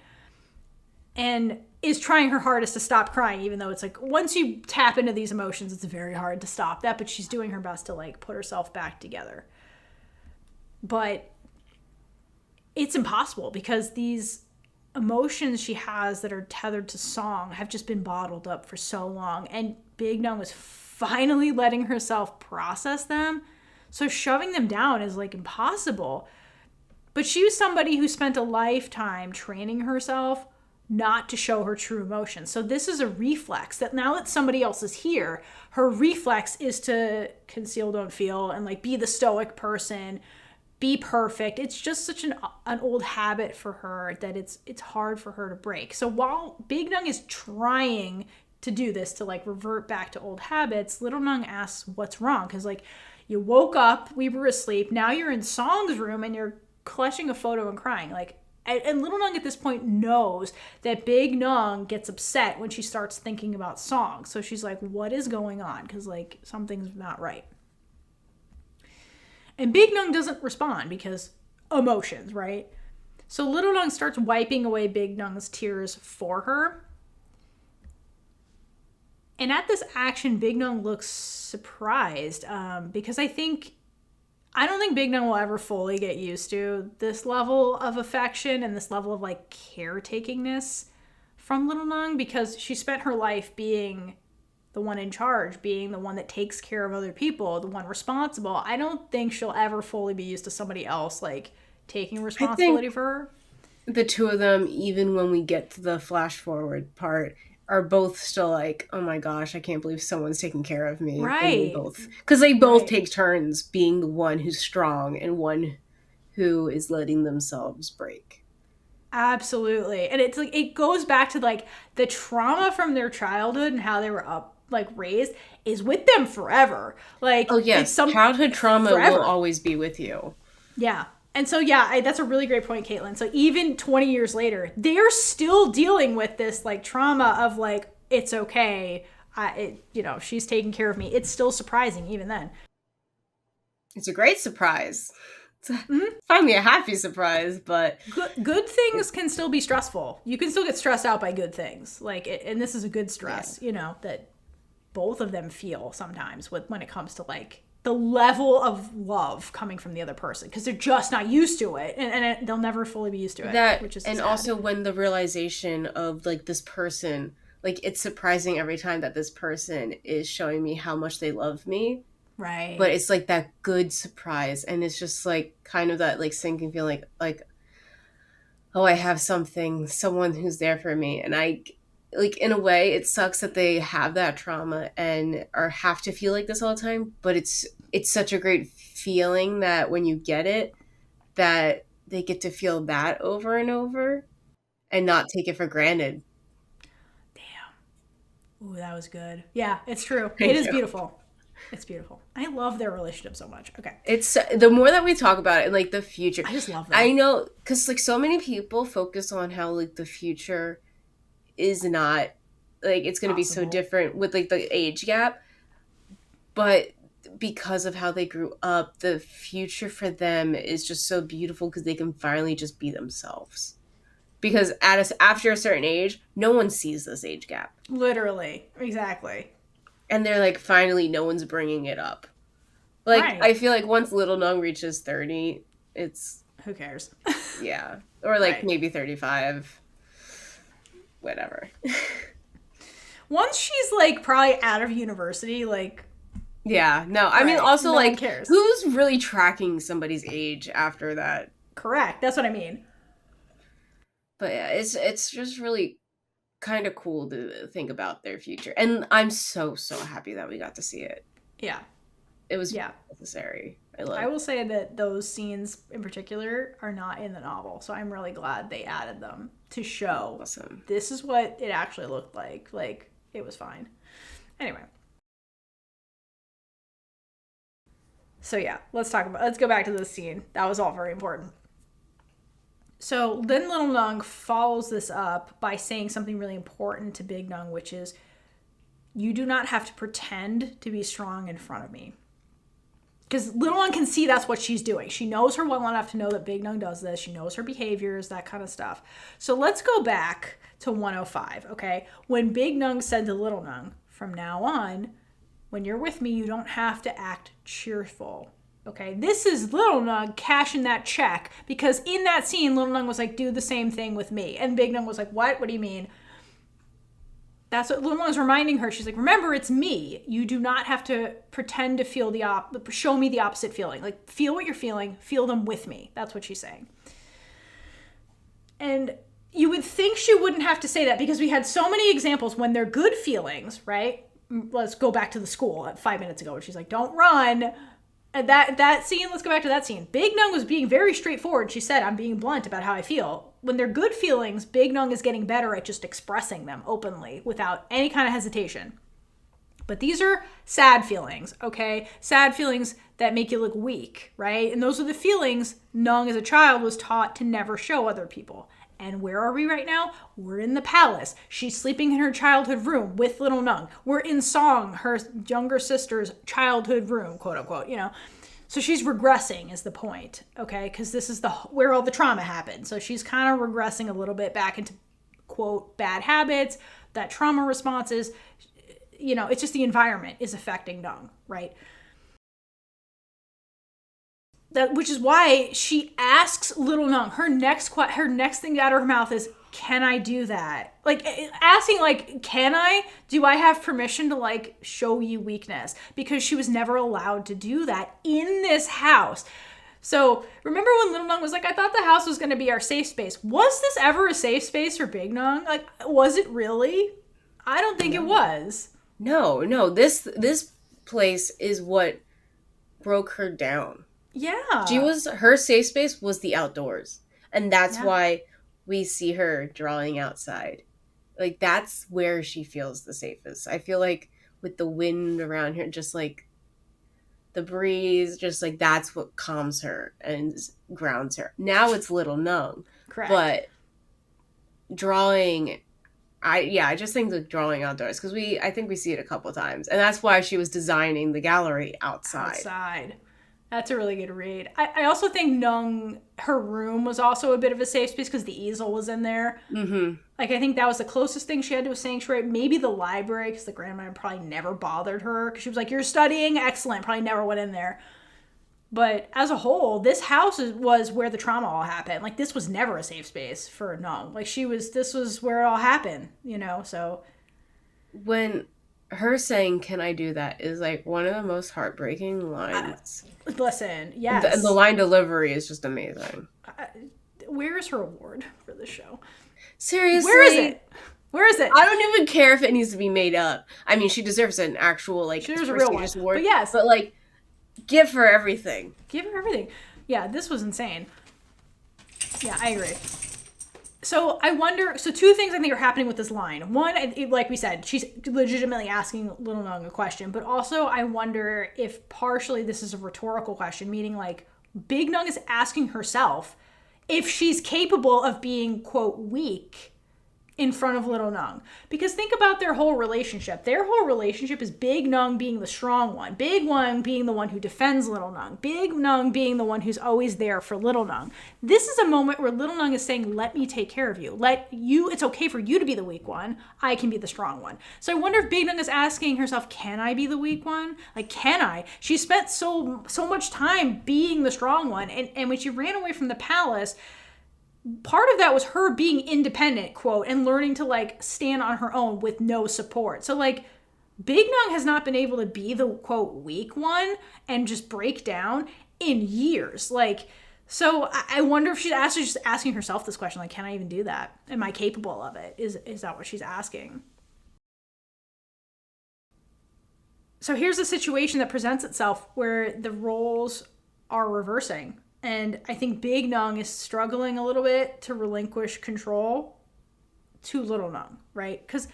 Speaker 2: And is trying her hardest to stop crying, even though it's like, once you tap into these emotions, it's very hard to stop that. But she's doing her best to like put herself back together. But it's impossible because these emotions she has that are tethered to Song have just been bottled up for so long. And Big Nung was finally letting herself process them. So shoving them down is like impossible. But she was somebody who spent a lifetime training herself not to show her true emotions. So this is a reflex that now that somebody else is here, her reflex is to conceal, don't feel, and like be the stoic person, be perfect. It's just such an old habit for her that it's hard for her to break. So while Big Nung is trying to do this, to like revert back to old habits, little Nung asks what's wrong. Because like, you woke up, we were asleep, now you're in Song's room and you're clutching a photo and crying. Like, and little Nung at this point knows that Big Nung gets upset when she starts thinking about Song. So she's like, what is going on? Because like something's not right. And Big Nung doesn't respond because emotions, right? So little Nung starts wiping away Big Nung's tears for her. And at this action, Big Nung looks surprised because I don't think Big Nung will ever fully get used to this level of affection and this level of like caretakingness from little Nung, because she spent her life being the one in charge, being the one that takes care of other people, the one responsible. I don't think she'll ever fully be used to somebody else like taking responsibility for her.
Speaker 1: The two of them, even when we get to the flash forward part, are both still like, oh my gosh, I can't believe someone's taking care of me.
Speaker 2: Right.
Speaker 1: Because they both
Speaker 2: Right.
Speaker 1: take turns being the one who's strong and one who is letting themselves break.
Speaker 2: Absolutely. And it's like it goes back to like the trauma from their childhood and how they were up like raised is with them forever. Like
Speaker 1: Oh
Speaker 2: it's
Speaker 1: yes,
Speaker 2: some
Speaker 1: childhood trauma will
Speaker 2: forever.
Speaker 1: always be with you.
Speaker 2: Yeah. And so yeah, that's a really great point, Kaitlynn. So even 20 years later, they're still dealing with this like trauma of like it's okay. She's taking care of me. It's still surprising even then.
Speaker 1: It's a great surprise.
Speaker 2: Mm-hmm.
Speaker 1: Finally a happy surprise, but
Speaker 2: good things can still be stressful. You can still get stressed out by good things. And this is a good stress, that both of them feel sometimes when it comes to like the level of love coming from the other person because they're just not used to it and they'll never fully be used to it, which is
Speaker 1: and
Speaker 2: sad.
Speaker 1: also when the realization of like this person, like it's surprising every time that this person is showing me how much they love me.
Speaker 2: Right.
Speaker 1: But it's like that good surprise, and it's just like kind of that like sinking feeling like oh, I have someone who's there for me. And I like in a way it sucks that they have that trauma and or have to feel like this all the time, but it's such a great feeling that when you get it that they get to feel that over and over and not take it for granted.
Speaker 2: Damn. Ooh, that was good. Yeah, it's true.
Speaker 1: Thank
Speaker 2: It is
Speaker 1: you.
Speaker 2: beautiful. It's beautiful. I love their relationship so much. Okay.
Speaker 1: It's the more that we talk about it and like the future.
Speaker 2: I just love that.
Speaker 1: I know because like so many people focus on how like the future is not like it's going to be so different with like the age gap, but because of how they grew up, the future for them is just so beautiful because they can finally just be themselves. Because after a certain age, no one sees this age gap.
Speaker 2: Literally. Exactly.
Speaker 1: And they're like, finally, no one's bringing it up. Like, right. I feel like once Little Nung reaches 30, it's...
Speaker 2: Who cares?
Speaker 1: Yeah. Or like right. Maybe 35. Whatever.
Speaker 2: Once she's like probably out of university, like...
Speaker 1: Yeah. No, I mean, also no like, who's really tracking somebody's age after that?
Speaker 2: Correct. That's what I mean.
Speaker 1: But yeah, it's just really kind of cool to think about their future. And I'm so happy that we got to see it.
Speaker 2: Yeah.
Speaker 1: It was necessary.
Speaker 2: I will say that those scenes in particular are not in the novel, so I'm really glad they added them to show
Speaker 1: awesome.
Speaker 2: This is what it actually looked like. Like, it was fine. Anyway. So yeah, let's go back to this scene. That was all very important. So then Little Nung follows this up by saying something really important to Big Nung, which is, you do not have to pretend to be strong in front of me. Because Little Nung can see that's what she's doing. She knows her well enough to know that Big Nung does this. She knows her behaviors, that kind of stuff. So let's go back to 105, okay? When Big Nung said to Little Nung, from now on, when you're with me, you don't have to act cheerful. Okay, this is Little Nung cashing that check because in that scene, Little Nung was like, do the same thing with me. And Big Nung was like, what? What do you mean? That's what Little Nung was reminding her. She's like, remember, it's me. You do not have to pretend to feel show me the opposite feeling. Like, feel what you're feeling. Feel them with me. That's what she's saying. And you would think she wouldn't have to say that because we had so many examples when they're good feelings, right? Let's go back to the school 5 minutes ago where she's like, don't run. And that scene, let's go back to that scene. Big Nung was being very straightforward. She said, I'm being blunt about how I feel. When they're good feelings, Big Nung is getting better at just expressing them openly without any kind of hesitation. But these are sad feelings, okay? Sad feelings that make you look weak, right? And those are the feelings Nung as a child was taught to never show other people. And where are we right now? We're in the palace. She's sleeping in her childhood room with Little Nung. We're in Song, her younger sister's childhood room, quote unquote, So she's regressing is the point, okay? Because this is where all the trauma happened. So she's kind of regressing a little bit back into, quote, bad habits, that trauma responses. It's just the environment is affecting Nung, right? Which is why she asks Little Nung, her next thing out of her mouth is, can I do that? Like, asking, like, can I? Do I have permission to, like, show you weakness? Because she was never allowed to do that in this house. So, remember when Little Nung was like, I thought the house was going to be our safe space. Was this ever a safe space for Big Nung? Like, was it really? I don't think it
Speaker 1: No.
Speaker 2: was.
Speaker 1: No. This place is what broke her down.
Speaker 2: Yeah.
Speaker 1: Her safe space was the outdoors. And that's
Speaker 2: Yeah.
Speaker 1: why we see her drawing outside. Like that's where she feels the safest. I feel like with the wind around her, just like the breeze, just like that's what calms her and grounds her. Now it's Little Nung,
Speaker 2: Correct.
Speaker 1: but drawing, I just think the drawing outdoors because I think we see it a couple of times, and that's why she was designing the gallery outside.
Speaker 2: Outside. That's a really good read. I also think Nung, her room was also a bit of a safe space because the easel was in there.
Speaker 1: Mm-hmm.
Speaker 2: Like, I think that was the closest thing she had to a sanctuary. Maybe the library, because the grandmother probably never bothered her. Because she was like, you're studying? Excellent. Probably never went in there. But as a whole, this house was where the trauma all happened. Like, this was never a safe space for Nung. Like, this was where it all happened, you know? So,
Speaker 1: When her saying "Can I do that?" is like one of the most heartbreaking lines.
Speaker 2: listen,
Speaker 1: And
Speaker 2: yes.
Speaker 1: the line delivery is just amazing.
Speaker 2: Where is her award for the show?
Speaker 1: Seriously,
Speaker 2: Where is it? Where is it?
Speaker 1: I don't even care if it needs to be made up. I mean, she deserves an actual like
Speaker 2: She deserves a real one.
Speaker 1: prestigious award.
Speaker 2: But yes.
Speaker 1: but like, give her everything.
Speaker 2: Give her everything. Yeah, this was insane. Yeah, I agree. So I wonder. So two things I think are happening with this line. One, like we said, she's legitimately asking Little Nung a question, but also I wonder if partially this is a rhetorical question, meaning like Big Nung is asking herself if she's capable of being quote weak in front of Little Nung. Because think about their whole relationship. Their whole relationship is Big Nung being the strong one, Big Nung being the one who defends Little Nung, Big Nung being the one who's always there for Little Nung. This is a moment where Little Nung is saying, let me take care of you. It's okay for you to be the weak one. I can be the strong one. So I wonder if Big Nung is asking herself, can I be the weak one? Like, can I? She spent so much time being the strong one. And when she ran away from the palace, part of that was her being independent, quote, and learning to like stand on her own with no support. So like Big Nung has not been able to be the quote weak one and just break down in years. Like, so I wonder if she's actually just asking herself this question, like, can I even do that? Am I capable of it? Is that what she's asking? So here's a situation that presents itself where the roles are reversing. And I think Big Nung is struggling a little bit to relinquish control to Little Nung, right? Because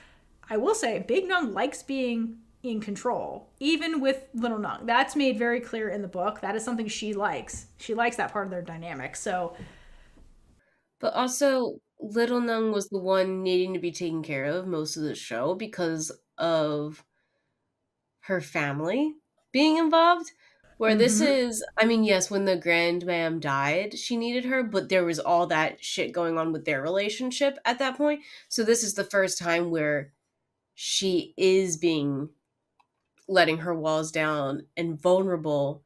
Speaker 2: I will say, Big Nung likes being in control, even with Little Nung. That's made very clear in the book. That is something she likes. She likes that part of their dynamic. So,
Speaker 1: But also, Little Nung was the one needing to be taken care of most of the show because of her family being involved. Where this is, I mean, yes, when the grandmam died, she needed her, but there was all that shit going on with their relationship at that point. So this is the first time where she is being letting her walls down and vulnerable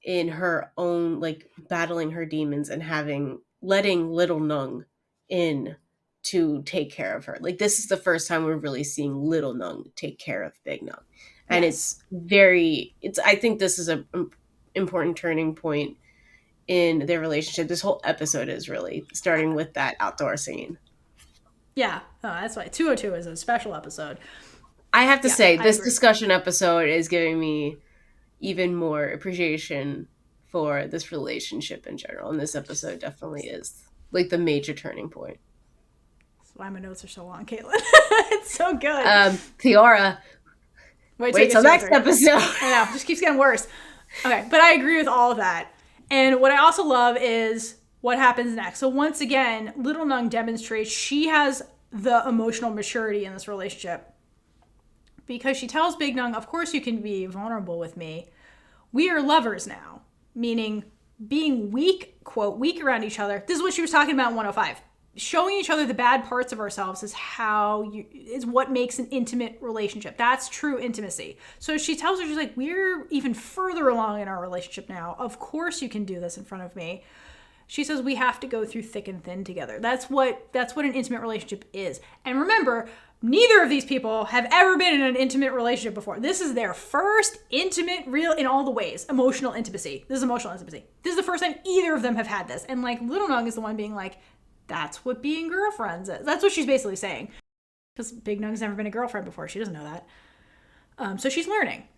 Speaker 1: in her own, like battling her demons and letting Little Nung in to take care of her. Like this is the first time we're really seeing Little Nung take care of Big Nung. And
Speaker 2: yes.
Speaker 1: I think this is a important turning point in their relationship. This whole episode is really starting with that outdoor scene.
Speaker 2: Yeah. Oh, that's why 202 is a special episode.
Speaker 1: I have to say,
Speaker 2: I
Speaker 1: this
Speaker 2: agree.
Speaker 1: discussion episode is giving me even more appreciation for this relationship in general. And this episode definitely is like the major turning point.
Speaker 2: That's why my notes are so long, Kaitlynn. It's so good.
Speaker 1: Theora, wait till next episode.
Speaker 2: I know, it just keeps getting worse. Okay, but I agree with all of that. And what I also love is what happens next. So once again, Little Nung demonstrates she has the emotional maturity in this relationship. Because she tells Big Nung, of course you can be vulnerable with me. We are lovers now. Meaning being weak, quote, weak around each other. This is what she was talking about in 105. Showing each other the bad parts of ourselves is what makes an intimate relationship. That's true intimacy. So she tells her, she's like, we're even further along in our relationship now. Of course you can do this in front of me. She says we have to go through thick and thin together. That's what an intimate relationship is. And remember, neither of these people have ever been in an intimate relationship before. This is their first intimate, real, in all the ways, emotional intimacy. This is emotional intimacy. This is the first time either of them have had this. And like Little Nung is the one being like, that's what being girlfriends is. That's what she's basically saying. because Big Nung's never been a girlfriend before. She doesn't know that. So she's learning.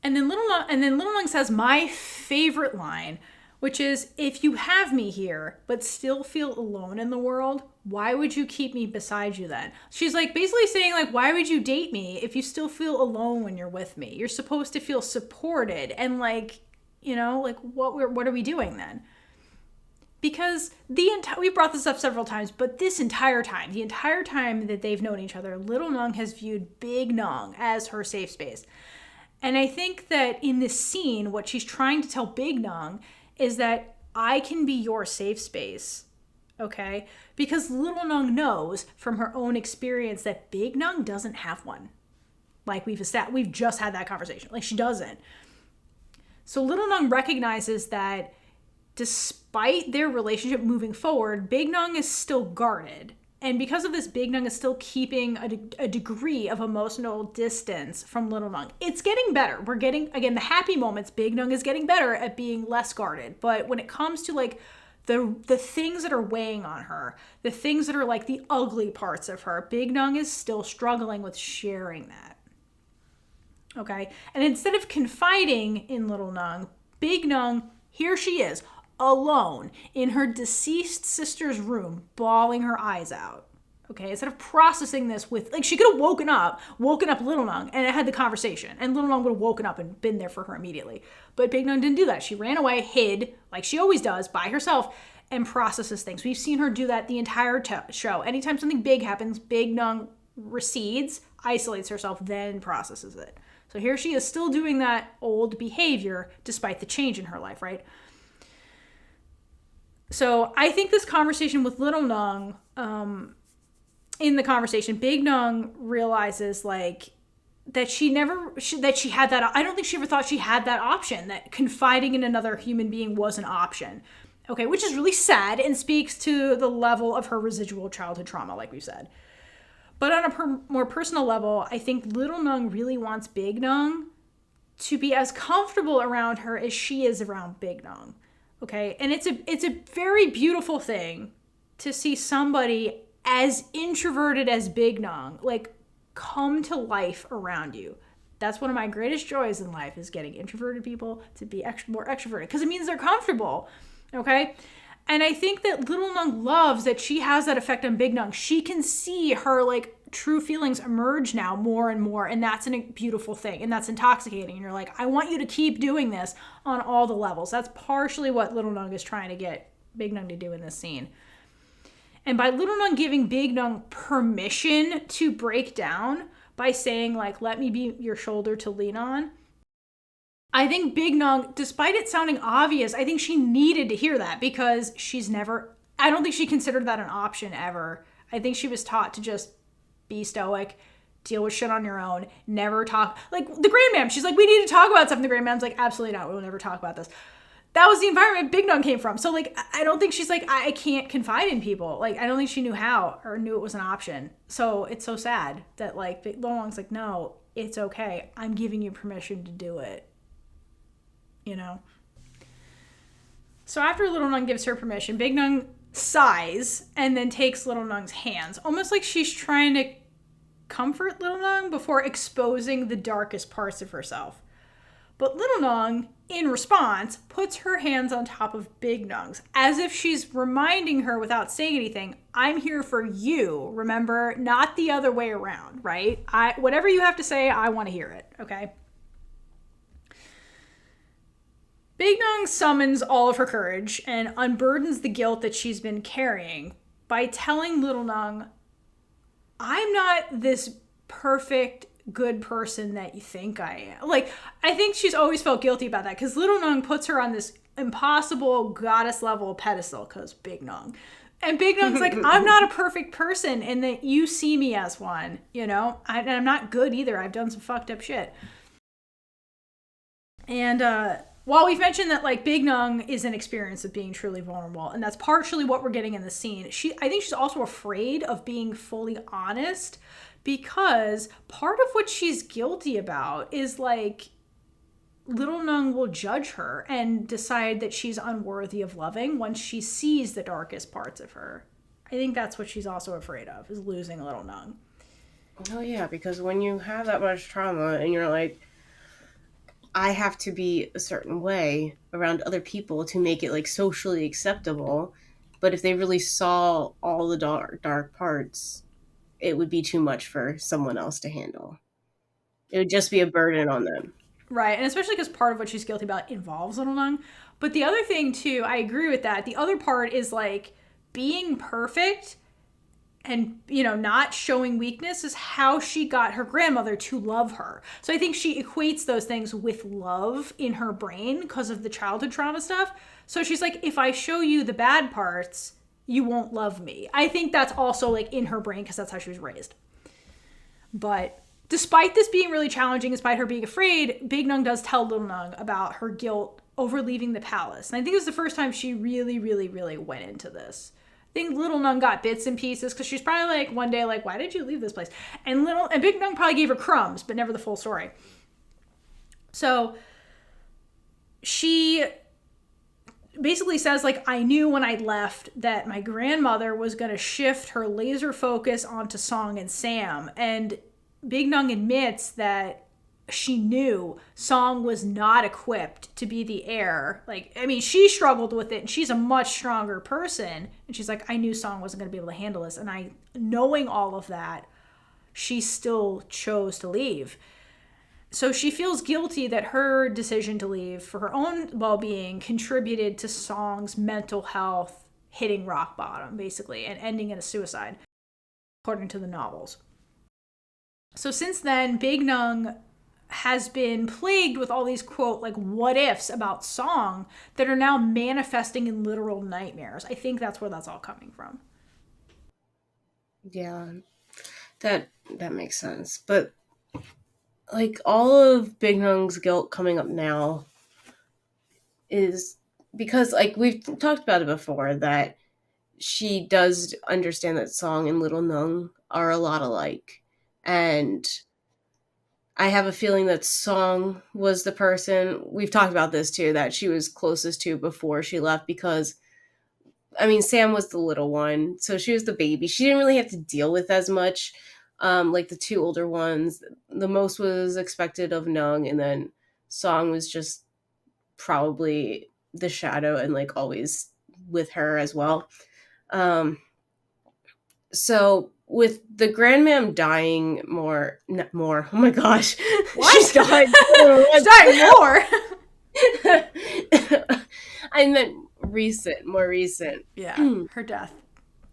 Speaker 2: And then Little Nung says my favorite line, which is, if you have me here, but still feel alone in the world, why would you keep me beside you then? She's like basically saying like, why would you date me if you still feel alone when you're with me? You're supposed to feel supported and like, you know, like what are we doing then? Because we've brought this up several times, but the entire time that they've known each other, Little Nung has viewed Big Nung as her safe space. And I think that in this scene, what she's trying to tell Big Nung is that I can be your safe space, okay? Because Little Nung knows from her own experience that Big Nung doesn't have one. Like we've just had that conversation. Like she doesn't. So Little Nung recognizes that despite their relationship moving forward, Big Nung is still guarded. And because of this, Big Nung is still keeping a degree of emotional distance from Little Nung. It's getting better. We're getting, again, the happy moments. Big Nung is getting better at being less guarded. But when it comes to like the things that are weighing on her, the things that are like the ugly parts of her, Big Nung is still struggling with sharing that. Okay? And instead of confiding in Little Nung, Big Nung, here she is, alone in her deceased sister's room, bawling her eyes out. Okay, instead of processing this with, like, she could have woken up Little Nung and had the conversation, and Little Nung would have woken up and been there for her immediately. But Big Nung didn't do that. She ran away, hid, like she always does, by herself, and processes things. We've seen her do that the entire show. Anytime something big happens, Big Nung recedes, isolates herself, then processes it. So here she is still doing that old behavior despite the change in her life, right? So I think this conversation with Little Nung, in the conversation, Big Nung realizes like that she had that. I don't think she ever thought she had that option, that confiding in another human being was an option. Okay, which is really sad and speaks to the level of her residual childhood trauma, like we've said. But on a more personal level, I think Little Nung really wants Big Nung to be as comfortable around her as she is around Big Nung. Okay, and it's a very beautiful thing to see somebody as introverted as Big Nung like come to life around you. That's one of my greatest joys in life, is getting introverted people to be more extroverted, because it means they're comfortable. Okay, and I think that Little Nung loves that she has that effect on Big Nung. She can see her like true feelings emerge now more and more, and that's a beautiful thing, and that's intoxicating. And you're like, I want you to keep doing this on all the levels. That's partially what Little Nung is trying to get Big Nung to do in this scene. And by Little Nung giving Big Nung permission to break down by saying like, let me be your shoulder to lean on, I think Big Nung, despite it sounding obvious, I think she needed to hear that, because I don't think she considered that an option ever. I think she was taught to just be stoic, deal with shit on your own, never talk. Like the grandmam, she's like, we need to talk about something. The grandmam's like, absolutely not, we'll never talk about this. That was the environment Big Nung came from. So like, I don't think she's like, I can't confide in people. Like, I don't think she knew how or knew it was an option. So it's so sad that like Little Nung's like, no, it's okay. I'm giving you permission to do it. You know? So after Little Nung gives her permission, Big Nung sighs and then takes Little Nung's hands, almost like she's trying to comfort Little Nung before exposing the darkest parts of herself. But Little Nung, in response, puts her hands on top of Big Nung's, as if she's reminding her without saying anything, I'm here for you, remember? Not the other way around, right? Whatever you have to say, I want to hear it, okay? Big Nung summons all of her courage and unburdens the guilt that she's been carrying by telling Little Nung, I'm not this perfect, good person that you think I am. Like, I think she's always felt guilty about that, because Little Nung puts her on this impossible goddess level pedestal, because Big Nung. And Big Nung's like, I'm not a perfect person, and that you see me as one, you know? And I'm not good either. I've done some fucked up shit. And while we've mentioned that like Big Nung is an experience of being truly vulnerable, and that's partially what we're getting in the scene, I think she's also afraid of being fully honest, because part of what she's guilty about is like Little Nung will judge her and decide that she's unworthy of loving once she sees the darkest parts of her. I think that's what she's also afraid of, is losing little Nung.
Speaker 1: Oh yeah, because when you have that much trauma and you're like, I have to be a certain way around other people to make it like socially acceptable, but if they really saw all the dark parts, it would be too much for someone else to handle. It would just be a burden on them.
Speaker 2: Right, and especially because part of what she's guilty about involves little Nung. But the other thing, too, I agree with that. The other part is like being perfect and, not showing weakness is how she got her grandmother to love her. So I think she equates those things with love in her brain because of the childhood trauma stuff. So she's like, if I show you the bad parts, you won't love me. I think that's also like in her brain because that's how she was raised. But despite this being really challenging, despite her being afraid, Big Nung does tell Little Nung about her guilt over leaving the palace. And I think it was the first time she really, really, really went into this. I think Little Nung got bits and pieces because she's probably like one day like, why did you leave this place? And Big Nung probably gave her crumbs, but never the full story. So she basically says like, I knew when I left that my grandmother was going to shift her laser focus onto Song and Sam. And Big Nung admits that she knew Song was not equipped to be the heir. Like, I mean, she struggled with it and she's a much stronger person. And she's like, I knew Song wasn't going to be able to handle this. And knowing all of that, she still chose to leave. So she feels guilty that her decision to leave for her own well-being contributed to Song's mental health hitting rock bottom, basically, and ending in a suicide, according to the novels. So since then, Big Nung has been plagued with all these, quote, like, what ifs about Song that are now manifesting in literal nightmares. I think that's where that's all coming from.
Speaker 1: Yeah, that makes sense. But like all of Big Nung's guilt coming up now is because like we've talked about it before that she does understand that Song and Little Nung are a lot alike. And I have a feeling that Song was the person, we've talked about this too, that she was closest to before she left because, I mean, Sam was the little one, so she was the baby. She didn't really have to deal with as much. Like the two older ones, the most was expected of Nung, and then Song was just probably the shadow and like always with her as well. So with the grandmam dying more, oh my gosh,
Speaker 2: what?
Speaker 1: She's died.
Speaker 2: She's dying more.
Speaker 1: I meant more recent.
Speaker 2: Yeah, her death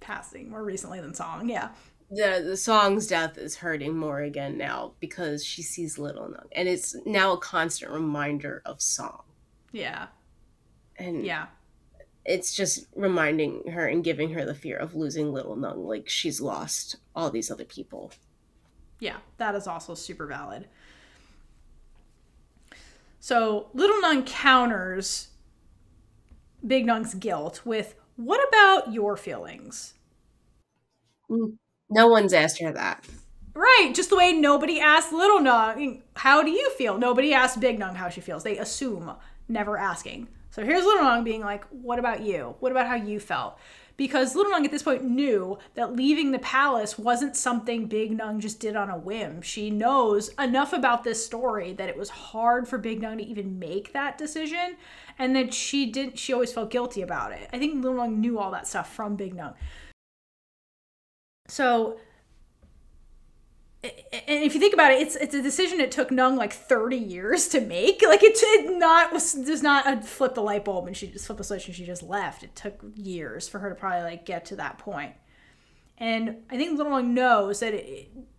Speaker 2: passing more recently than Song. Yeah.
Speaker 1: The Song's death is hurting more again now because she sees Little Nung, and it's now a constant reminder of Song.
Speaker 2: Yeah.
Speaker 1: And
Speaker 2: yeah,
Speaker 1: it's just reminding her and giving her the fear of losing Little Nung, like she's lost all these other people.
Speaker 2: Yeah, that is also super valid. So Little Nung counters Big Nung's guilt with, what about your feelings?
Speaker 1: No one's asked her that.
Speaker 2: Right, just the way nobody asked Little Nung, how do you feel? Nobody asked Big Nung how she feels. They assume, never asking. So here's Little Nung being like, what about you? What about how you felt? Because Little Nung at this point knew that leaving the palace wasn't something Big Nung just did on a whim. She knows enough about this story that it was hard for Big Nung to even make that decision, and that she always felt guilty about it. I think Little Nung knew all that stuff from Big Nung. So, and if you think about it, it's a decision that took Nung like 30 years to make. Like it does not a flip the light bulb and she just flipped the switch and she just left. It took years for her to probably like get to that point. And I think Little Nung knows that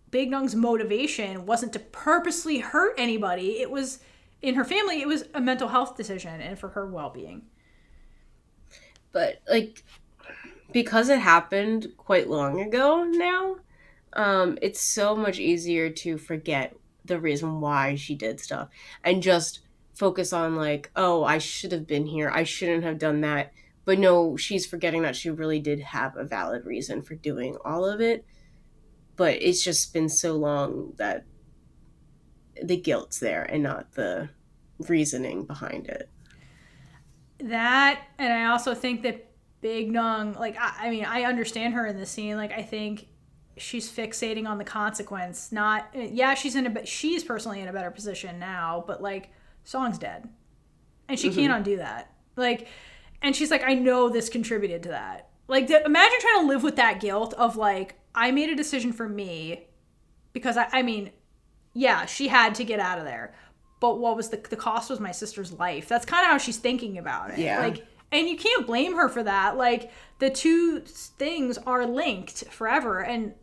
Speaker 2: Big Nung's motivation wasn't to purposely hurt anybody. It was, in her family, it was a mental health decision and for her well-being.
Speaker 1: But like, because it happened quite long ago now, it's so much easier to forget the reason why she did stuff and just focus on like, oh, I should have been here. I shouldn't have done that. But no, she's forgetting that she really did have a valid reason for doing all of it. But it's just been so long that the guilt's there and not the reasoning behind it.
Speaker 2: That, and I also think that Big Nung, like, I mean, I understand her in this scene. Like, I think she's fixating on the consequence. Not, yeah, she's personally in a better position now, but like, Song's dead. And she can't undo that. Like, and she's like, I know this contributed to that. Like, imagine trying to live with that guilt of like, I made a decision for me because I mean, yeah, she had to get out of there. But what was the cost was my sister's life. That's kind of how she's thinking about it.
Speaker 1: Yeah.
Speaker 2: Like, and you can't blame her for that. Like, the two things are linked forever. And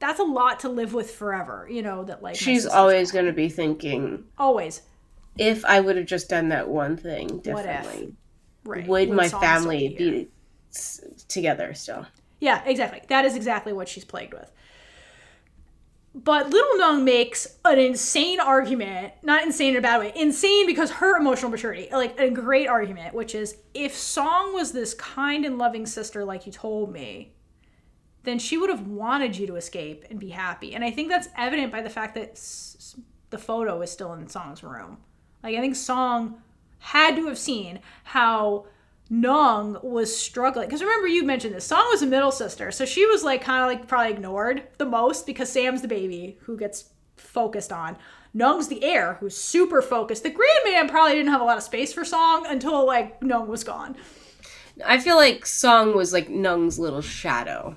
Speaker 2: that's a lot to live with forever, you know, that like
Speaker 1: she's always going to be thinking.
Speaker 2: Always.
Speaker 1: If I would have just done that one thing differently, would my family be together still? Yeah,
Speaker 2: exactly. That is exactly what she's plagued with. But Little Nung makes an insane argument, not insane in a bad way, insane because her emotional maturity, like a great argument, which is if Song was this kind and loving sister like you told me, then she would have wanted you to escape and be happy. And I think that's evident by the fact that the photo is still in Song's room. Like, I think Song had to have seen how Nung was struggling. Because remember, you mentioned this. Song was a middle sister. So she was like kind of like probably ignored the most because Sam's the baby who gets focused on. Nung's the heir who's super focused. The grandman probably didn't have a lot of space for Song until like Nung was gone.
Speaker 1: I feel like Song was like Nung's little shadow.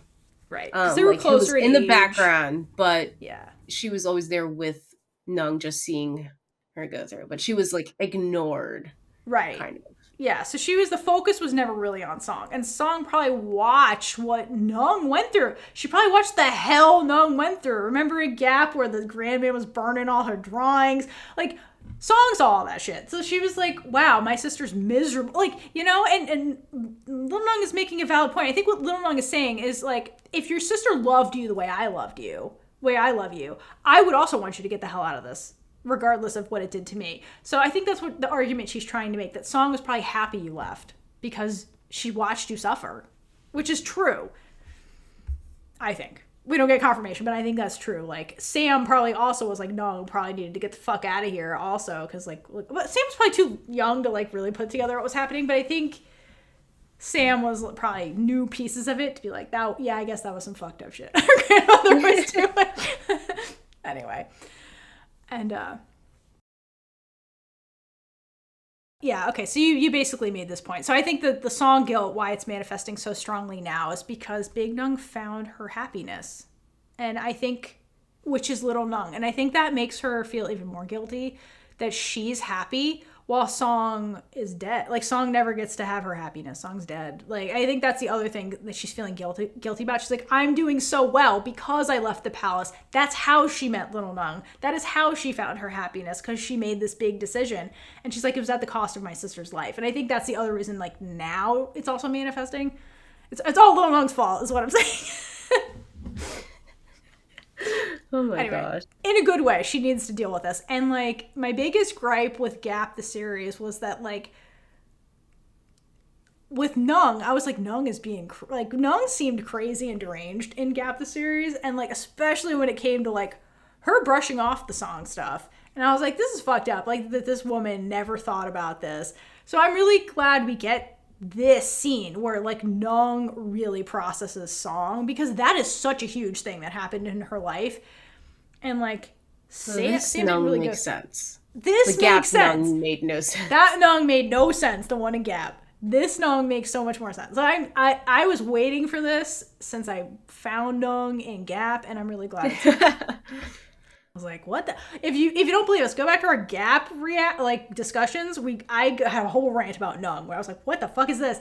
Speaker 2: Right. Because they were
Speaker 1: like
Speaker 2: closer
Speaker 1: in the background, but
Speaker 2: yeah,
Speaker 1: she was always there with Nung, just seeing her go through. But she was like ignored.
Speaker 2: Right.
Speaker 1: Kind of.
Speaker 2: Yeah, so the focus was never really on Song. And Song probably watched what Nung went through. She probably watched the hell Nung went through. Remember a Gap where the grandman was burning all her drawings? Like, Song saw all that shit. So she was like, wow, my sister's miserable. Like, you know, and Little Nung is making a valid point. I think what Little Nung is saying is, like, if your sister loved you the way I loved you, the way I love you, I would also want you to get the hell out of this, regardless of what it did to me. So I think that's what the argument she's trying to make, that Song was probably happy you left because she watched you suffer, which is true. I think. We don't get confirmation, but I think that's true. Like, Sam probably also was like, no, probably needed to get the fuck out of here also because, like, but Sam was probably too young to, like, really put together what was happening, but I think Sam was probably knew pieces of it to be like, that, yeah, I guess that was some fucked up shit her grandmother was doing. Anyway. And, yeah, okay, so you basically made this point. So I think that the Song guilt, why it's manifesting so strongly now, is because Big Nung found her happiness. And I think, which is Little Nung. And I think that makes her feel even more guilty that she's happy while Song is dead. Like, Song never gets to have her happiness. Song's dead. Like, I think that's the other thing that she's feeling guilty about. She's like, I'm doing so well because I left the palace. That's how she met Little Nung. That is how she found her happiness, because she made this big decision. And she's like, it was at the cost of my sister's life. And I think that's the other reason, like, now it's also manifesting. It's all Little Nung's fault, is what I'm saying.
Speaker 1: Oh my gosh.
Speaker 2: In a good way, she needs to deal with this. And, like, my biggest gripe with Gap, the series, was that, like, with Nung, I was like, Nung is being, like, Nung seemed crazy and deranged in Gap, the series. And, like, especially when it came to, like, her brushing off the Song stuff. And I was like, this is fucked up. Like, that this woman never thought about this. So I'm really glad we get this scene where, like, Nung really processes Song, because that is such a huge thing that happened in her life. And, like, Sam
Speaker 1: Nung
Speaker 2: really
Speaker 1: makes sense.
Speaker 2: This
Speaker 1: the Gap
Speaker 2: makes sense.
Speaker 1: Nung made no sense.
Speaker 2: That Nung made no sense, the one in Gap. This Nung makes so much more sense. So I was waiting for this since I found Nung in Gap, and I'm really glad it's I was like, what the? If you don't believe us, go back to our Gap discussions. I had a whole rant about Nung where I was like, what the fuck is this?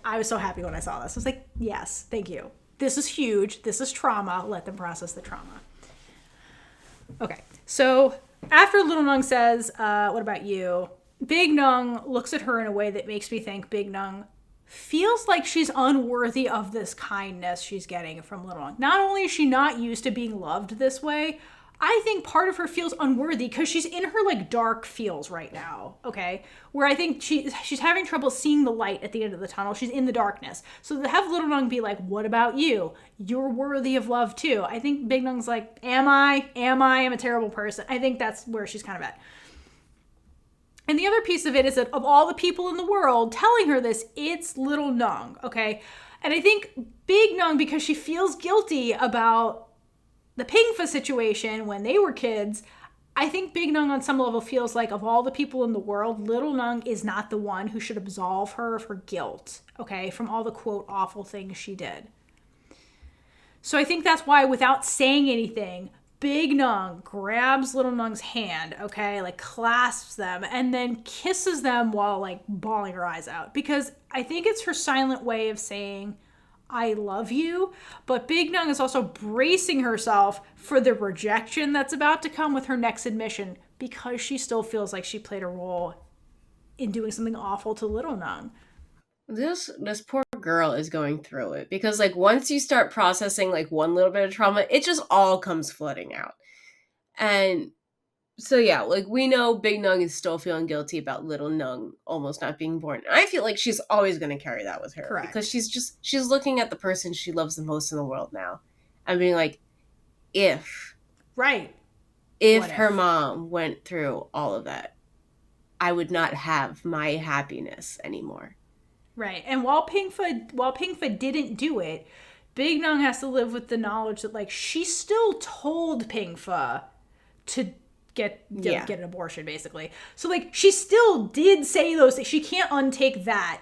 Speaker 2: I was so happy when I saw this. I was like, yes, thank you. This is huge. This is trauma. Let them process the trauma. Okay, so after Little Nung says, what about you? Big Nung looks at her in a way that makes me think Big Nung feels like she's unworthy of this kindness she's getting from Little Nung. Not only is she not used to being loved this way, I think part of her feels unworthy because she's in her, like, dark feels right now, okay? Where I think she's having trouble seeing the light at the end of the tunnel. She's in the darkness. So to have Little Nung be like, what about you? You're worthy of love too. I think Big Nung's like, am I? I'm a terrible person. I think that's where she's kind of at. And the other piece of it is that of all the people in the world telling her this, it's little Nung, okay? And I think Big Nung, because she feels guilty about the Pingfa situation when they were kids, I think Big Nung on some level feels like of all the people in the world, little Nung is not the one who should absolve her of her guilt, okay, from all the quote awful things she did. So I think that's why, without saying anything, Big Nung grabs little Nung's hand, okay, like clasps them and then kisses them while like bawling her eyes out, because I think it's her silent way of saying, I love you. But Big Nung is also bracing herself for the rejection that's about to come with her next admission, because she still feels like she played a role in doing something awful to little Nung.
Speaker 1: This poor girl is going through it, because like once you start processing like one little bit of trauma, it just all comes flooding out. And so yeah, like we know Big Nung is still feeling guilty about little Nung almost not being born. And I feel like she's always going to carry that with her.
Speaker 2: Correct.
Speaker 1: Because she's looking at the person she loves the most in the world now and being like, if her mom went through all of that, I would not have my happiness anymore.
Speaker 2: Right. And while Pingfa didn't do it, Big Nung has to live with the knowledge that like she still told Pingfa to get an abortion, basically. So like she still did say those things. She can't untake that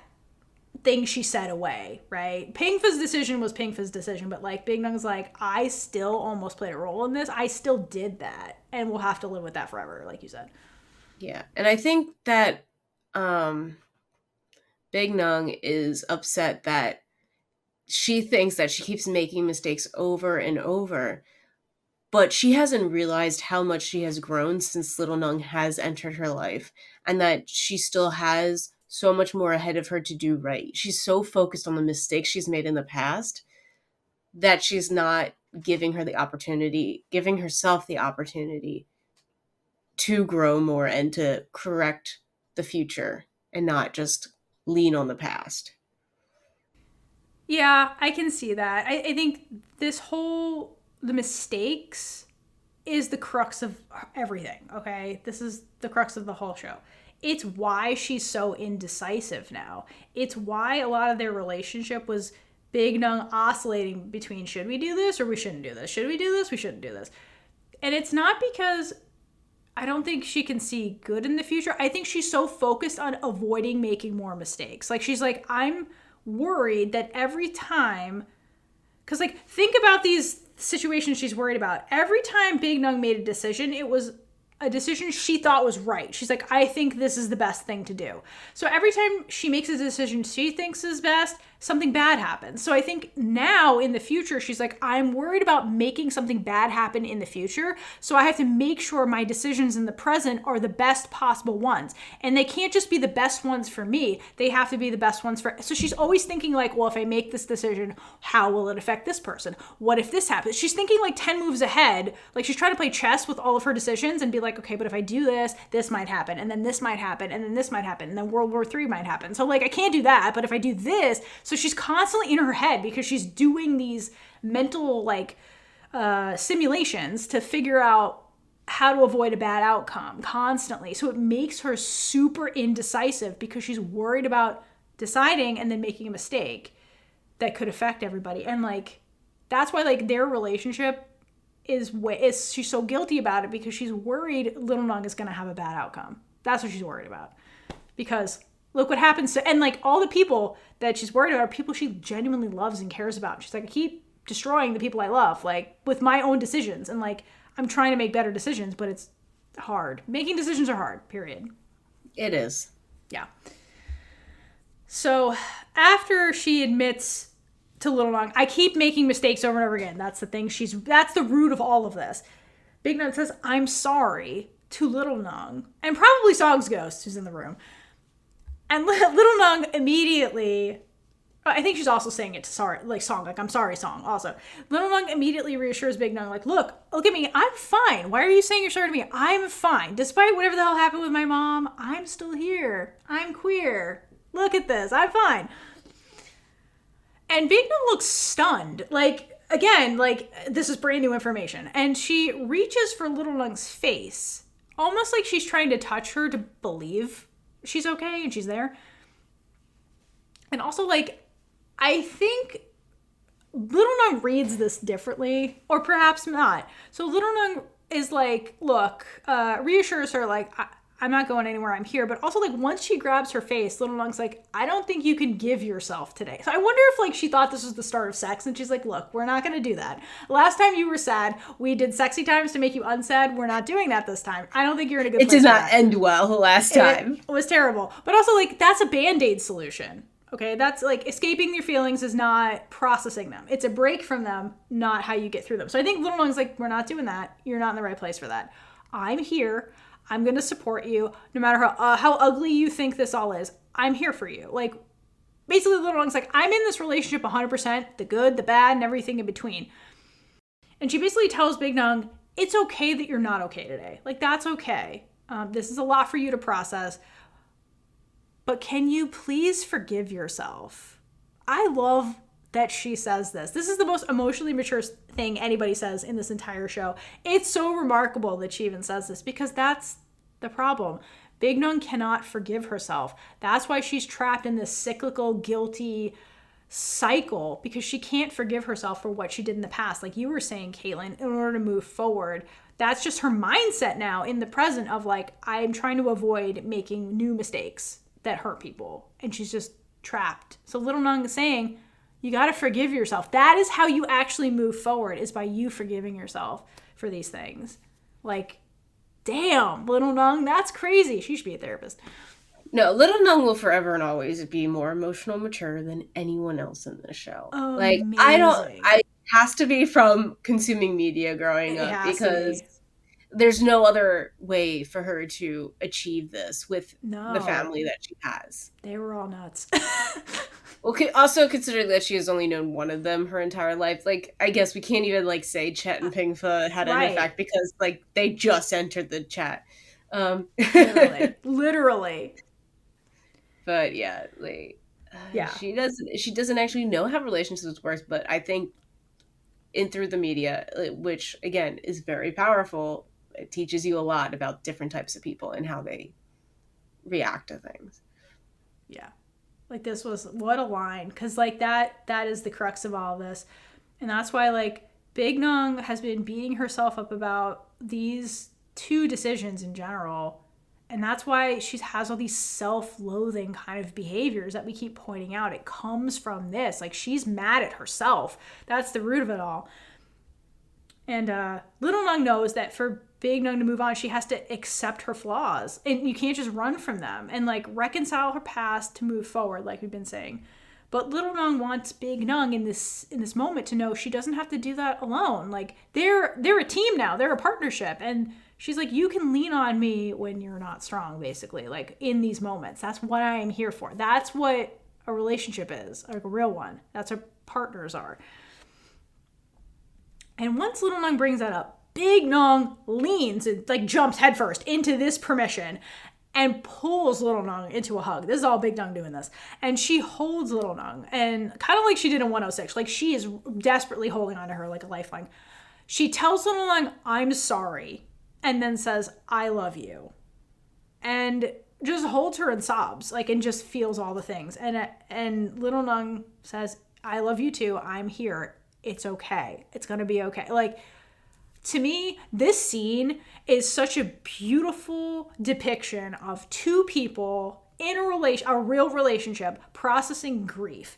Speaker 2: thing she said away, right? Pingfa's decision was Pingfa's decision, but like Big Nung's like, I still almost played a role in this. I still did that, and we'll have to live with that forever, like you said.
Speaker 1: Yeah. And I think that Big Nung is upset that she thinks that she keeps making mistakes over and over, but she hasn't realized how much she has grown since little Nung has entered her life, and that she still has so much more ahead of her to do right. She's so focused on the mistakes she's made in the past that she's not giving herself the opportunity to grow more and to correct the future and not just lean on the past.
Speaker 2: Yeah, I can see that. I think the mistakes is the crux of everything, okay? This is the crux of the whole show. It's why she's so indecisive now. It's why a lot of their relationship was Big Nung oscillating between, should we do this or we shouldn't do this? Should we do this? We shouldn't do this. And it's not because I don't think she can see good in the future. I think she's so focused on avoiding making more mistakes. Like she's like, I'm worried that every time, because like think about these situations she's worried about. Every time Big Nung made a decision, it was a decision she thought was right. She's like, I think this is the best thing to do. So every time she makes a decision she thinks is best, something bad happens. So I think now in the future, she's like, I'm worried about making something bad happen in the future. So I have to make sure my decisions in the present are the best possible ones. And they can't just be the best ones for me. They have to be the best ones for... So she's always thinking like, well, if I make this decision, how will it affect this person? What if this happens? She's thinking like 10 moves ahead. Like she's trying to play chess with all of her decisions and be like, okay, but if I do this, this might happen. And then this might happen. And then this might happen. And then World War III might happen. So like, I can't do that. But if I do this... So she's constantly in her head because she's doing these mental like simulations to figure out how to avoid a bad outcome constantly. So it makes her super indecisive because she's worried about deciding and then making a mistake that could affect everybody. And like, that's why like their relationship is she's so guilty about it, because she's worried little Nung is going to have a bad outcome. That's what she's worried about. Because look what happens to, and like all the people that she's worried about are people she genuinely loves and cares about. She's like, I keep destroying the people I love, like with my own decisions. And like, I'm trying to make better decisions, but it's hard. Making decisions are hard, period.
Speaker 1: It is.
Speaker 2: Yeah. So after she admits to little Nung, I keep making mistakes over and over again. That's the thing. That's the root of all of this. Big Nung says, I'm sorry to little Nung, and probably Song's ghost who's in the room. And little Nung immediately, I think she's also saying it to Song, like I'm sorry, Song also. Little Nung immediately reassures Big Nung, like, look at me, I'm fine. Why are you saying you're sorry to me? I'm fine. Despite whatever the hell happened with my mom, I'm still here. I'm queer. Look at this. I'm fine. And Big Nung looks stunned. Like, again, like, this is brand new information. And she reaches for little Nung's face almost like she's trying to touch her to believe she's okay and she's there. And also, like, I think Little Nung reads this differently, or perhaps not. So Little Nung is like, look, reassures her, like, I'm not going anywhere, I'm here. But also, like, once she grabs her face, Little Nung's like, I don't think you can give yourself today. So I wonder if, like, she thought this was the start of sex, and she's like, look, we're not going to do that. Last time you were sad, we did sexy times to make you unsad. We're not doing that this time. I don't think you're in a good place.
Speaker 1: It did not end well the last time.
Speaker 2: It was terrible. But also, like, that's a Band-Aid solution. Okay, that's like escaping your feelings is not processing them. It's a break from them, not how you get through them. So I think Little Nung's like, we're not doing that. You're not in the right place for that. I'm here. I'm going to support you. No matter how ugly you think this all is, I'm here for you. Like, basically Little Nung's like, I'm in this relationship 100%, the good, the bad, and everything in between. And she basically tells Big Nung, it's okay that you're not okay today. Like, that's okay. This is a lot for you to process. But can you please forgive yourself? I love that she says this. This is the most emotionally mature thing anybody says in this entire show. It's so remarkable that she even says this because that's the problem. Big Nung cannot forgive herself. That's why she's trapped in this cyclical, guilty cycle because she can't forgive herself for what she did in the past. Like you were saying, Kaitlynn, in order to move forward, that's just her mindset now in the present of like, I'm trying to avoid making new mistakes that hurt people, and she's just trapped. So Little Nung is saying, you got to forgive yourself. That is how you actually move forward, is by you forgiving yourself for these things. Like, damn, Little Nung, that's crazy. She should be a therapist.
Speaker 1: No, Little Nung will forever and always be more emotional mature than anyone else in this show.
Speaker 2: Amazing.
Speaker 1: Like, it has to be from consuming media growing up because there's no other way for her to achieve this with the family that she has.
Speaker 2: They were all nuts.
Speaker 1: Well, also considering that she has only known one of them her entire life, like, I guess we can't even, like, say Chet and Pingfa had an effect because, like, they just entered the chat.
Speaker 2: Literally.
Speaker 1: But, yeah, like, she doesn't actually know how relationships work, but I think through the media, which, again, is very powerful, it teaches you a lot about different types of people and how they react to things.
Speaker 2: Yeah. Like, this was, what a line. Because, like, that is the crux of all of this. And that's why, like, Big Nung has been beating herself up about these two decisions in general. And that's why she has all these self-loathing kind of behaviors that we keep pointing out. It comes from this. Like, she's mad at herself. That's the root of it all. And Little Nung knows that for Big Nung to move on, she has to accept her flaws. And you can't just run from them and, like, reconcile her past to move forward, like we've been saying. But Little Nung wants Big Nung in this moment to know she doesn't have to do that alone. Like, they're a team now. They're a partnership. And she's like, you can lean on me when you're not strong, basically, like, in these moments. That's what I am here for. That's what a relationship is, like a real one. That's what partners are. And once Little Nung brings that up, Big Nung leans and, like, jumps headfirst into this permission and pulls Little Nung into a hug. This is all Big Nung doing this. And she holds Little Nung, and kind of like she did in 106. Like, she is desperately holding on to her like a lifeline. She tells Little Nung, I'm sorry, and then says, I love you. And just holds her and sobs, like, and just feels all the things. And Little Nung says, I love you too. I'm here. It's okay. It's going to be okay. Like, to me, this scene is such a beautiful depiction of two people in a real relationship processing grief.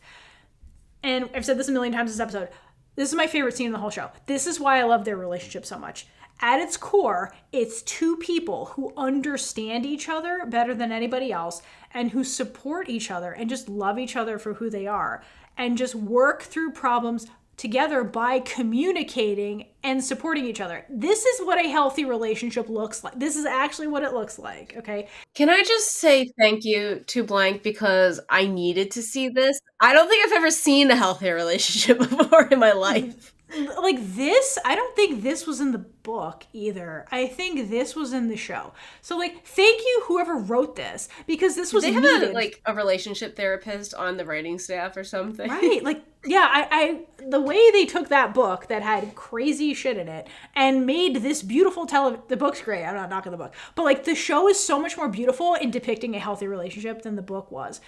Speaker 2: And I've said this a million times this episode. This is my favorite scene in the whole show. This is why I love their relationship so much. At its core, it's two people who understand each other better than anybody else and who support each other and just love each other for who they are and just work through problems together by communicating and supporting each other. This is what a healthy relationship looks like. This is actually what it looks like, okay?
Speaker 1: Can I just say thank you to Blank because I needed to see this? I don't think I've ever seen a healthy relationship before in my life.
Speaker 2: like this, I don't think this was in the book either. I think this was in the show. So like, thank you whoever wrote this, because this was
Speaker 1: They
Speaker 2: needed.
Speaker 1: have a relationship therapist on the writing staff or something.
Speaker 2: Right, like, yeah, I the way they took that book that had crazy shit in it and made this beautiful the book's great, I'm not knocking the book, but like the show is so much more beautiful in depicting a healthy relationship than the book was.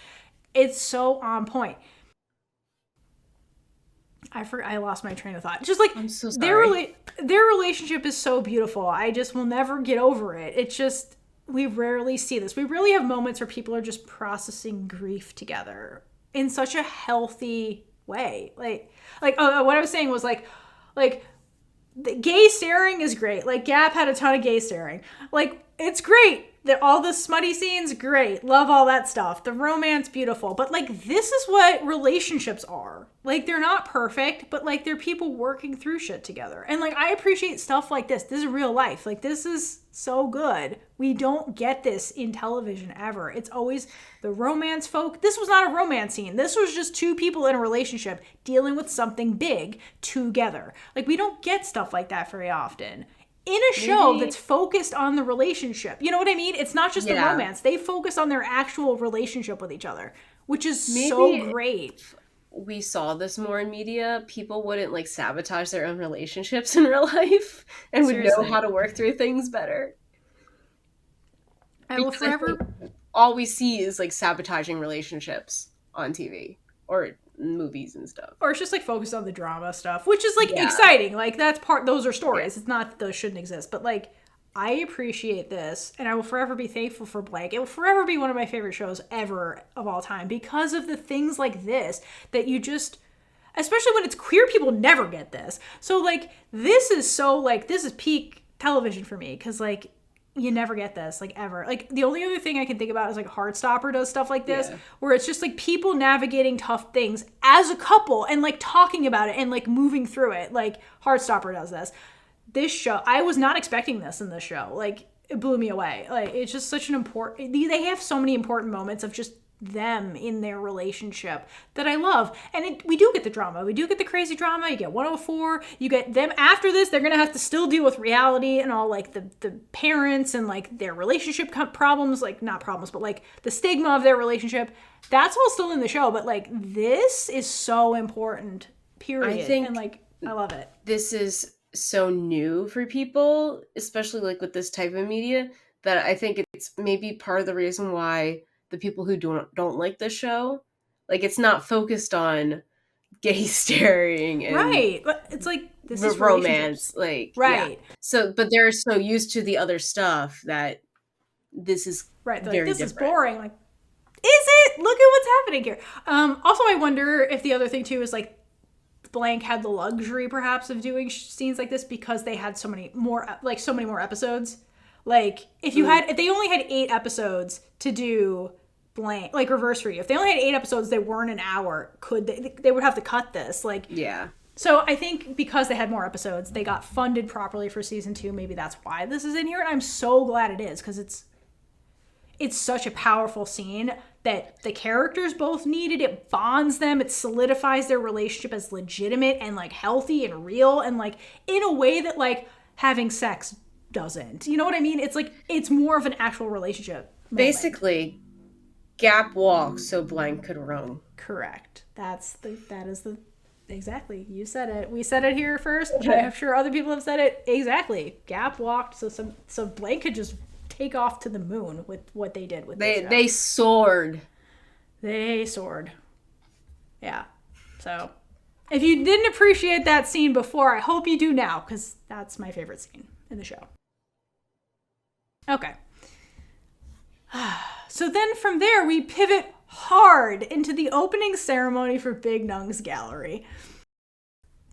Speaker 2: It's so on point. I lost my train of thought. Just like,
Speaker 1: I'm so sorry.
Speaker 2: Their relationship is so beautiful. I just will never get over it. It's just, we rarely see this. We really have moments where people are just processing grief together in such a healthy way. Like what I was saying was like the gay staring is great. Like Gap had a ton of gay staring. Like, it's great. All the smutty scenes, great. Love all that stuff. The romance, beautiful. But like, this is what relationships are. Like, they're not perfect, but like, they're people working through shit together. And like, I appreciate stuff like this. This is real life. Like, this is so good. We don't get this in television ever. It's always the romance folk. This was not a romance scene. This was just two people in a relationship dealing with something big together. Like, we don't get stuff like that very often in a show that's focused on the relationship. You know what I mean? It's not just the romance. They focus on their actual relationship with each other, which is so great.
Speaker 1: We saw this more in media. People wouldn't like sabotage their own relationships in real life and would know how to work through things better.
Speaker 2: I will forever.
Speaker 1: All we see is like sabotaging relationships on TV or movies and stuff,
Speaker 2: or it's just like focused on the drama stuff, which is like exciting. Like, that's those are stories. It's not that those shouldn't exist, but like, I appreciate this, and I will forever be thankful for Blank. It will forever be one of my favorite shows ever of all time because of the things like this that you just, especially when it's queer people, never get this. So like, this is peak television for me, because like, you never get this, like, ever. Like, the only other thing I can think about is like Heartstopper does stuff like this, where it's just like people navigating tough things as a couple and like talking about it and like moving through it. Like, Heartstopper does this. This show, I was not expecting this in this show. Like, it blew me away. Like, it's just such an important, they have so many important moments of just them in their relationship that I love. And we do get the drama. We do get the crazy drama. You get 104. You get them after this. They're going to have to still deal with reality and all like the parents and like their relationship problems, like not problems, but like the stigma of their relationship. That's all still in the show. But like, this is so important, period.
Speaker 1: I think,
Speaker 2: and like, I love it.
Speaker 1: This is so new for people, especially like with this type of media, that I think it's maybe part of the reason why the people who don't like this show, like, it's not focused on gay staring and
Speaker 2: right, but it's like, this is
Speaker 1: romance, like, right. Yeah. So, but they're so used to the other stuff that this is
Speaker 2: right.
Speaker 1: Very
Speaker 2: like, this
Speaker 1: different.
Speaker 2: Is boring. Like, is it? Look at what's happening here. Also, I wonder if the other thing too is like, Blank had the luxury perhaps of doing scenes like this because they had so many more episodes. Like, if they only had 8 episodes to do Blank, like Reverse for You, if they only had 8 episodes, they weren't an hour, they would have to cut this. Like, yeah. So I think because they had more episodes, they got funded properly for season 2. Maybe that's why this is in here. And I'm so glad it is, because it's such a powerful scene that the characters both needed. It bonds them. It solidifies their relationship as legitimate and like healthy and real, and like in a way that like having sex doesn't. You know what I mean? It's like, it's more of an actual relationship moment.
Speaker 1: Basically, Gap walked so Blank could roam.
Speaker 2: Correct. That is the exactly. You said it. We said it here first. I'm sure other people have said it. Exactly. Gap walked so Blank could just take off to the moon with what they did with this show.
Speaker 1: They soared.
Speaker 2: They soared. Yeah. So, if you didn't appreciate that scene before, I hope you do now, because that's my favorite scene in the show. Okay. So then from there, we pivot hard into the opening ceremony for Big Nung's gallery.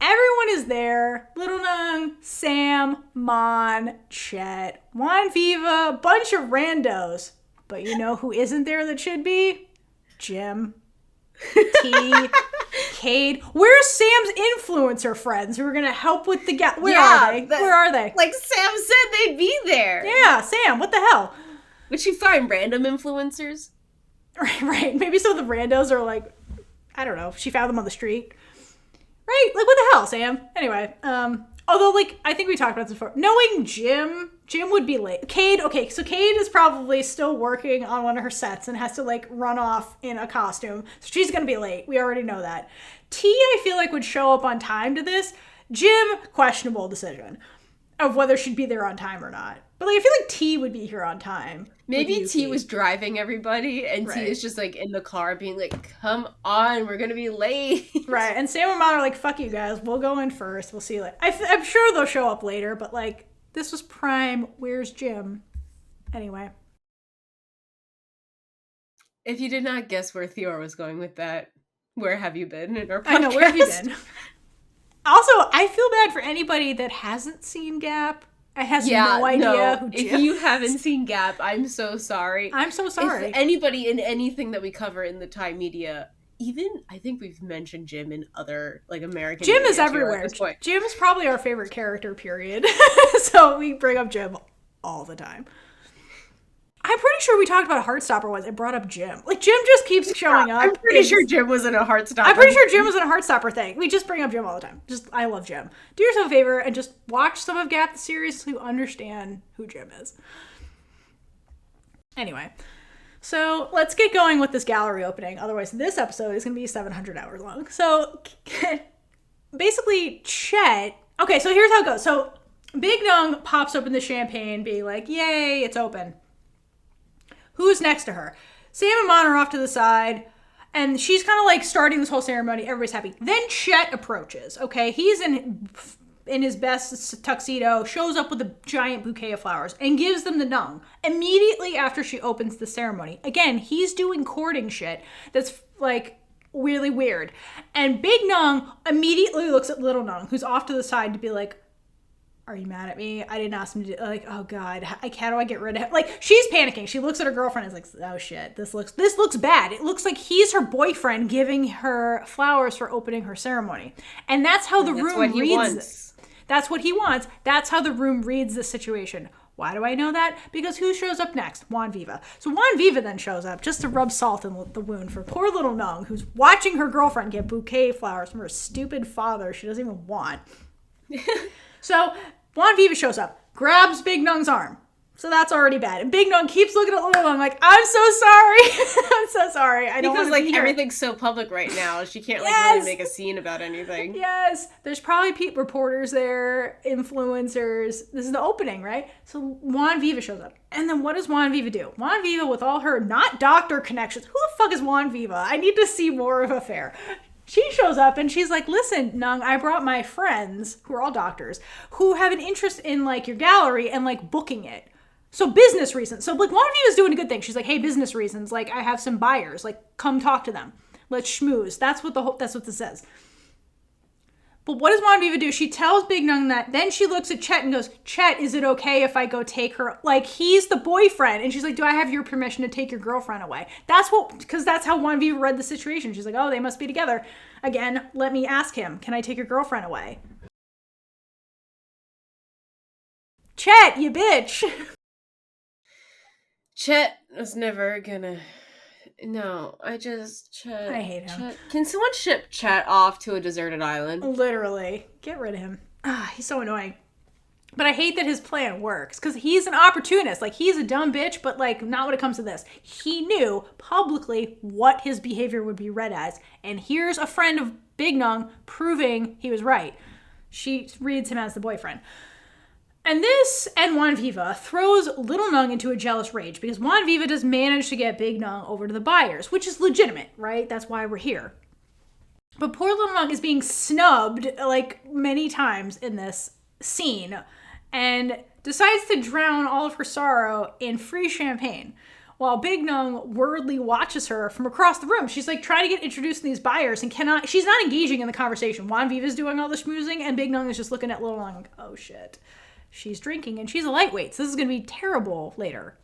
Speaker 2: Everyone is there. Little Nung, Sam, Mon, Chet, Juan Viva, a bunch of randos. But you know who isn't there that should be? Jim, T, Cade. Where's Sam's influencer friends who are going to help with the Where are they? Where are they?
Speaker 1: Like Sam said they'd be there.
Speaker 2: Yeah, Sam, what the hell?
Speaker 1: Would she find random influencers?
Speaker 2: Right. Maybe some of the randos are like, I don't know, she found them on the street. Right? Like, what the hell, Sam? Anyway, although, like, I think we talked about this before. Knowing Jim would be late. Cade, okay, so Cade is probably still working on one of her sets and has to, like, run off in a costume. So she's gonna be late. We already know that. T, I feel like, would show up on time to this. Jim, questionable decision of whether she'd be there on time or not. But, like, I feel like T would be here on time.
Speaker 1: Maybe T was driving everybody, and right. T is just, like, in the car being like, come on, we're gonna be late.
Speaker 2: Right, and Sam and Mon are like, fuck you guys, we'll go in first, we'll see you later. I'm sure they'll show up later, but, like, this was prime, where's Jim? Anyway.
Speaker 1: If you did not guess where Theora was going with that, where have you been in our podcast?
Speaker 2: I know, where have you been? Also, I feel bad for anybody that hasn't seen Gap. I have no idea who Jim is.
Speaker 1: If you haven't seen Gap, I'm so sorry.
Speaker 2: I'm so sorry.
Speaker 1: If anybody in anything that we cover in the Thai media, even, I think we've mentioned Jim in other, like, American
Speaker 2: Jim is everywhere. Jim is probably our favorite character, period. So we bring up Jim all the time. I'm pretty sure we talked about Heartstopper once. It brought up Jim. Like, Jim just keeps showing up.
Speaker 1: I'm pretty sure Jim was in a Heartstopper.
Speaker 2: I'm pretty sure Jim was in a Heartstopper thing. We just bring up Jim all the time. I love Jim. Do yourself a favor and just watch some of Gap the series so you understand who Jim is. Anyway, so let's get going with this gallery opening. Otherwise, this episode is going to be 700 hours long. So, basically, Chet... Okay, so here's how it goes. So, Big Nung pops open the champagne, being like, yay, it's open. Who's next to her? Sam and Mon are off to the side, and she's kind of like starting this whole ceremony. Everybody's happy. Then Chet approaches, okay? He's in his best tuxedo, shows up with a giant bouquet of flowers, and gives them the Nung immediately after she opens the ceremony. Again, he's doing courting shit that's, like, really weird. And Big Nung immediately looks at Little Nung, who's off to the side, to be like, are you mad at me? I didn't ask him to do, like, oh God, how do I get rid of him? Like, she's panicking. She looks at her girlfriend and is like, oh shit, this looks bad. It looks like he's her boyfriend giving her flowers for opening her ceremony. And that's how the room reads this. That's what he wants. That's how the room reads the situation. Why do I know that? Because who shows up next? Juan Viva. So Juan Viva then shows up just to rub salt in the wound for poor little Nung, who's watching her girlfriend get bouquet flowers from her stupid father she doesn't even want. So Juan Viva shows up, grabs Big Nung's arm. So that's already bad. And Big Nung keeps looking at Little Nung like, I'm so sorry. I'm so sorry. I don't want to be here.
Speaker 1: Because, like, everything's so public right now. She can't, like, really make a scene about anything.
Speaker 2: Yes. There's probably reporters there, influencers. This is the opening, right? So Juan Viva shows up. And then what does Juan Viva do? Juan Viva, with all her not doctor connections. Who the fuck is Juan Viva? I need to see more of a fair. She shows up and she's like, listen, Nung, I brought my friends, who are all doctors, who have an interest in, like, your gallery and, like, booking it. So business reasons. So, like, Juan Viva's doing a good thing. She's like, hey, business reasons. Like, I have some buyers. Like, come talk to them. Let's schmooze. That's what this says. But what does Juan Viva do? She tells Big Nung that. Then she looks at Chet and goes, Chet, is it okay if I go take her? Like, he's the boyfriend. And she's like, do I have your permission to take your girlfriend away? Because that's how Juan Viva read the situation. She's like, oh, they must be together. Again, let me ask him, can I take your girlfriend away? Chet, you bitch.
Speaker 1: Chet was never gonna... No, Chet...
Speaker 2: I hate him.
Speaker 1: Chet. Can someone ship Chet off to a deserted island?
Speaker 2: Literally. Get rid of him. He's so annoying. But I hate that his plan works, because he's an opportunist. Like, he's a dumb bitch, but, like, not when it comes to this. He knew publicly what his behavior would be read as, and here's a friend of Big Nung proving he was right. She reads him as the boyfriend. And this, and Juan Viva, throws Little Nung into a jealous rage, because Juan Viva does manage to get Big Nung over to the buyers, which is legitimate, right? That's why we're here. But poor Little Nung is being snubbed, like, many times in this scene, and decides to drown all of her sorrow in free champagne, while Big Nung wordly watches her from across the room. She's, like, trying to get introduced to these buyers and she's not engaging in the conversation. Juan Viva's doing all the schmoozing, and Big Nung is just looking at Little Nung like, oh shit. She's drinking, and she's a lightweight, so this is going to be terrible later.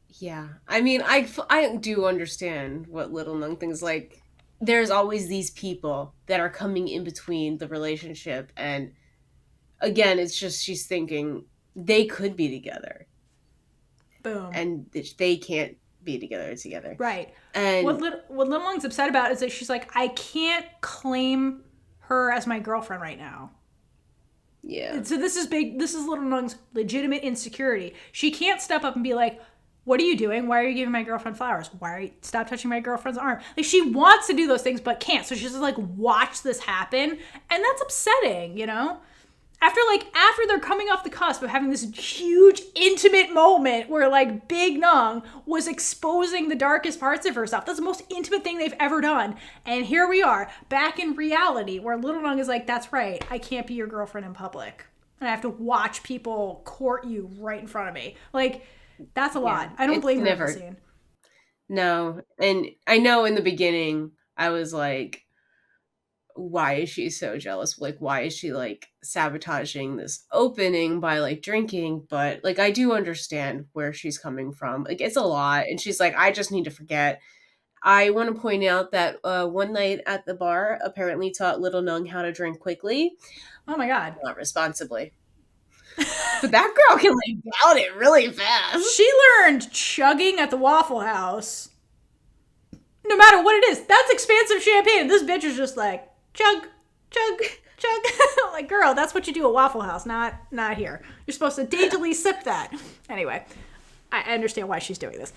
Speaker 1: Yeah. I mean, I do understand what Little Nung thinks. Like, there's always these people that are coming in between the relationship, and again, it's just she's thinking they could be together.
Speaker 2: Boom.
Speaker 1: And they can't be together.
Speaker 2: Right.
Speaker 1: And
Speaker 2: What Little Nung's upset about is that she's like, I can't claim her as my girlfriend right now.
Speaker 1: yeah.
Speaker 2: So this is Little Nung's legitimate insecurity. She can't step up and be like, what are you doing? Why are you giving my girlfriend flowers? Stop touching my girlfriend's arm? Like, she wants to do those things, but can't. So she's just like, watch this happen. And that's upsetting, you know? After they're coming off the cusp of having this huge, intimate moment where, like, Big Nung was exposing the darkest parts of herself. That's the most intimate thing they've ever done. And here we are, back in reality, where Little Nung is like, that's right, I can't be your girlfriend in public. And I have to watch people court you right in front of me. Like, that's a lot. I don't blame her for the scene.
Speaker 1: No. And I know in the beginning, I was like, why is she so jealous? Like, why is she, like, sabotaging this opening by, like, drinking? But, like, I do understand where she's coming from. Like, it's a lot. And she's like, I just need to forget. I want to point out that one night at the bar apparently taught Little Nung how to drink quickly.
Speaker 2: Oh, my God.
Speaker 1: Not responsibly. But that girl can, like, down it really fast.
Speaker 2: She learned chugging at the Waffle House. No matter what it is, that's expansive champagne. This bitch is just like, chug, chug, chug. Like, girl, that's what you do at Waffle House, not here. You're supposed to daintily sip that. Anyway, I understand why she's doing this.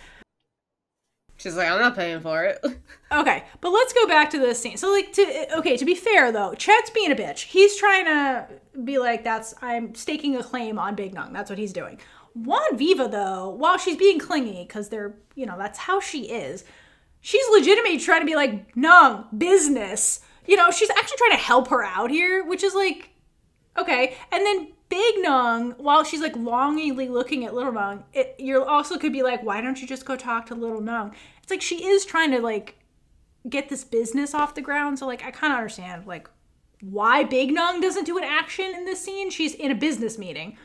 Speaker 1: She's like, I'm not paying for it.
Speaker 2: Okay, but let's go back to this scene. So, like, to be fair, though, Chet's being a bitch. He's trying to be like, I'm staking a claim on Big Nung. That's what he's doing. Juan Viva, though, while she's being clingy, because that's how she is, she's legitimately trying to be like, Nung, business. She's actually trying to help her out here, which is like, okay. And then Big Nung, while she's like longingly looking at Little Nung, you also could be like, why don't you just go talk to Little Nung? It's like she is trying to like get this business off the ground. So like I kind of understand like why Big Nung doesn't do an action in this scene. She's in a business meeting.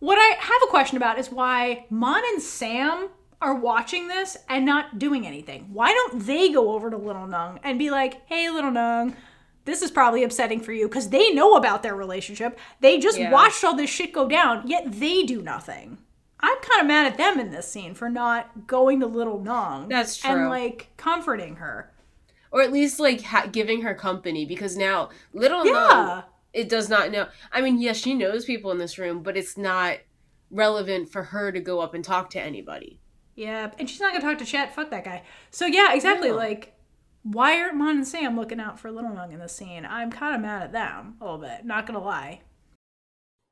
Speaker 2: What I have a question about is why Mon and Sam are watching this and not doing anything. Why don't they go over to Little Nung and be like, hey, Little Nung, this is probably upsetting for you, because they know about their relationship. They just watched all this shit go down, yet they do nothing. I'm kind of mad at them in this scene for not going to Little Nung.
Speaker 1: That's true.
Speaker 2: And, like, comforting her.
Speaker 1: Or at least, like, giving her company, because now Little Nung, it does not know. I mean, yes, she knows people in this room, but it's not relevant for her to go up and talk to anybody.
Speaker 2: Yeah, and she's not going to talk to Chet. Fuck that guy. So, yeah, exactly,
Speaker 1: No.
Speaker 2: like, why aren't Mon and Sam looking out for Little Nung in this scene? I'm kind of mad at them a little bit, not going to lie.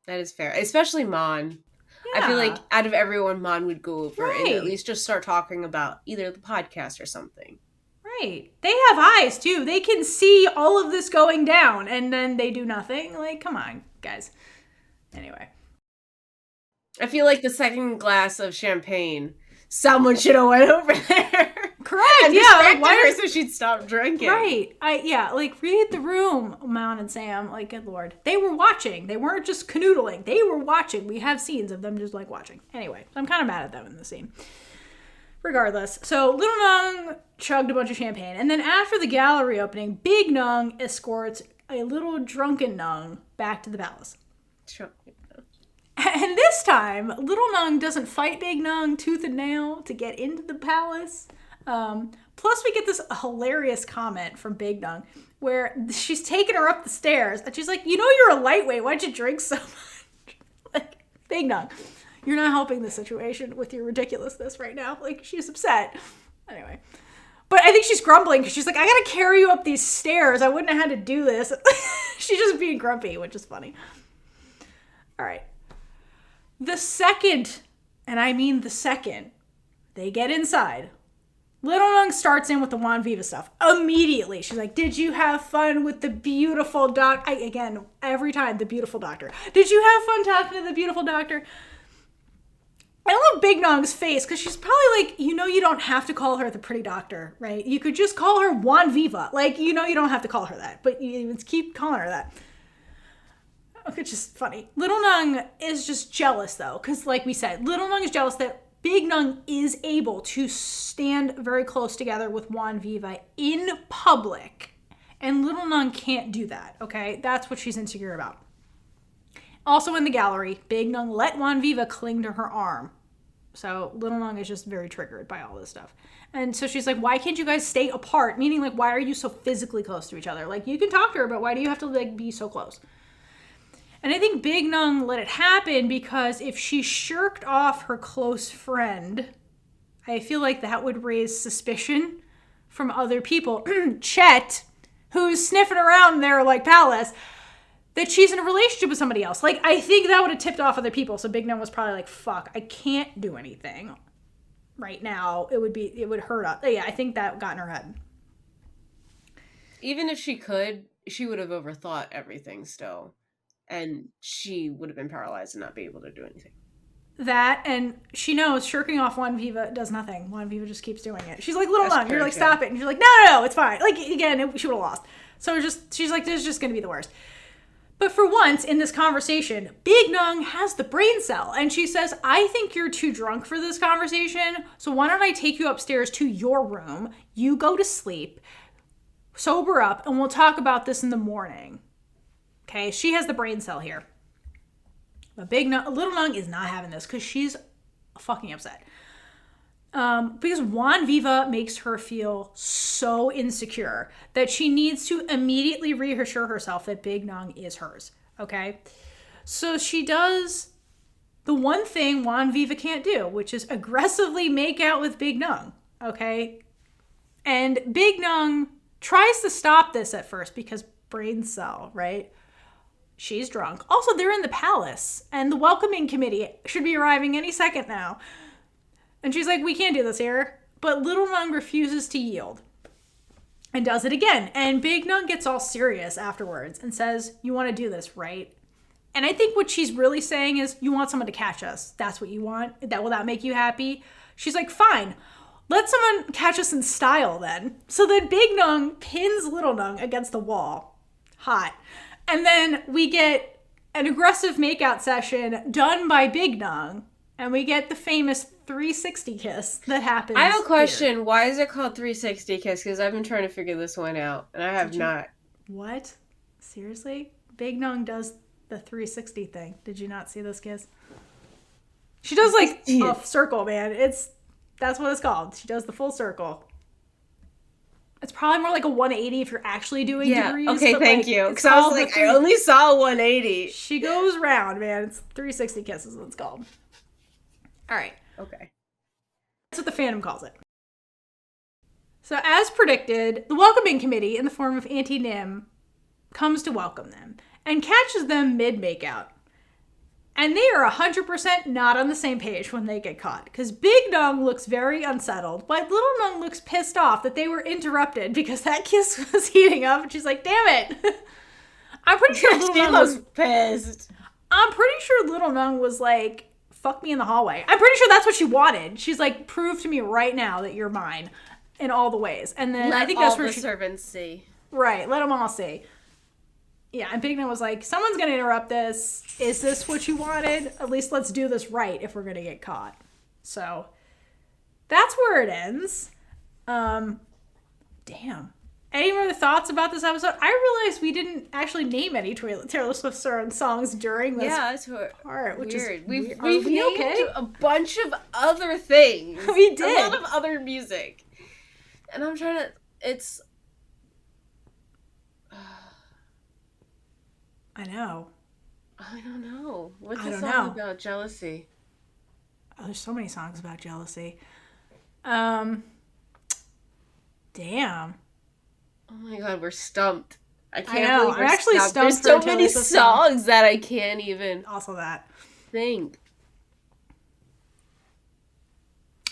Speaker 1: That is fair. Especially Mon.
Speaker 2: Yeah.
Speaker 1: I feel like out of everyone, Mon would go over and at least just start talking about either the podcast or something.
Speaker 2: Right. They have eyes, too. They can see all of this going down, and then they do nothing. Like, come on, guys. Anyway.
Speaker 1: I feel like the second glass of champagne, someone should have went over there.
Speaker 2: Correct.
Speaker 1: And
Speaker 2: yeah.
Speaker 1: Like, her so she'd stop drinking.
Speaker 2: Right. Like, read the room, Mon and Sam. Like, good Lord. They were watching. They weren't just canoodling. They were watching. We have scenes of them just, like, watching. Anyway, I'm kind of mad at them in the scene. Regardless. So, Little Nung chugged a bunch of champagne. And then after the gallery opening, Big Nung escorts a little drunken Nung back to the palace.
Speaker 1: Sure.
Speaker 2: And this time, Little Nung doesn't fight Big Nung tooth and nail to get into the palace. Plus, we get this hilarious comment from Big Nung where she's taking her up the stairs and she's like, you're a lightweight. Why'd you drink so much? Like, Big Nung, you're not helping the situation with your ridiculousness right now. Like, she's upset. Anyway. But I think she's grumbling because she's like, I gotta carry you up these stairs. I wouldn't have had to do this. She's just being grumpy, which is funny. All right. The second, and I mean the second, they get inside, Little Nung starts in with the Juan Viva stuff. Immediately. She's like, did you have fun with the beautiful doctor? Again, every time, the beautiful doctor. Did you have fun talking to the beautiful doctor? I love Big Nung's face, because she's probably like, you don't have to call her the pretty doctor, right? You could just call her Juan Viva. Like, you don't have to call her that, but you keep calling her that. Which is funny. Little Nung is just jealous, though, because like we said, Little Nung is jealous that Big Nung is able to stand very close together with Juan Viva in public, and Little Nung can't do that, okay? That's what she's insecure about. Also in the gallery, Big Nung let Juan Viva cling to her arm. So Little Nung is just very triggered by all this stuff. And so she's like, why can't you guys stay apart? Meaning, like, why are you so physically close to each other? Like, you can talk to her, but why do you have to, like, be so close? And I think Big Nung let it happen because if she shirked off her close friend, I feel like that would raise suspicion from other people. Chet, who's sniffing around their, like, palace, that she's in a relationship with somebody else. Like, I think that would have tipped off other people. So Big Nung was probably like, fuck, I can't do anything right now. It would hurt us. Yeah, I think that got in her head.
Speaker 1: Even if she could, she would have overthought everything still. And she would have been paralyzed and not be able to do anything.
Speaker 2: That, and she knows shirking off Juan Viva does nothing. Juan Viva just keeps doing it. She's like, Little Nung, you're like, stop it. And you're like, no, it's fine. Like, again, she would have lost. So she's like, this is just going to be the worst. But for once in this conversation, Big Nung has the brain cell. And she says, I think you're too drunk for this conversation. So why don't I take you upstairs to your room? You go to sleep, sober up, and we'll talk about this in the morning. Okay, she has the brain cell here. But Little Nung is not having this because she's fucking upset. Because Juan Viva makes her feel so insecure that she needs to immediately reassure herself that Big Nung is hers. Okay? So she does the one thing Juan Viva can't do, which is aggressively make out with Big Nung. Okay? And Big Nung tries to stop this at first because brain cell, right? She's drunk. Also, they're in the palace, and the welcoming committee should be arriving any second now. And she's like, we can't do this here. But Little Nung refuses to yield and does it again. And Big Nung gets all serious afterwards and says, you want to do this, right? And I think what she's really saying is, you want someone to catch us. That's what you want. Will that make you happy? She's like, fine. Let someone catch us in style then. So then Big Nung pins Little Nung against the wall. Hot. And then we get an aggressive makeout session done by Big Nung. And we get the famous 360 kiss that happens.
Speaker 1: I have a question.
Speaker 2: Here.
Speaker 1: Why is it called 360 kiss? Because I've been trying to figure this one out, and I have not.
Speaker 2: What? Seriously? Big Nung does the 360 thing. Did you not see this kiss? She does like a circle, man. That's what it's called. She does the full circle. It's probably more like a 180 if you're actually doing degrees.
Speaker 1: Okay, thank you. Because I was like, I only saw 180.
Speaker 2: She goes round, man. It's 360 kisses, what it's called. All right.
Speaker 1: Okay.
Speaker 2: That's what the fandom calls it. So as predicted, the welcoming committee in the form of Auntie Nim comes to welcome them and catches them mid-makeout. And they are 100% not on the same page when they get caught. Because Big Nung looks very unsettled, but Little Nung looks pissed off that they were interrupted because that kiss was heating up. And she's like, damn it. I'm pretty sure Little Nung was
Speaker 1: pissed.
Speaker 2: I'm pretty sure Little Nung was like, fuck me in the hallway. I'm pretty sure that's what she wanted. She's like, prove to me right now that you're mine in all the ways. And then I think that's where
Speaker 1: the servants see.
Speaker 2: Right, let them all see. Yeah, and Big Nung was like, someone's going to interrupt this. Is this what you wanted? At least let's do this right if we're going to get caught. So that's where it ends. Damn. Any other thoughts about this episode? I realized we didn't actually name any Taylor Swift songs during this part, which
Speaker 1: weird.
Speaker 2: Is
Speaker 1: we've
Speaker 2: we
Speaker 1: named
Speaker 2: okay?
Speaker 1: a bunch of other things.
Speaker 2: We did.
Speaker 1: A lot of other music. And I'm trying to... It's...
Speaker 2: I know.
Speaker 1: I don't know. What's the
Speaker 2: don't
Speaker 1: song
Speaker 2: know.
Speaker 1: about jealousy?
Speaker 2: Oh, there's so many songs about jealousy. Damn.
Speaker 1: Oh my god, we're stumped. I can't
Speaker 2: know.
Speaker 1: believe we're
Speaker 2: I'm actually stumped.
Speaker 1: There's so many songs that I can't even
Speaker 2: also that
Speaker 1: think.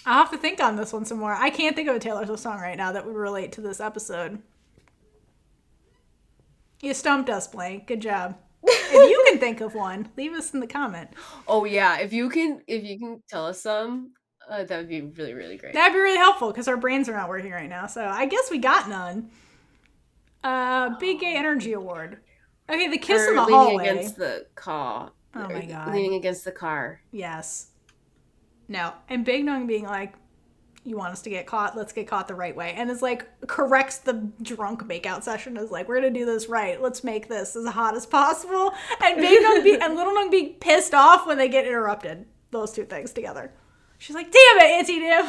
Speaker 2: I'll have to think on this one some more. I can't think of a Taylor Swift song right now that would relate to this episode. You stumped us, Blank. Good job. If you can think of one, leave us in the comment.
Speaker 1: Oh yeah, if you can tell us some, that would be really, really great.
Speaker 2: That'd be really helpful because our brains are not working right now. So I guess we got none. Big Gay Energy Award. Okay, the kiss in the hallway.
Speaker 1: Leaning against the car.
Speaker 2: Oh my god.
Speaker 1: Leaning against the car.
Speaker 2: Yes. No. And Big Nung being like, you want us to get caught? Let's get caught the right way. And it's like, corrects the drunk makeout session. Is like, we're going to do this right. Let's make this as hot as possible. And Big Nung and Little Nung being pissed off when they get interrupted. Those two things together. She's like, damn it, Auntie Nim.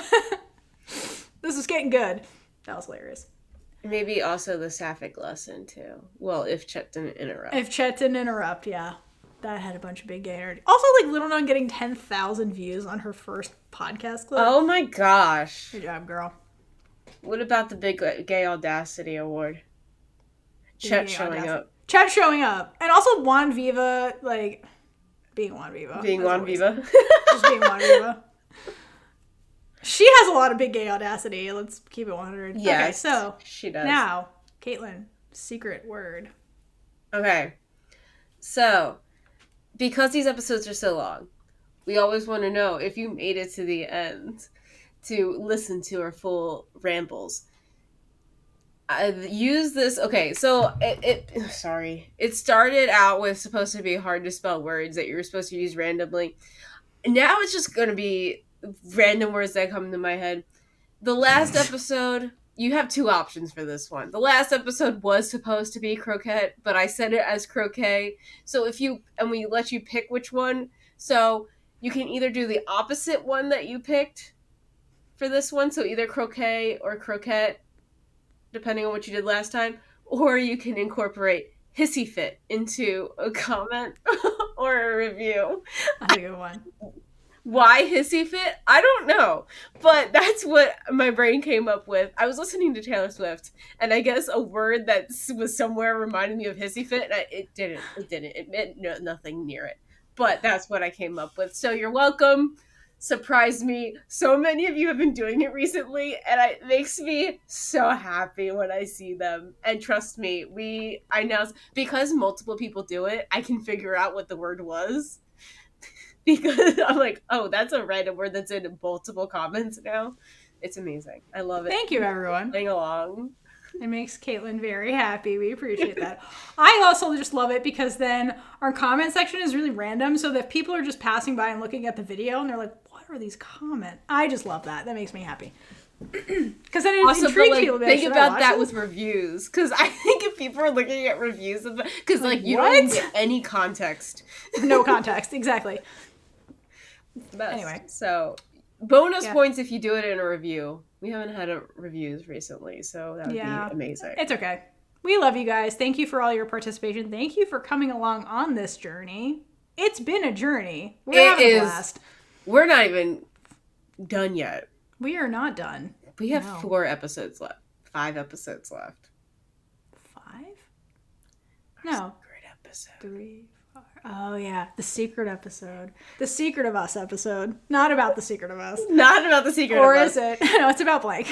Speaker 2: This is getting good. That was hilarious.
Speaker 1: Maybe also the sapphic lesson, too. Well, if Chet didn't interrupt.
Speaker 2: If Chet didn't interrupt, yeah. That had a bunch of big gay energy. Also, like, Little Nun getting 10,000 views on her first podcast clip.
Speaker 1: Oh my gosh.
Speaker 2: Good job, girl.
Speaker 1: What about the big Gay Audacity Award? Chet showing up.
Speaker 2: Chet showing up. And also Juan Viva, like, being Juan Viva.
Speaker 1: Being Juan Viva.
Speaker 2: Just being Juan Viva. She has a lot of big gay audacity. Let's keep it 100.
Speaker 1: Yes,
Speaker 2: okay, so
Speaker 1: she does.
Speaker 2: Now, Kaitlynn, secret word.
Speaker 1: Okay. So, because these episodes are so long, we always want to know if you made it to the end to listen to our full rambles. I've used this. Okay, so it started out with supposed to be hard to spell words that you were supposed to use randomly. Now it's just going to be random words that come to my head. The last episode, you have two options for this one. The last episode was supposed to be croquette, but I said it as croquet. So we let you pick which one. So you can either do the opposite one that you picked for this one. So either croquet or croquette, depending on what you did last time. Or you can incorporate hissy fit into a comment or a review.
Speaker 2: That's a good one.
Speaker 1: Why hissy fit? I don't know. But that's what my brain came up with. I was listening to Taylor Swift, and I guess a word that was somewhere reminded me of hissy fit, and it didn't. It meant nothing near it. But that's what I came up with. So you're welcome. Surprised me. So many of you have been doing it recently, and it makes me so happy when I see them. And trust me, I know, because multiple people do it, I can figure out what the word was. Because I'm like, oh, that's a random word that's in multiple comments now. It's amazing. I love it.
Speaker 2: Thank you, everyone.
Speaker 1: Playing along.
Speaker 2: It makes Kaitlynn very happy. We appreciate that. I also just love it because then our comment section is really random, so that people are just passing by and looking at the video, and they're like, what are these comments? I just love that. That makes me happy. Because then it also intrigues people.
Speaker 1: Think about that with reviews. Because I think if people are looking at reviews of because like you don't even get any context.
Speaker 2: No context, exactly.
Speaker 1: Best.
Speaker 2: Anyway,
Speaker 1: so bonus points if you do it in a review. We haven't had reviews recently, so that would be amazing.
Speaker 2: It's okay. We love you guys. Thank you for all your participation. Thank you for coming along on this journey. It's been a journey. We're having a blast.
Speaker 1: We're not even done yet.
Speaker 2: We are not done.
Speaker 1: We have 4 episodes left. 5 episodes left.
Speaker 2: 5? No.
Speaker 1: Secret episode.
Speaker 2: 3, 4. Oh, yeah. The secret episode. The Secret of Us episode. Not about the Secret of Us.
Speaker 1: Not about the Secret
Speaker 2: or
Speaker 1: of Us.
Speaker 2: Or is it? No, it's about blank.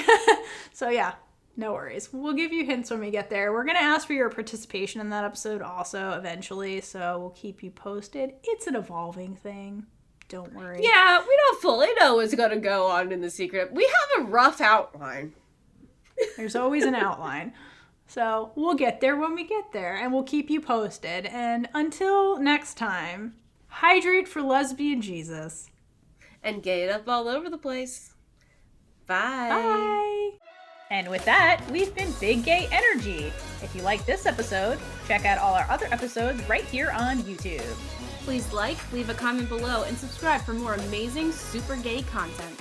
Speaker 2: So, yeah. No worries. We'll give you hints when we get there. We're going to ask for your participation in that episode also eventually, so we'll keep you posted. It's an evolving thing. Don't worry.
Speaker 1: Yeah, we don't fully know what's going to go on in the secret. We have a rough outline.
Speaker 2: There's always an outline. So we'll get there when we get there, and we'll keep you posted. And until next time, hydrate for lesbian Jesus.
Speaker 1: And gay it up all over the place. Bye.
Speaker 2: Bye. And with that, we've been Big Gay Energy. If you like this episode, check out all our other episodes right here on YouTube.
Speaker 3: Please like, leave a comment below, and subscribe for more amazing super gay content.